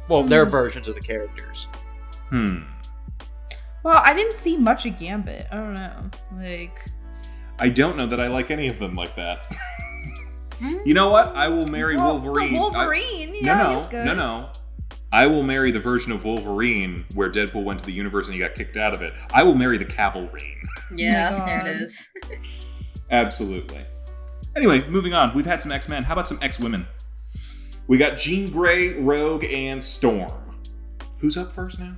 Well, they're versions of the characters. Well, I didn't see much of Gambit. I don't know. Like, I don't know that I like any of them like that. You know what? I will marry Wolverine. The Wolverine? No. I will marry the version of Wolverine where Deadpool went to the universe and he got kicked out of it. I will marry the Cavalrine. Yeah, Oh my there God. it is. Absolutely. Anyway, moving on. We've had some X-Men. How about some X-Women? We got Jean Grey, Rogue, and Storm. Who's up first now?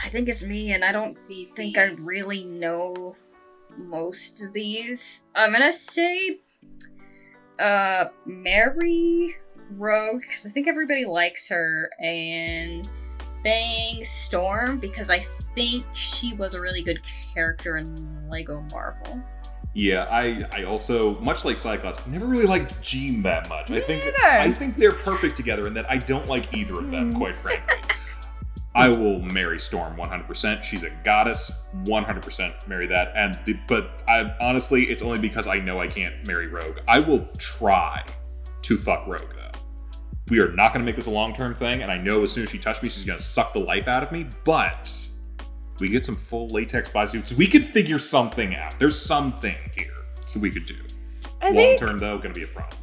I think it's me, and I don't think I really know most of these. I'm gonna say, Mary Rogue, because I think everybody likes her, and Bang Storm, because I think she was a really good character in Lego Marvel. Yeah, I also, much like Cyclops, never really liked Jean that much. Me neither. I think they're perfect together in that I don't like either of them, quite frankly. I will marry Storm 100%. She's a goddess, 100% marry that. But honestly, it's only because I know I can't marry Rogue. I will try to fuck Rogue, though. We are not going to make this a long-term thing, and I know as soon as she touched me, she's going to suck the life out of me, but we get some full latex bodysuits. We could figure something out. There's something here that we could do. Long-term, though, going to be a problem.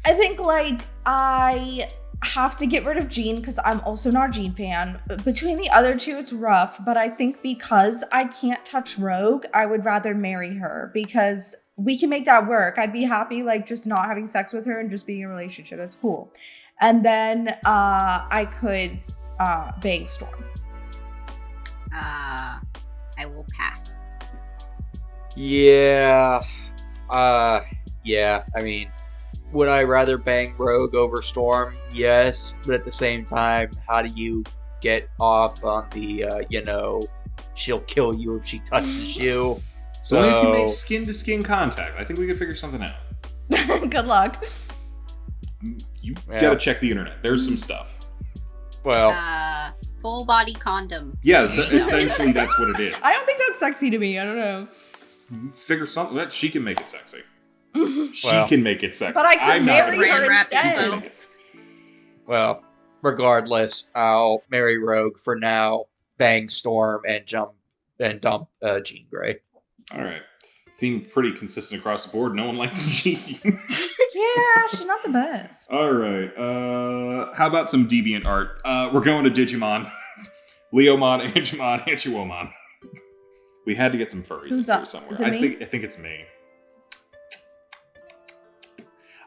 I think, like, I have to get rid of Jean because I'm also not a Jean fan. Between the other two, it's rough, but I think because I can't touch Rogue, I would rather marry her because we can make that work. I'd be happy, like, just not having sex with her and just being in a relationship. That's cool. And then I could bang Storm. I will pass. Yeah. Yeah. I mean, would I rather bang Rogue over Storm? Yes. But at the same time, how do you get off on the, she'll kill you if she touches you? So only if you make skin-to-skin contact. I think we could figure something out. Good luck. You gotta check the internet. There's some stuff. Well, Full body condom. Yeah, essentially that's what it is. I don't think that's sexy to me. I don't know. Figure something that she can make it sexy. She Well. can make it sexy. But I could I'm not marry gonna her make it wrap instead. yourself. well, regardless, I'll marry Rogue for now, bang Storm, and dump Jean Grey. All right. Seemed pretty consistent across the board. No one likes Jean. Yeah, she's not the best. All right. How about some deviant art? We're going to Digimon. Leomon, Angemon, Anchuomon. We had to get some furries Who's in here up? somewhere. Is it me? I think it's me.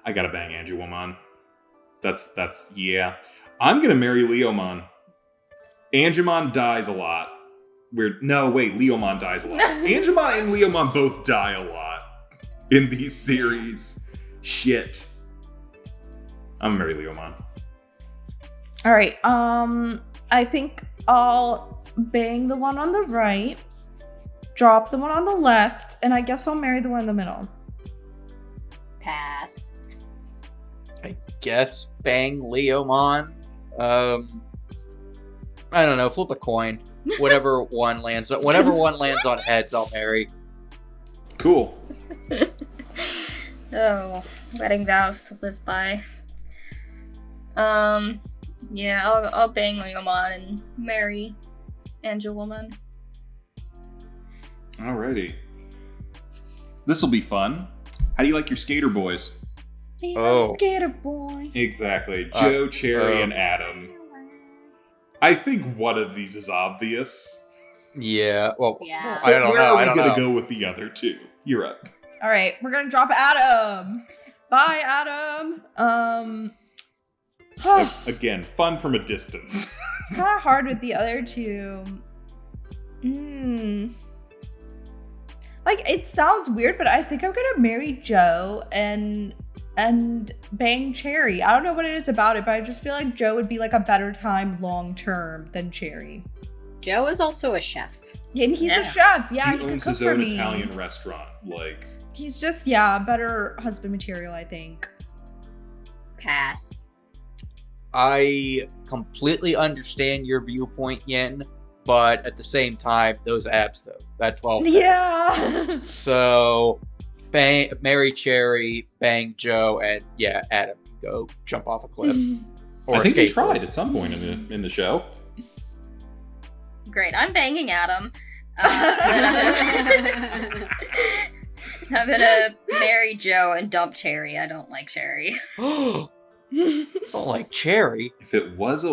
I gotta bang Angemon. That's yeah. I'm gonna marry Leomon. Angemon dies a lot. Leomon dies a lot. Angemon and Leomon both die a lot in these series. Shit. I'm gonna marry Leomon. All right. I think I'll bang the one on the right, drop the one on the left, and I guess I'll marry the one in the middle. Pass. I guess bang Leomon. I don't know. Flip a coin. Whatever one lands on heads, I'll marry. Cool. Oh, wedding vows to live by. Yeah, I'll bang Leomon and marry Angelwoman. Alrighty. This'll be fun. How do you like your skater boys? He's Oh. a skater boy. Exactly. Joe, Cherry, and Adam. I think one of these is obvious. Yeah. Well, Yeah. I don't Where know. are we I don't gonna know. go with the other two? You're up. All right, we're gonna drop Adam. Bye, Adam. Again, fun from a distance. Kind of hard with the other two. Like, it sounds weird, but I think I'm gonna marry Joe and bang Cherry. I don't know what it is about it, but I just feel like Joe would be like a better time long term than Cherry. Joe is also a chef. And he's Yeah. a chef. Yeah, he he could owns cook his for own me. Italian restaurant. Like, He's just, yeah, better husband material, I think. Pass. I completely understand your viewpoint, Yin, but at the same time, those abs though, that 12. Yeah. So, marry Cherry, bang Joe, and yeah, Adam, go jump off a cliff. Or I think he skateboard. tried at some point in the show. Great, I'm banging Adam. And I'm gonna marry Joe and dump Cherry. I don't like Cherry. Don't like Cherry. If it was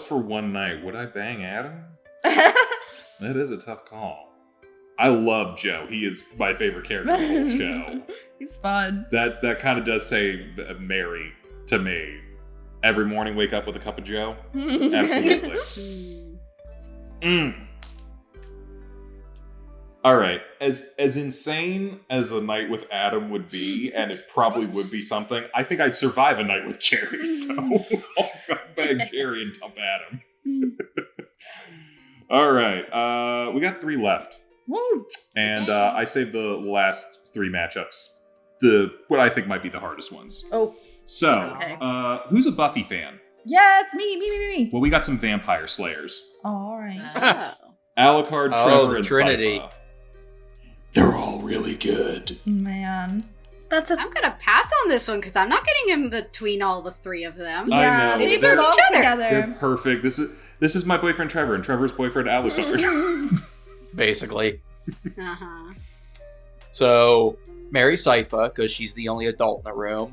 for one night, would I bang Adam? That is a tough call. I love Joe. He is my favorite character in the whole show. He's fun. That kind of does say Mary to me. Every morning, wake up with a cup of Joe. Absolutely. All right, as insane as a night with Adam would be, and it probably would be something, I think I'd survive a night with Cherry, so I'll bang Cherry and dump Adam. All right, we got 3 left. Woo. And I saved the last 3 matchups, what I think might be the hardest ones. Oh. So, Okay. Who's a Buffy fan? Yeah, it's me. Well, we got some Vampire Slayers. All right. Oh. Alucard, Oh, Trevor, the and Trinity. Sypha. They're all really good. Man. That's a I'm gonna pass on this one because I'm not getting in between all the 3 of them. I Yeah, know, they they're- belong They're together. perfect. This is my boyfriend Trevor and Trevor's boyfriend Alucard. Basically. Uh-huh. So, marry Sypha, because she's the only adult in the room.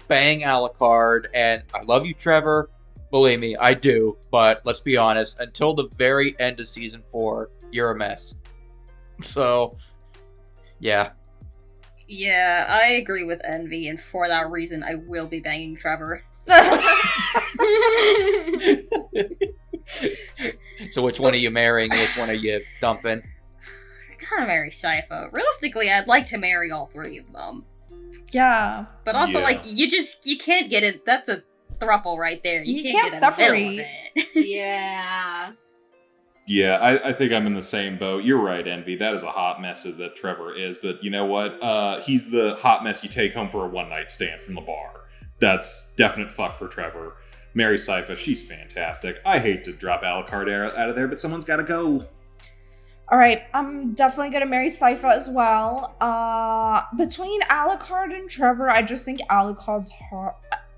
Bang Alucard, and I love you, Trevor. Believe me, I do. But let's be honest, until the very end of season 4, you're a mess. So, yeah. Yeah, I agree with Envy, and for that reason, I will be banging Trevor. So which one are you marrying and which one are you dumping? I gotta marry Sypha. Realistically, I'd like to marry all 3 of them. Yeah. But also, Yeah. like, you can't get it. That's a throuple right there. You, You can't can't get in the middle of it. Yeah. Yeah, I think I'm in the same boat. You're right, Envy. That is a hot mess that Trevor is. But you know what? He's the hot mess you take home for a one-night stand from the bar. That's definite fuck for Trevor. Mary Sypha, she's fantastic. I hate to drop Alucard out of there, but someone's got to go. All right, I'm definitely gonna marry Sypha as well. Between Alucard and Trevor, I just think Alucard's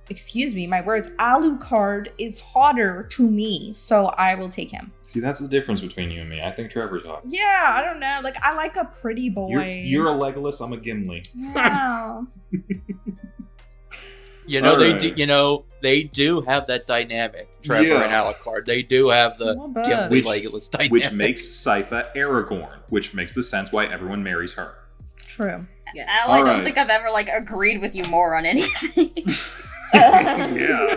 excuse me, my words. Alucard is hotter to me, so I will take him. See, that's the difference between you and me. I think Trevor's hot. Yeah, I don't know. Like, I like a pretty boy. You're a Legolas, I'm a Gimli. Yeah. You know, Alright. they do have that dynamic. Trevor Yeah. and Alucard. They do have the Not bad. Gimli Which- Legolas dynamic. Which makes Sypha Aragorn, which makes the sense why everyone marries her. True. Yes. Al, I don't Alright. think I've ever, like, agreed with you more on anything. Yeah.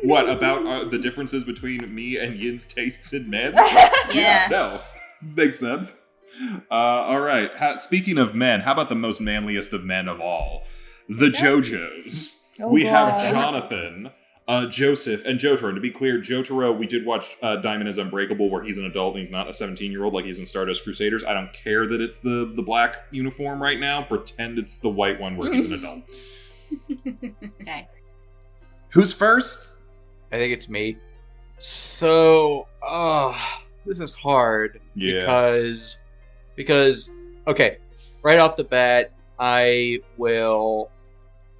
What, about the differences between me and Yin's tastes in men? Yeah. No. Makes sense. All right. Speaking of men, how about the most manliest of men of all? The JoJos. Oh, We have God. Jonathan, Joseph, and Jotaro. And to be clear, Jotaro, we did watch Diamond is Unbreakable, where he's an adult and he's not a 17-year-old like he's in Stardust Crusaders. I don't care that it's the black uniform right now. Pretend it's the white one where he's an adult. Okay. Who's first? I think it's me. So, this is hard. Yeah. Because, okay, right off the bat, I will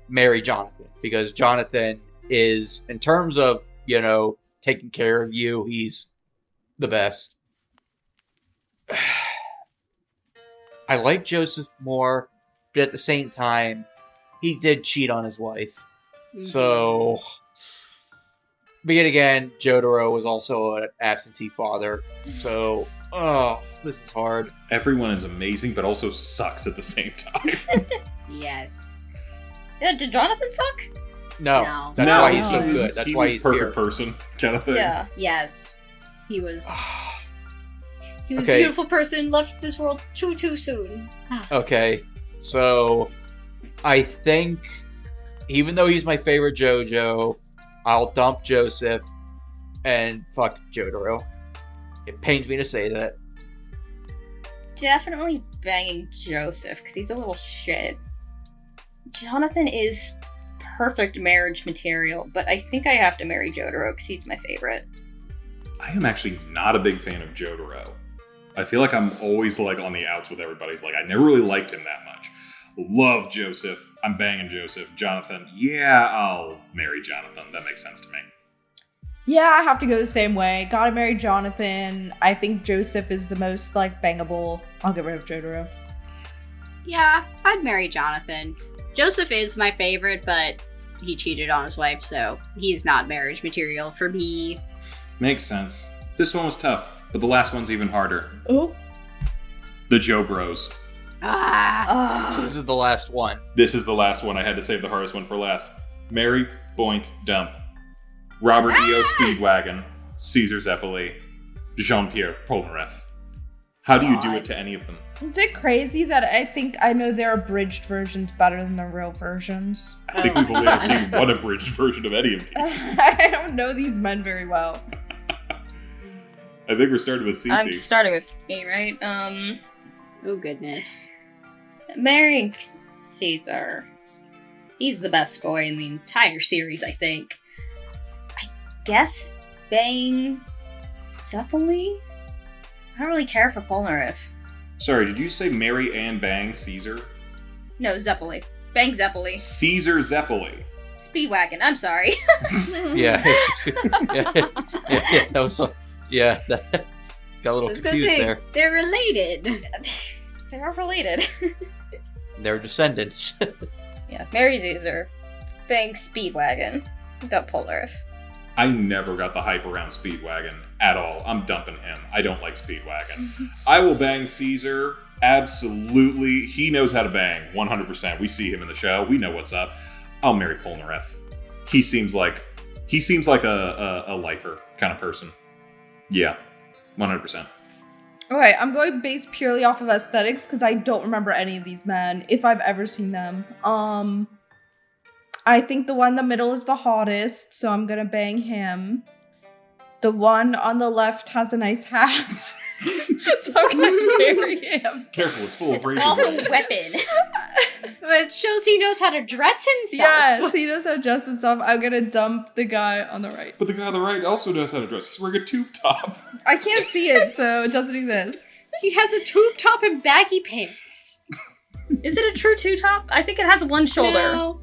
marry Jonathan. Because Jonathan is, in terms of, taking care of you, he's the best. I like Joseph more, but at the same time, he did cheat on his wife. So, but yet again, Jotaro was also an absentee father. So, this is hard. Everyone is amazing, but also sucks at the same time. Yes. Yeah, did Jonathan suck? No, No. that's No, why he's so he good. That's he why was he's perfect here. person kind of thing. Yeah. Yes. He was a Okay. beautiful person, left this world too soon. Okay, so I think, even though he's my favorite JoJo, I'll dump Joseph and fuck Jotaro. It pains me to say that. Definitely banging Joseph, because he's a little shit. Jonathan is perfect marriage material, but I think I have to marry Jotaro because he's my favorite. I am actually not a big fan of Jotaro. I feel like I'm always like on the outs with everybody. It's like I never really liked him that much. Love Joseph. I'm banging Joseph. Jonathan. Yeah, I'll marry Jonathan. That makes sense to me. Yeah, I have to go the same way. Gotta marry Jonathan. I think Joseph is the most, like, bangable. I'll get rid of Jotaro. Yeah, I'd marry Jonathan. Joseph is my favorite, but he cheated on his wife, so he's not marriage material for me. Makes sense. This one was tough, but the last one's even harder. Oh. The Joe Bros. This is the last one. This is the last one. I had to save the hardest one for last. Marry, Boink, Dump. Robert D.O. Speedwagon, Caesar Zeppeli, Jean-Pierre Polnareff. How do you do it to any of them? Is it crazy that I think I know their abridged versions better than the real versions? I think we've only ever seen one abridged version of any of these. I don't know these men very well. I think we're starting with Cece. I'm starting with me, right? Oh, goodness. Marrying Caesar. He's the best boy in the entire series, I think. I guess bang Zeppeli? I don't really care for Polnareff. Sorry, did you say marry and bang Caesar? No, Zeppeli. Bang Zeppeli. Caesar Zeppeli. Speedwagon, I'm sorry. Yeah. That was that got a little I was gonna confused say, there. they're related. They are related. They're descendants. Yeah, marry Caesar. Bang Speedwagon. Dump Polnareff. I never got the hype around Speedwagon at all. I'm dumping him. I don't like Speedwagon. I will bang Caesar. Absolutely. He knows how to bang. 100%. We see him in the show. We know what's up. I'll marry Polnareff. He seems like a lifer kind of person. Yeah. 100%. Okay, I'm going based purely off of aesthetics because I don't remember any of these men, if I've ever seen them. I think the one in the middle is the hottest, so I'm gonna bang him. The one on the left has a nice hat, so I'm gonna marry him. Careful, it's full of razor Also blades. weapon. It shows he knows how to dress himself. Yes, he knows how to dress himself. I'm gonna dump the guy on the right. But the guy on the right also knows how to dress. He's wearing a tube top. I can't see it, so it doesn't exist. He has a tube top and baggy pants. Is it a true two-top? I think it has one shoulder. No,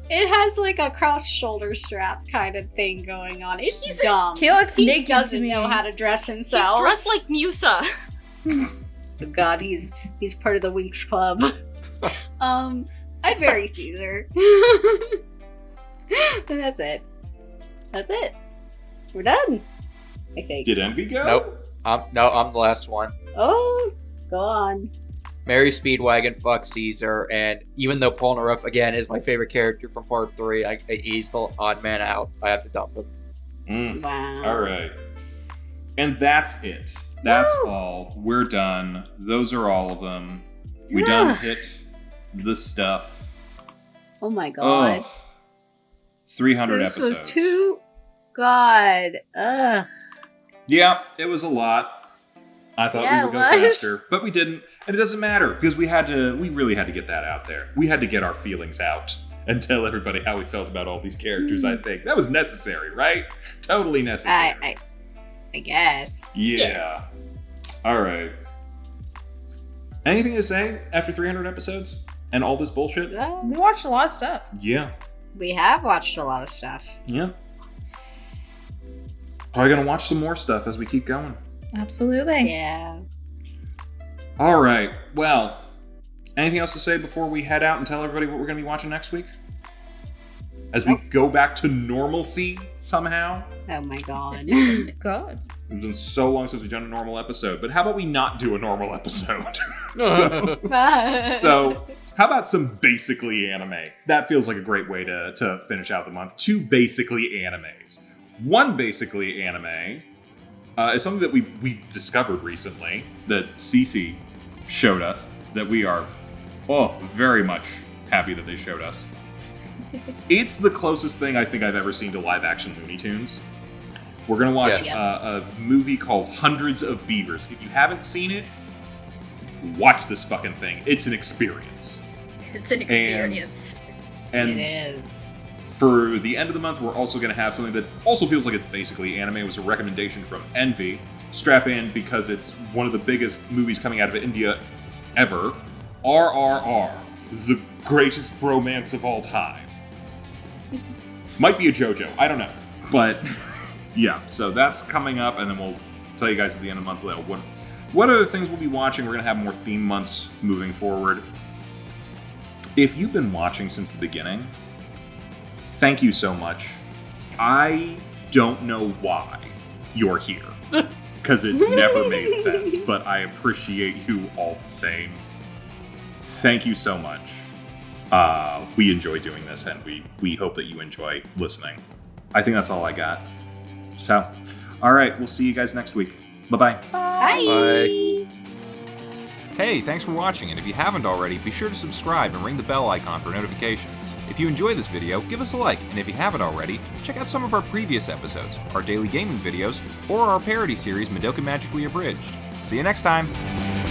it has like a cross-shoulder strap kind of thing going on. It's dumb. He looks He naked to doesn't me. know how to dress He's himself. dressed like Musa. Oh God, he's part of the Winx Club. I'd marry Caesar. And that's it. That's it. We're done. I think. Did Envy go? Nope. I'm the last one. Oh, go on. Marry Speedwagon, fuck Caesar, and even though Polnareff again is my favorite character from Part 3, he's the odd man out. I have to dump him. Wow. All right. And that's it. That's all. We're done. Those are all of them. We done hit the stuff. Oh my God. Oh, 300 this episodes. was too. God. Ugh. Yeah, it was a lot. I thought Yeah, we would go it was. faster, but we didn't. And it doesn't matter because we really had to get that out there. We had to get our feelings out and tell everybody how we felt about all these characters, I think. That was necessary, right? Totally necessary. I guess. Yeah. All right. Anything to say after 300 episodes and all this bullshit? Well, We watched a lot of stuff. Yeah. we have watched a lot of stuff. Yeah. Probably gonna watch some more stuff as we keep going. Absolutely. Yeah. All right. Well, anything else to say before we head out and tell everybody what we're gonna be watching next week? As we go back to normalcy somehow. Oh my God. Good. It's been so long since we've done a normal episode, but how about we not do a normal episode? So, how about some basically anime? That feels like a great way to finish out the month. 2 basically animes. One basically anime is something that we discovered recently that Cece showed us that we are very much happy that they showed us. It's the closest thing I think I've ever seen to live action Looney Tunes. We're going to watch a movie called Hundreds of Beavers. If you haven't seen it, watch this fucking thing. It's an experience. It's an experience. And It is. For the end of the month, we're also going to have something that also feels like it's basically anime. It was a recommendation from Envy. Strap in because it's one of the biggest movies coming out of India ever. RRR, the greatest bromance of all time. Might be a JoJo, I don't know. But yeah, so that's coming up, and then we'll tell you guys at the end of the month what other things we'll be watching. We're going to have more theme months moving forward. If you've been watching since the beginning, thank you so much. I don't know why you're here, because it's never made sense, but I appreciate you all the same. Thank you so much. We enjoy doing this, and we hope that you enjoy listening. I think that's all I got. So, all right, we'll see you guys next week. Bye-bye. Bye. Hey, thanks for watching, and if you haven't already, be sure to subscribe and ring the bell icon for notifications. If you enjoy this video, give us a like, and if you haven't already, check out some of our previous episodes, our daily gaming videos, or our parody series Madoka Magically Abridged. See you next time!